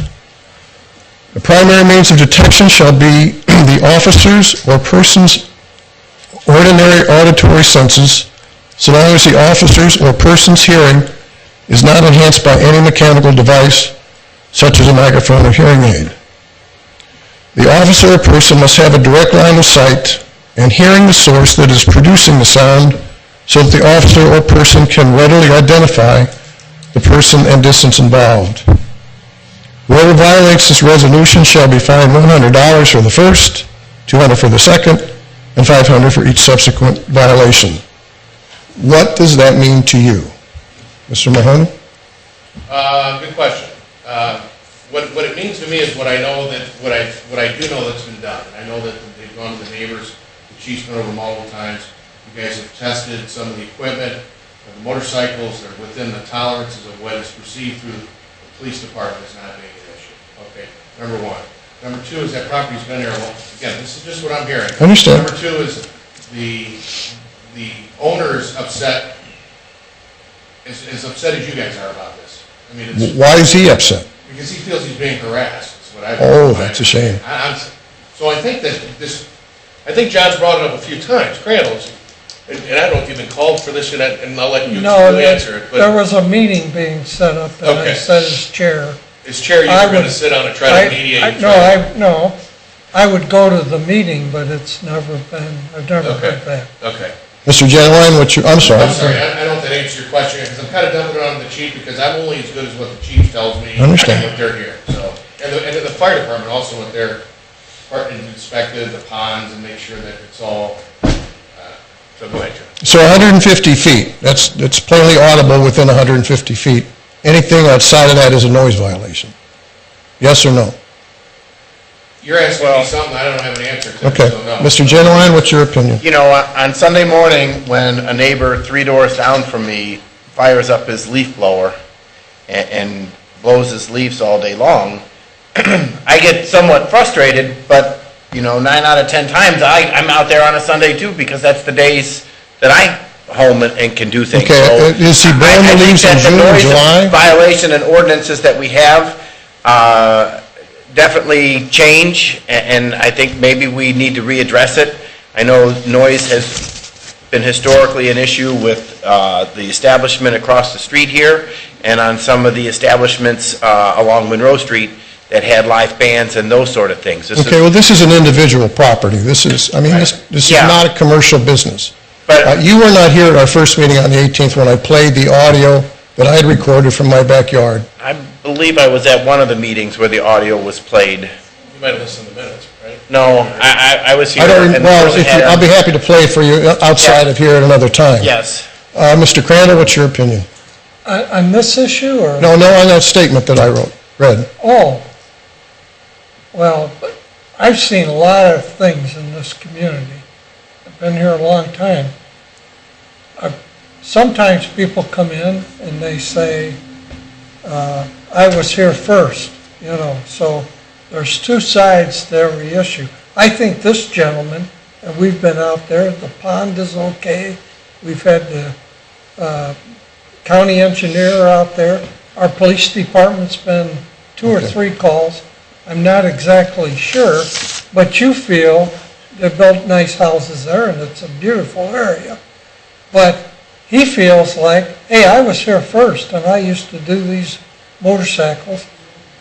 The primary means of detection shall be the officer's or person's ordinary auditory senses, so long as the officer's or person's hearing is not enhanced by any mechanical device, such as a microphone or hearing aid. The officer or person must have a direct line of sight and hearing the source that is producing the sound so that the officer or person can readily identify the person and distance involved. Whoever violates this resolution shall be fined $100 for the first, $200 for the second, and $500 for each subsequent violation. What does that mean to you? Mr. Mahoney? Good question. What it means to me is what I know that, what I do know that's been done. I know that they've gone to the neighbors, the chief's been over multiple times. You guys have tested some of the equipment, the motorcycles are within the tolerances of what is perceived through the police department as not being an issue. Okay, number one. Number two is that property's been there, well, again, this is just what I'm hearing. I understand. Number two is the owner's upset, as upset as you guys are about this. I mean, it's... Why is he upset? Because he feels he's being harassed, is what I've... Oh, that's a shame. So I think that this, I think John's brought it up a few times, Crandall's, and I don't even call for this, and I'll let you answer it, but... There was a meeting being set up, and I said as chair. As chair, you were going to sit on and try to mediate? No, I would go to the meeting, but it's never been, I've never heard that. Okay. Mr. Genowine, I'm sorry. I'm sorry, I don't know if that answers your question, because I'm kind of dumping it on the chief, because I'm only as good as what the chief tells me. I understand. What they're here, so. And the fire department also went there, and inspected the ponds and make sure that it's all, so go ahead, Joe. So 150 feet, that's plainly audible within 150 feet. Anything outside of that is a noise violation. Yes or no? You're asking me something I don't have an answer to, Okay. so no. Mr. Genowine, what's your opinion? You know, on Sunday morning, when a neighbor 3 doors down from me fires up his leaf blower and blows his leaves all day long, I get somewhat frustrated, but, 9 out of 10 times, I'm out there on a Sunday too, because that's the days that I'm home and can do things. Okay, So is he blowing the leaves in June or July? Violation and ordinances that we have definitely change, and I think maybe we need to readdress it. I know noise has been historically an issue with the establishment across the street here, and on some of the establishments along Monroe Street that had live bands and those sort of things. Okay, well, this is an individual property. This is not a commercial business. But you were not here at our first meeting on the 18th when I played the audio that I had recorded from my backyard. I believe I was at one of the meetings where the audio was played. You might have listened to the minutes, right? No, I was here. I'll be happy to play it for you outside of here at another time. Yes. Mr. Crandall, what's your opinion? On this issue, or? No, on that statement that I read. Oh, well, I've seen a lot of things in this community. I've been here a long time. Sometimes people come in and they say, I was here first, so there's two sides to every issue. I think this gentleman, and we've been out there, the pond is okay. We've had the county engineer out there. Our police department's been 2 or 3 calls. I'm not exactly sure, but you feel they built nice houses there and it's a beautiful area. But he feels like, hey, I was here first and I used to do these motorcycles.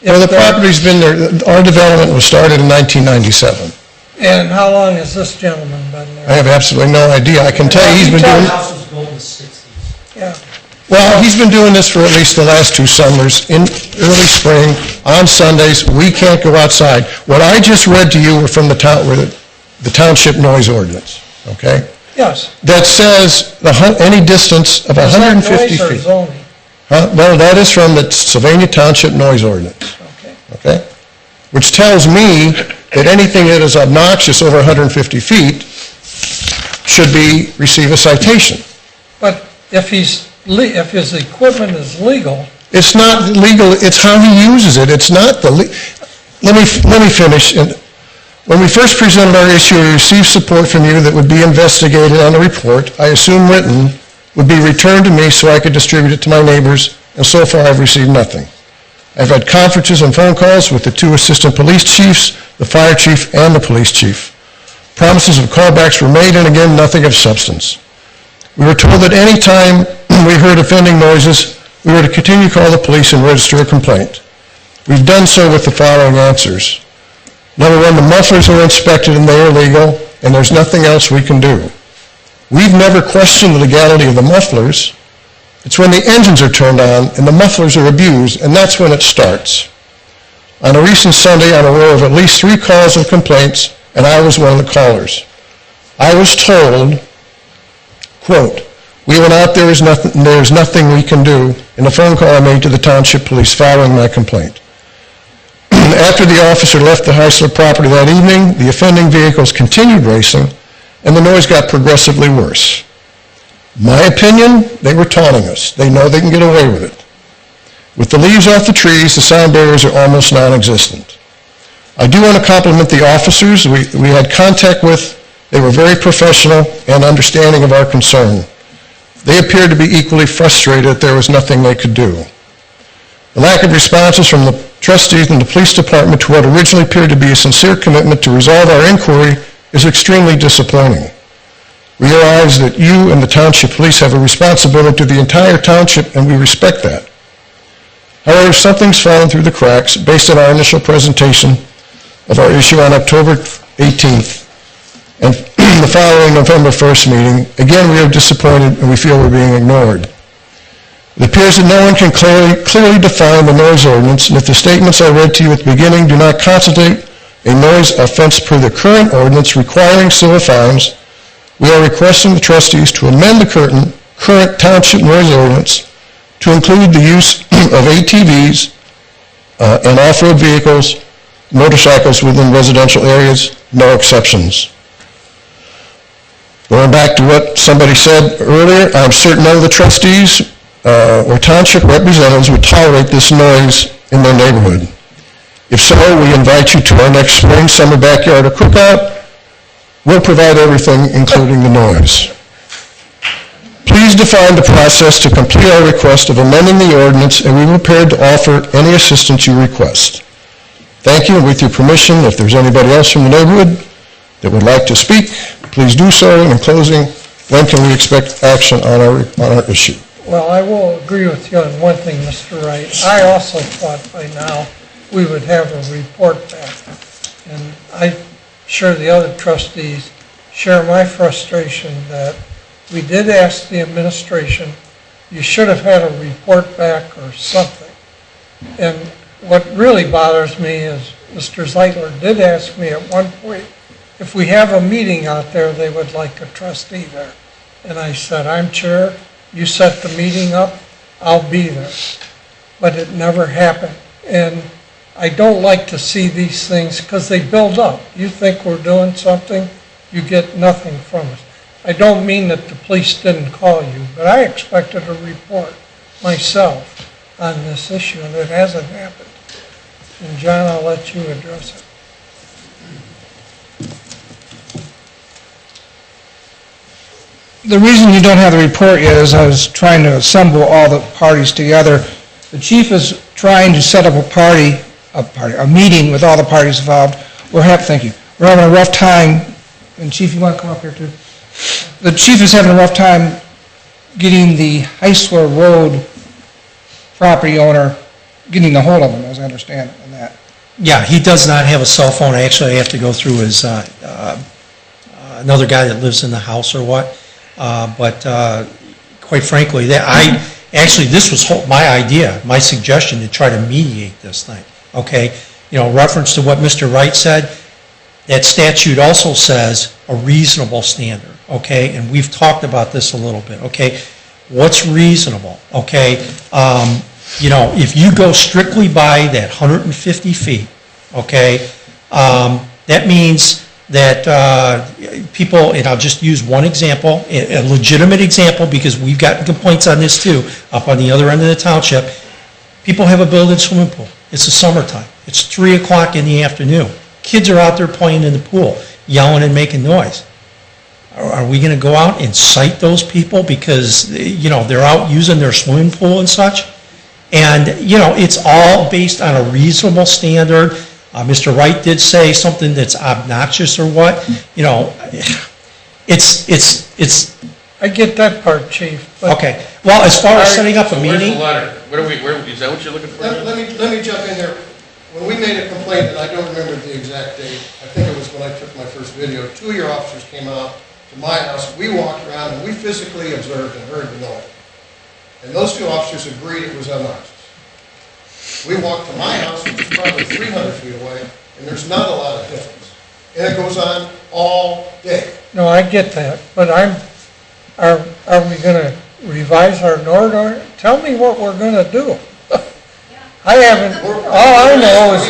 Well, the property's been there, our development was started in 1997. And how long has this gentleman been there? I have absolutely no idea. I can tell you he's been doing... The house was built in the 60s. Yeah. Well, he's been doing this for at least the last 2 summers, in early spring, on Sundays. We can't go outside. What I just read to you were from the township noise ordinance, okay? Yes. That says any distance of 150 Is that noise or feet. zoning? Well, that is from the Sylvania Township noise ordinance, okay? Which tells me that anything that is obnoxious over 150 feet should receive a citation. But if his equipment is legal. It's not legal, it's how he uses it. It's not the, let me finish. When we first presented our issue, we received support from you that would be investigated on the report, I assume written, would be returned to me so I could distribute it to my neighbors, and so far I've received nothing. I've had conferences and phone calls with the 2 assistant police chiefs, the fire chief, and the police chief. Promises of callbacks were made, and again, nothing of substance. We were told that any time we heard offending noises, we were to continue to call the police and register a complaint. We've done so with the following answers. Number 1, the mufflers are inspected and they are legal, and there's nothing else we can do. We've never questioned the legality of the mufflers. It's when the engines are turned on and the mufflers are abused, and that's when it starts. On a recent Sunday, I'm aware of at least 3 calls of complaints, and I was one of the callers. I was told, quote, we went out, there's nothing we can do, in a phone call I made to the township police following my complaint. After the officer left the Heisler property that evening, the offending vehicles continued racing, and the noise got progressively worse. My opinion, they were taunting us. They know they can get away with it. With the leaves off the trees, the sound barriers are almost non-existent. I do want to compliment the officers we had contact with. They were very professional and understanding of our concern. They appeared to be equally frustrated that there was nothing they could do. The lack of responses from the trustees and the police department to what originally appeared to be a sincere commitment to resolve our inquiry is extremely disappointing. We realize that you and the township police have a responsibility to the entire township, and we respect that. However, something's fallen through the cracks based on our initial presentation of our issue on October 18th and the following November 1st meeting. Again, we are disappointed and we feel we're being ignored. It appears that no one can clearly define the noise ordinance, and if the statements I read to you at the beginning do not constitute a noise offense per the current ordinance requiring civil fines, we are requesting the trustees to amend the current township noise ordinance to include the use of ATVs and off-road vehicles, motorcycles within residential areas, no exceptions. Going back to what somebody said earlier, I'm certain none of the trustees or township representatives would tolerate this noise in their neighborhood. If so, we invite you to our next spring, summer backyard or cookout. We'll provide everything, including the noise. Please define the process to complete our request of amending the ordinance, and we're prepared to offer any assistance you request. Thank you, and with your permission, if there's anybody else from the neighborhood that would like to speak, please do so. And in closing, when can we expect action on our issue? Well, I will agree with you on one thing, Mr. Wright. I also thought by now we would have a report back. And I'm sure the other trustees share my frustration that we did ask the administration, you should have had a report back or something. And what really bothers me is Mr. Zeitler did ask me at one point, if we have a meeting out there, they would like a trustee there. And I said, I'm chair, you set the meeting up, I'll be there. But it never happened. And I don't like to see these things because they build up. You think we're doing something, you get nothing from us. I don't mean that the police didn't call you, but I expected a report myself on this issue, and it hasn't happened. And John, I'll let you address it. The reason you don't have the report yet is I was trying to assemble all the parties together. The chief is trying to set up a meeting with all the parties involved. We're having a rough time, and Chief, you want to come up here too? The chief is having a rough time getting the Heisler Road property owner, getting a hold of him, as I understand it, on that. Yeah, he does not have a cell phone. Actually, I have to go through his, another guy that lives in the house or what. But quite frankly, this was my idea, my suggestion to try to mediate this thing, okay? Reference to what Mr. Wright said, that statute also says a reasonable standard, okay? And we've talked about this a little bit, okay? What's reasonable, okay? If you go strictly by that 150 feet, okay, that means that people, and I'll just use one example, a legitimate example, because we've gotten complaints on this too, up on the other end of the township. People have a built-in swimming pool. It's the summertime. It's 3 o'clock in the afternoon. Kids are out there playing in the pool, yelling and making noise. Are we going to go out and cite those people because, they're out using their swimming pool and such? And, it's all based on a reasonable standard. Mr. Wright did say something that's obnoxious or what. It's. I get that part, Chief. Okay. Well, as far as setting up a meeting. Where's the letter? Is that what you're looking for? Let me jump in here. When we made a complaint, and I don't remember the exact date, I think it was when I took my first video, 2 of your officers came out to my house. We walked around and we physically observed and heard the noise. And those 2 officers agreed it was obnoxious. We walked to my house, which is probably 300 feet away, and there's not a lot of difference. And it goes on all day. No, I get that, but are we going to revise our order? Tell me what we're going to do. I haven't, all I know is,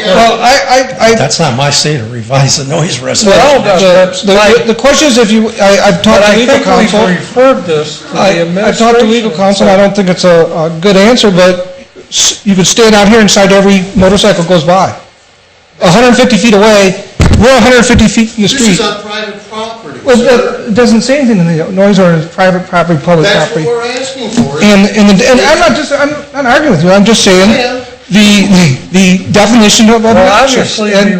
That's not my say to revise the noise resolution. Well, the question is if I've talked to legal counsel. I think we've referred this to the administration. I've talked to legal counsel, and I don't think it's a good answer, but you could stand out here inside every motorcycle goes by. 150 feet away, we're 150 feet from the street. This is on private property, Well, sir. it doesn't say anything in the noise ordinance, private property, public property. That's what we're asking for. And I'm not arguing with you, I'm just saying the definition of obnoxious. And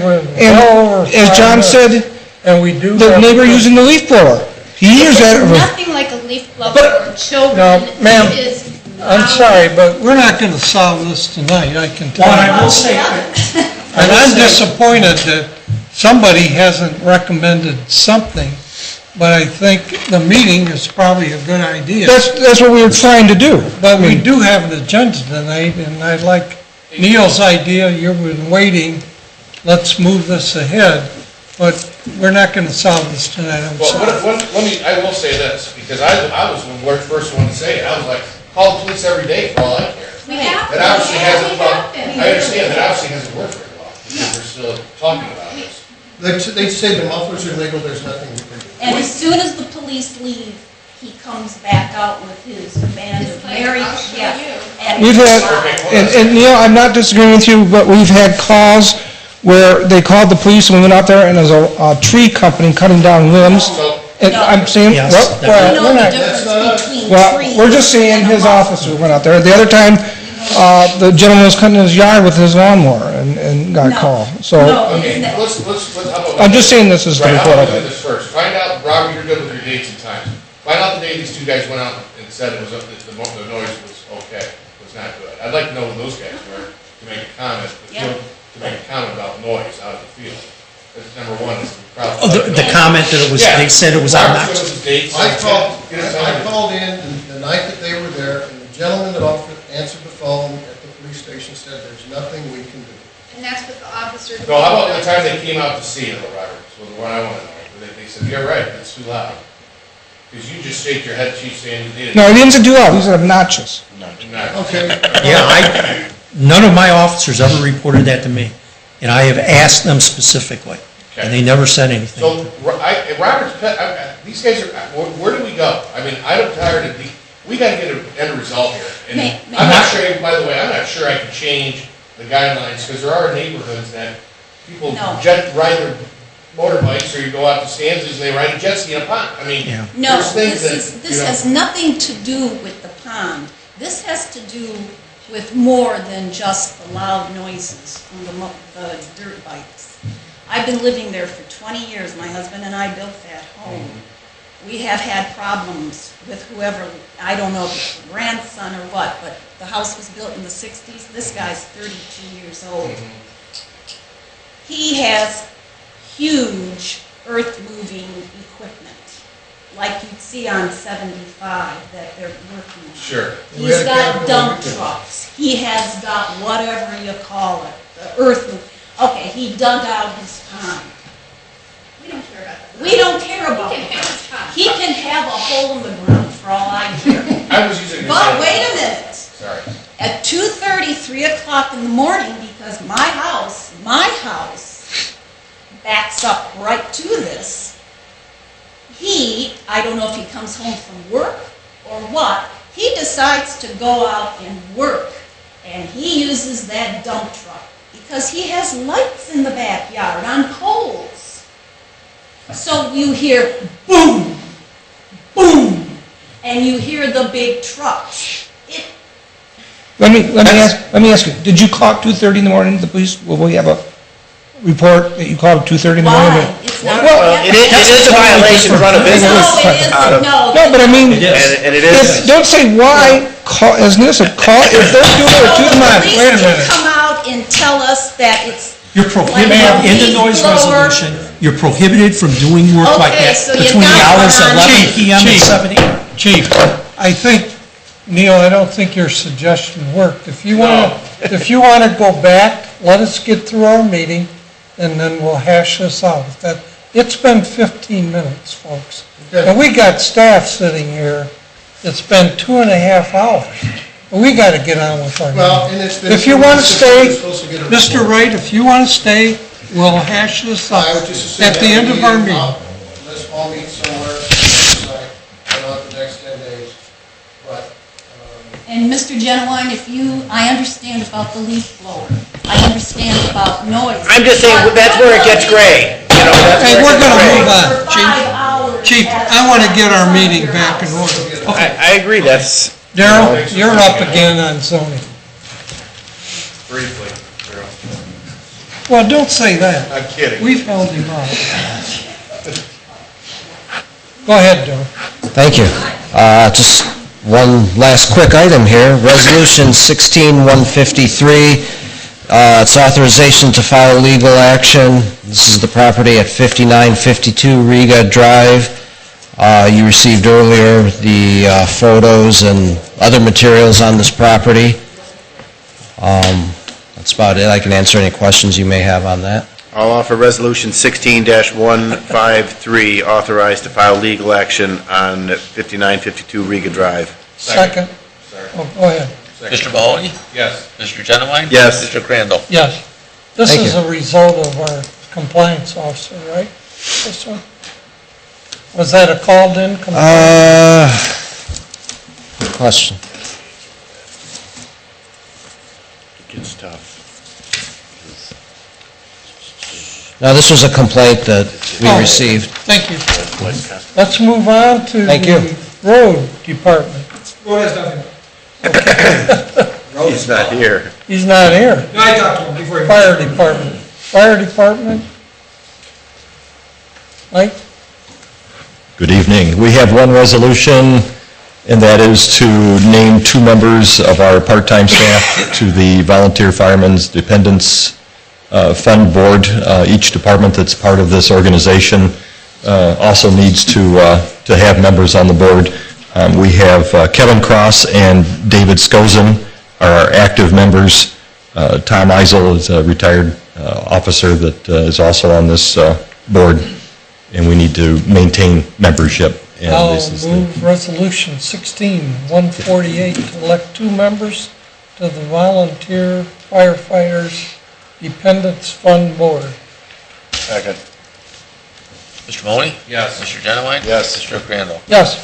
as John said, and we do the neighbor using the leaf blower. He hears that. It's nothing like a leaf blower for children. Now, ma'am, It is I'm sorry, but we're not going to solve this tonight, I can tell you. Well, I will say, And I'm disappointed that somebody hasn't recommended something but I think the meeting is probably a good idea. That's what we were trying to do. But we do have an agenda tonight, and I like Neil's idea, you've been waiting, let's move this ahead, but we're not going to solve this tonight, I'm Well, sorry. let me, I will say this, because I was the first one to say it, I was like, call the police every day for all I care. We have That obviously hasn't, have to. I understand, that obviously hasn't worked very well, because we're still talking about this. They say the mufflers are legal, there's nothing we can do. And as soon as the police leave, he comes back out with his band of merry, and We've had, and Neil, I'm not disagreeing with you, but we've had calls where they called the police and we went out there and there's a tree company cutting down limbs. And I'm saying, Yes, what? that- You know the difference between Well, trees. we're just saying his officer went out there. The other time, the gentleman was cutting his yard with his lawnmower and got called. So, Okay, let's, how about? I'm just saying this is the Right, report how of about we it. do this first? Find out, Robert, you're good with your dates and times. Find out the day these two guys went out and said it was, the noise was okay, was not good. I'd like to know who those guys were, to make a comment, to make a comment about noise out of the field. That's number one, is probably. Oh, the comment that it was, Yeah. they said it was Robert, obnoxious. give us the dates. I called, Get us I on. called in the night that they were there, and the gentleman that answered the phone at the police station said, there's nothing we can do. And that's what the officer. No, how about the time they came out to see it, Robert, was the one I want to know. They said, you're right, it's too loud. Because you just shake your head, chief, saying you did it. No, he didn't say too loud, he said obnoxious. Okay. Yeah, none of my officers ever reported that to me, and I have asked them specifically, and they never said anything. So, Robert's pet, these guys are, where do we go? I mean, I'm tired of we gotta get an end result here. And I'm not sure, by the way, I'm not sure I can change the guidelines, because there are neighborhoods that people ride their motorbikes, or you go out to Stanzas and they ride a jet ski in a pond. I mean, No, there's things that, this has nothing to do with the pond. This has to do with more than just the loud noises from the dirt bikes. I've been living there for 20 years. My husband and I built that home. We have had problems with whoever, I don't know if it's the grandson or what, but the house was built in the 60s. This guy's 32 years old. He has huge earth-moving equipment, like you'd see on 75 that they're working on. Sure. He's got dump trucks. He has got whatever you call it, the earth move. Okay, he dug out his pond. We don't care about that. We don't care about He can it. have his time. He can have a hole in the ground for all I care. I was using. But wait a minute. Sorry. At 2:30, 3 o'clock in the morning, because my house backs up right to this, I don't know if he comes home from work or what, he decides to go out and work, and he uses that dump truck because he has lights in the backyard on poles. So you hear boom, boom, and you hear the big trucks. Let me ask you, did you call at 2:30 in the morning, the police, will we have a report that you called at 2:30 in the morning? Why? It's not. Well, it is a violation to run a business. No, it isn't, no. No, but I mean, And it is. don't say why, call, as Neil said, call, if they're doing it at 2 in the morning. Wait a minute. Come out and tell us that it's. You're prohibited, in the noise resolution, you're prohibited from doing work like Okay, that so you between the got hours one of on 11 PM and Chief. 7 AM. Chief, I think, Neil, I don't think your suggestion worked. If you want to go back, let us get through our meeting, and then we'll hash this out. It's been 15 minutes, folks. And we got staff sitting here. It's been 2.5 hours. We got to get on with our Well, meeting. and it's been. If you want to stay, supposed to get a Mr. report. Wright, if you want to stay, we'll hash this out I would just assume at the end of our meeting. Let's all meet somewhere, like, the next 10 days, but, And Mr. Genowine, I understand about the leaf blower. I understand about noise. I'm just saying, that's where it gets gray. You know, that's Hey, where we're it gets going to gray. move on, For 5 hours. Chief, I want to get our meeting back in order. I agree, that's. Darrell, you're up again on zoning. Briefly, Darrell. Well, don't say that. I'm kidding. We've held him up. Go ahead, Darrell. Thank you. Just one last quick item here. Resolution 16-153. It's authorization to file legal action. This is the property at 5952 Riga Drive. You received earlier the photos and other materials on this property. That's about it. I can answer any questions you may have on that. I'll offer Resolution 16-153, authorized to file legal action on 5952 Riga Drive. Second. Oh, go ahead. Mr. Mahoney? Yes. Mr. Genowine? Yes. Mr. Crandall? Yes. This Thank is you. a result of our compliance officer, right? This one? Was that a called-in complaint? Good question. It gets tough. No, this was a complaint that we Oh, received. Thank you. Let's move on to Thank you. the road department. Road has nothing. He's not here. He's not here. No, I talked to him before he... Fire department. Fire department? Mike? Good evening. We have one resolution, and that is to name 2 members of our part-time staff to the Volunteer Firemen's Dependents Fund Board. Each department that's part of this organization also needs to have members on the board. We have Kevin Cross and David Skozen are our active members. Tom Eisel is a retired officer that is also on this board, and we need to maintain membership. And I'll this is move Resolution 16-148 to elect 2 members to the Volunteer Firefighters Dependents Fund Board. Second. Mr. Mahoney? Yes. Mr. Genowine? Yes. Mr. Crandall? Yes.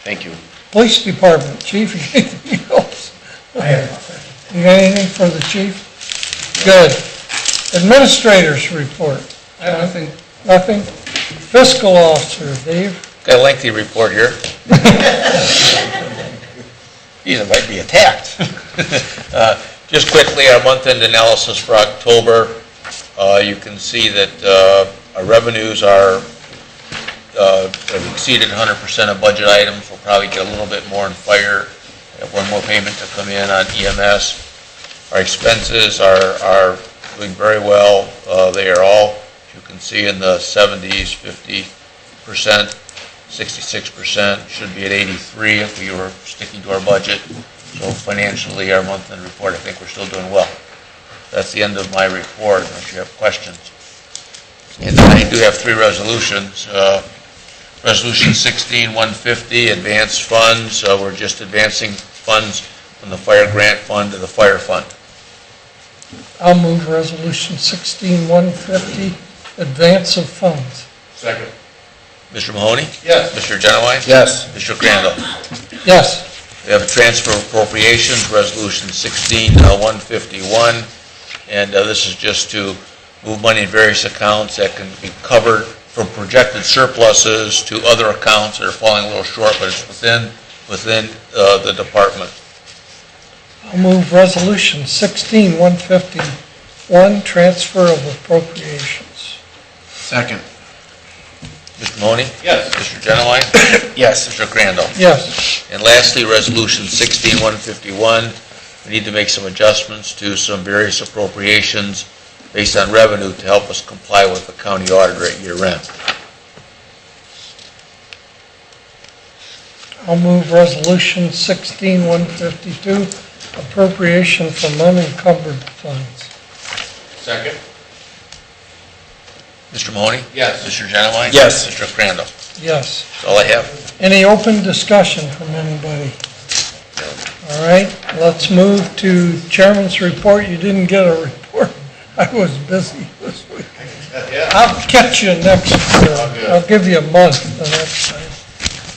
Thank you. Police Department, Chief, you got anything else? I have nothing. You got anything for the chief? Good. Administrators report. I have nothing. Nothing? Fiscal Officer, Dave? Got a lengthy report here. These might be attacked. Just quickly, our month-end analysis for October, you can see that our revenues are have exceeded 100% of budget items. We'll probably get a little bit more in fire. We have one more payment to come in on EMS. Our expenses are doing very well. They are all, you can see, in the 70s, 50%, 66%, should be at 83 if we were sticking to our budget. So financially, our month-end report, I think we're still doing well. That's the end of my report, unless you have questions. And then I do have 3 resolutions. Resolution 16-150, advanced funds. We're just advancing funds from the fire grant fund to the fire fund. I'll move Resolution 16-150, advance of funds. Second. Mr. Mahoney? Yes. Mr. Genowine? Yes. Mr. Crandall? Yes. We have a transfer of appropriations, Resolution 16-151, and this is just to move money in various accounts that can be covered from projected surpluses to other accounts that are falling a little short, but it's within the department. I'll move Resolution 16-151, transfer of appropriations. Second. Mr. Mahoney? Yes. Mr. Genowine? Yes. Mr. Crandall? Yes. And lastly, Resolution 16-151, we need to make some adjustments to some various appropriations based on revenue to help us comply with the county auditor at year end. I'll move Resolution 16-152, appropriation from unencumbered funds. Second. Mr. Mahoney? Yes. Mr. Genowine? Yes. Mr. Crandall? Yes. That's all I have. Any open discussion from anybody? All right, let's move to Chairman's report. You didn't get a report. I was busy this week. I'll catch you next year. I'll give you a month the next time.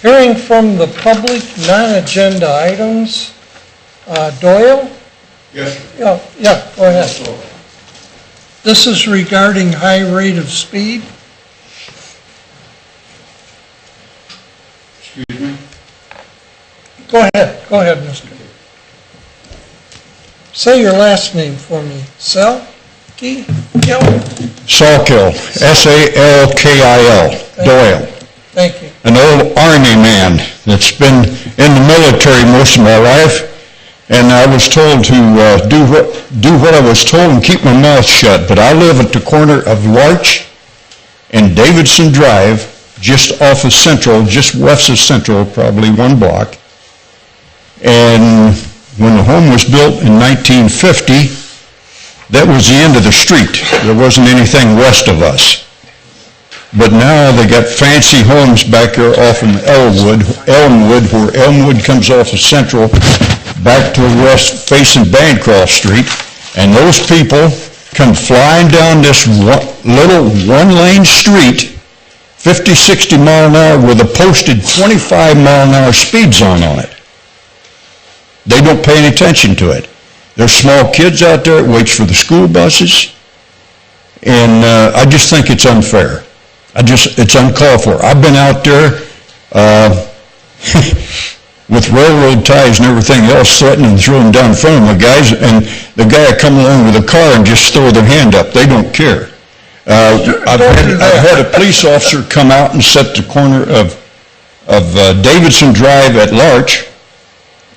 Hearing from the public, non-agenda items. Doyle? Yes. Yeah, go ahead. This is regarding high rate of speed. Excuse me? Go ahead, mister. Say your last name for me. Salkil? Salkil, S-A-L-K-I-L, Doyle. Thank you. An old Army man that's been in the military most of my life, and I was told to do what I was told and keep my mouth shut. But I live at the corner of Larch and Davidson Drive, just off of Central, just west of Central, probably 1 block. And when the home was built in 1950, that was the end of the street. There wasn't anything west of us. But now they got fancy homes back there off of Elmwood, where Elmwood comes off of Central back to the west facing Bancroft Street. And those people come flying down this little one-lane street, 50, 60 mile an hour with a posted 25 mile an hour speed zone on it. They don't pay any attention to it. There's small kids out there that waits for the school buses, and I just think it's unfair. It's uncalled for. I've been out there with railroad ties and everything else, threatening to throw them down in front of my guys, and the guy will come along with a car and just throw their hand up. They don't care. I've had a police officer come out and set the corner of Davidson Drive at Larch,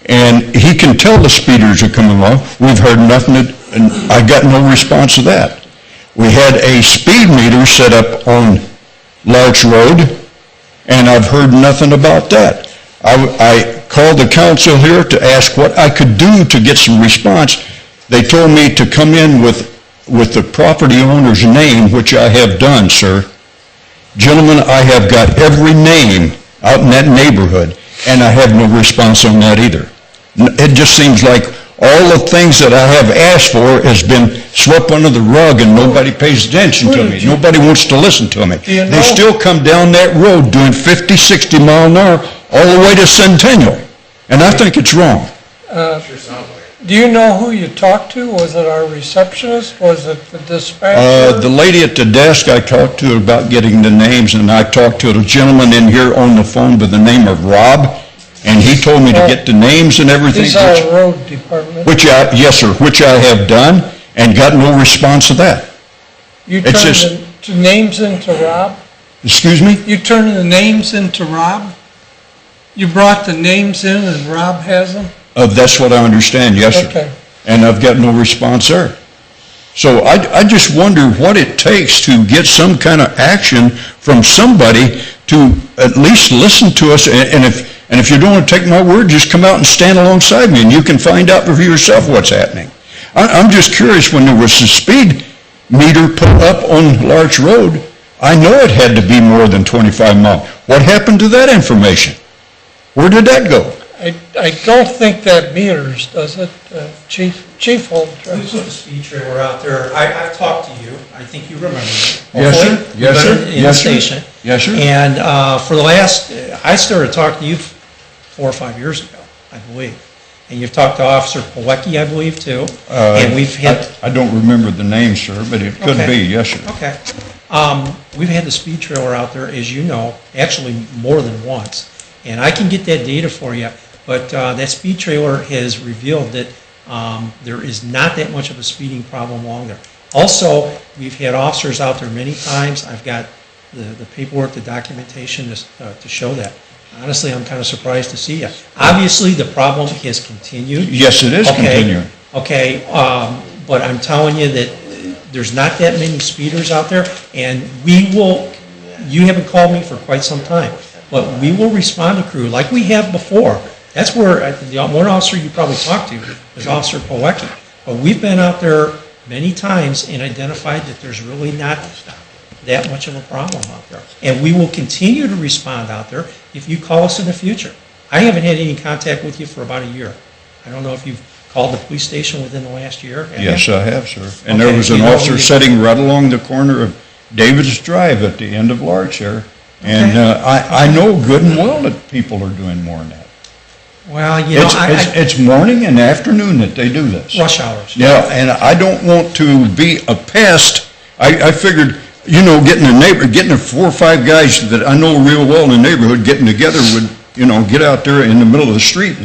and he can tell the speeders are coming along. We've heard nothing, and I got no response to that. We had a speed meter set up on Larch Road, and I've heard nothing about that. I called the council here to ask what I could do to get some response. They told me to come in with the property owner's name, which I have done, sir. Gentlemen, I have got every name out in that neighborhood, and I have no response on that either. It just seems like all the things that I have asked for has been swept under the rug, and nobody pays attention to me. Nobody wants to listen to me. They still come down that road doing 50, 60 mile an hour all the way to Centennial, and I think it's wrong. Do you know who you talked to? Was it our receptionist? Was it the dispatcher? The lady at the desk I talked to about getting the names, and I talked to a gentleman in here on the phone by the name of Rob, and he told me to get the names and everything. He's our road department. Yes, sir, which I have done, and got no response to that. You turned the names into Rob? Excuse me? You turned the names into Rob? You brought the names in and Rob has them? That's what I understand, yes, sir. Okay. And I've got no response there. So I just wonder what it takes to get some kind of action from somebody to at least listen to us, and if you don't want to take my word, just come out and stand alongside me, and you can find out for yourself what's happening. I'm just curious, when there was a speed meter put up on Larch Road, I know it had to be more than 25 miles. What happened to that information? Where did that go? I don't think that meters, does it, Chief Holden? We put the speed trailer out there. I've talked to you. I think you remember me. Yes, sir. Yes, sir. In the station. Yes, sir. And for the last, I started talking to you 4 or 5 years ago, I believe. And you've talked to Officer Pilecki, I believe, too. And we've had... I don't remember the name, sir, but it could be, yes, sir. Okay. We've had the speed trailer out there, as you know, actually more than once. And I can get that data for you, but that speed trailer has revealed that there is not that much of a speeding problem along there. Also, we've had officers out there many times. I've got the paperwork, the documentation to show that. Honestly, I'm kind of surprised to see you. Obviously, the problem has continued. Yes, it is continuing. Okay, but I'm telling you that there's not that many speeders out there, and we will, you haven't called me for quite some time, but we will respond to crew like we have before. That's where the one officer you probably talked to was Officer Pilecki. But we've been out there many times and identified that there's really not that much of a problem out there. And we will continue to respond out there if you call us in the future. I haven't had any contact with you for about a year. I don't know if you've called the police station within the last year. Yes, I have, sir. And there was an officer sitting right along the corner of David's Drive at the end of Larch there. And I know good and well that people are doing more than that. Well, you know, it's morning and afternoon that they do this. Rush hours. Yeah, and I don't want to be a pest. I figured, you know, getting 4 or 5 guys that I know real well in the neighborhood getting together would, you know, get out there in the middle of the street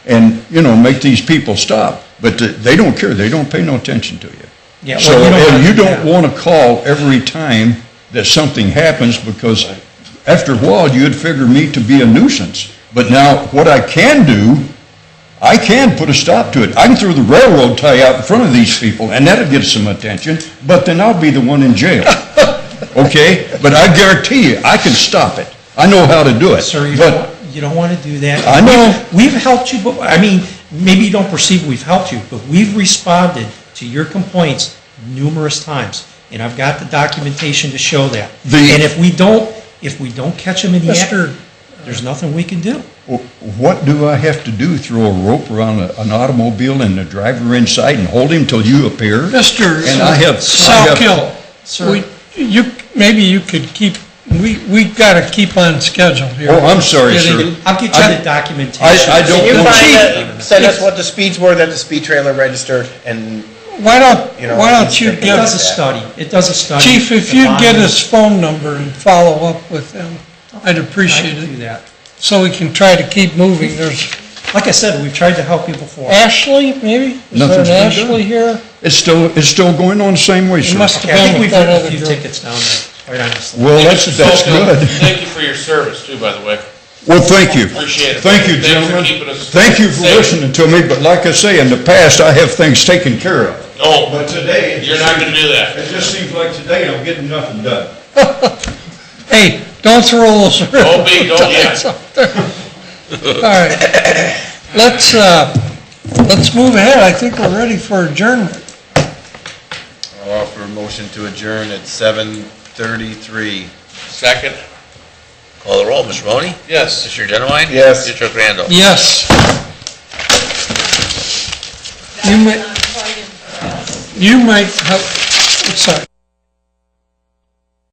and you know, make these people stop. But they don't care. They don't pay no attention to you. Yeah, so you don't want to call every time that something happens, because after a while you'd figure me to be a nuisance. But now what I can do, I can put a stop to it. I can throw the railroad tie out in front of these people, and that'll get some attention, but then I'll be the one in jail. okay? But I guarantee you, I can stop it. I know how to do it. Sir, But you don't want to do that. I know. We've helped you, but, I mean, maybe you don't perceive we've helped you, but we've responded to your complaints numerous times, and I've got the documentation to show that. And if we don't catch them in the act, there's nothing we can do. what do I have to do? Throw a rope around an automobile and the driver inside and hold him till you appear? Mr. And I have Salkill, Sir. maybe you could keep, we gotta keep on schedule here. Oh, I'm sorry, sir. I'll get you the documentation. I don't Can you know. find send us what the speeds were that the speed trailer registered, and, Why don't you It give, does a study. It does a study. Chief, if you'd get his phone number and follow up with him, I'd appreciate I can do it. that. So we can try to keep moving. There's Like I said, we've tried to help you before. Ashley, maybe? Is there Nothing's an been Ashley here? It's still going on the same way, sir. must have Okay, I think been we've with that got a other few girl. tickets down there, quite honestly. Well, that's good. Thank you for your service too, by the way. Well, thank you. Appreciate it. Thank you, Thanks for gentlemen. keeping us Thank you for safe. listening to me, but like I say, in the past, I have things taken care of. No, But today, you're not gonna do that. It just seems like today I'm getting nothing done. Hey, don't throw those Don't be, don't yet. All right. Let's move ahead. I think we're ready for adjournment. I'll offer a motion to adjourn at 7:33. Second? Call the roll, Mr. Mahoney? Yes. Mr. Genowine? Yes. Mr. Crandall? Yes. You might have, sorry.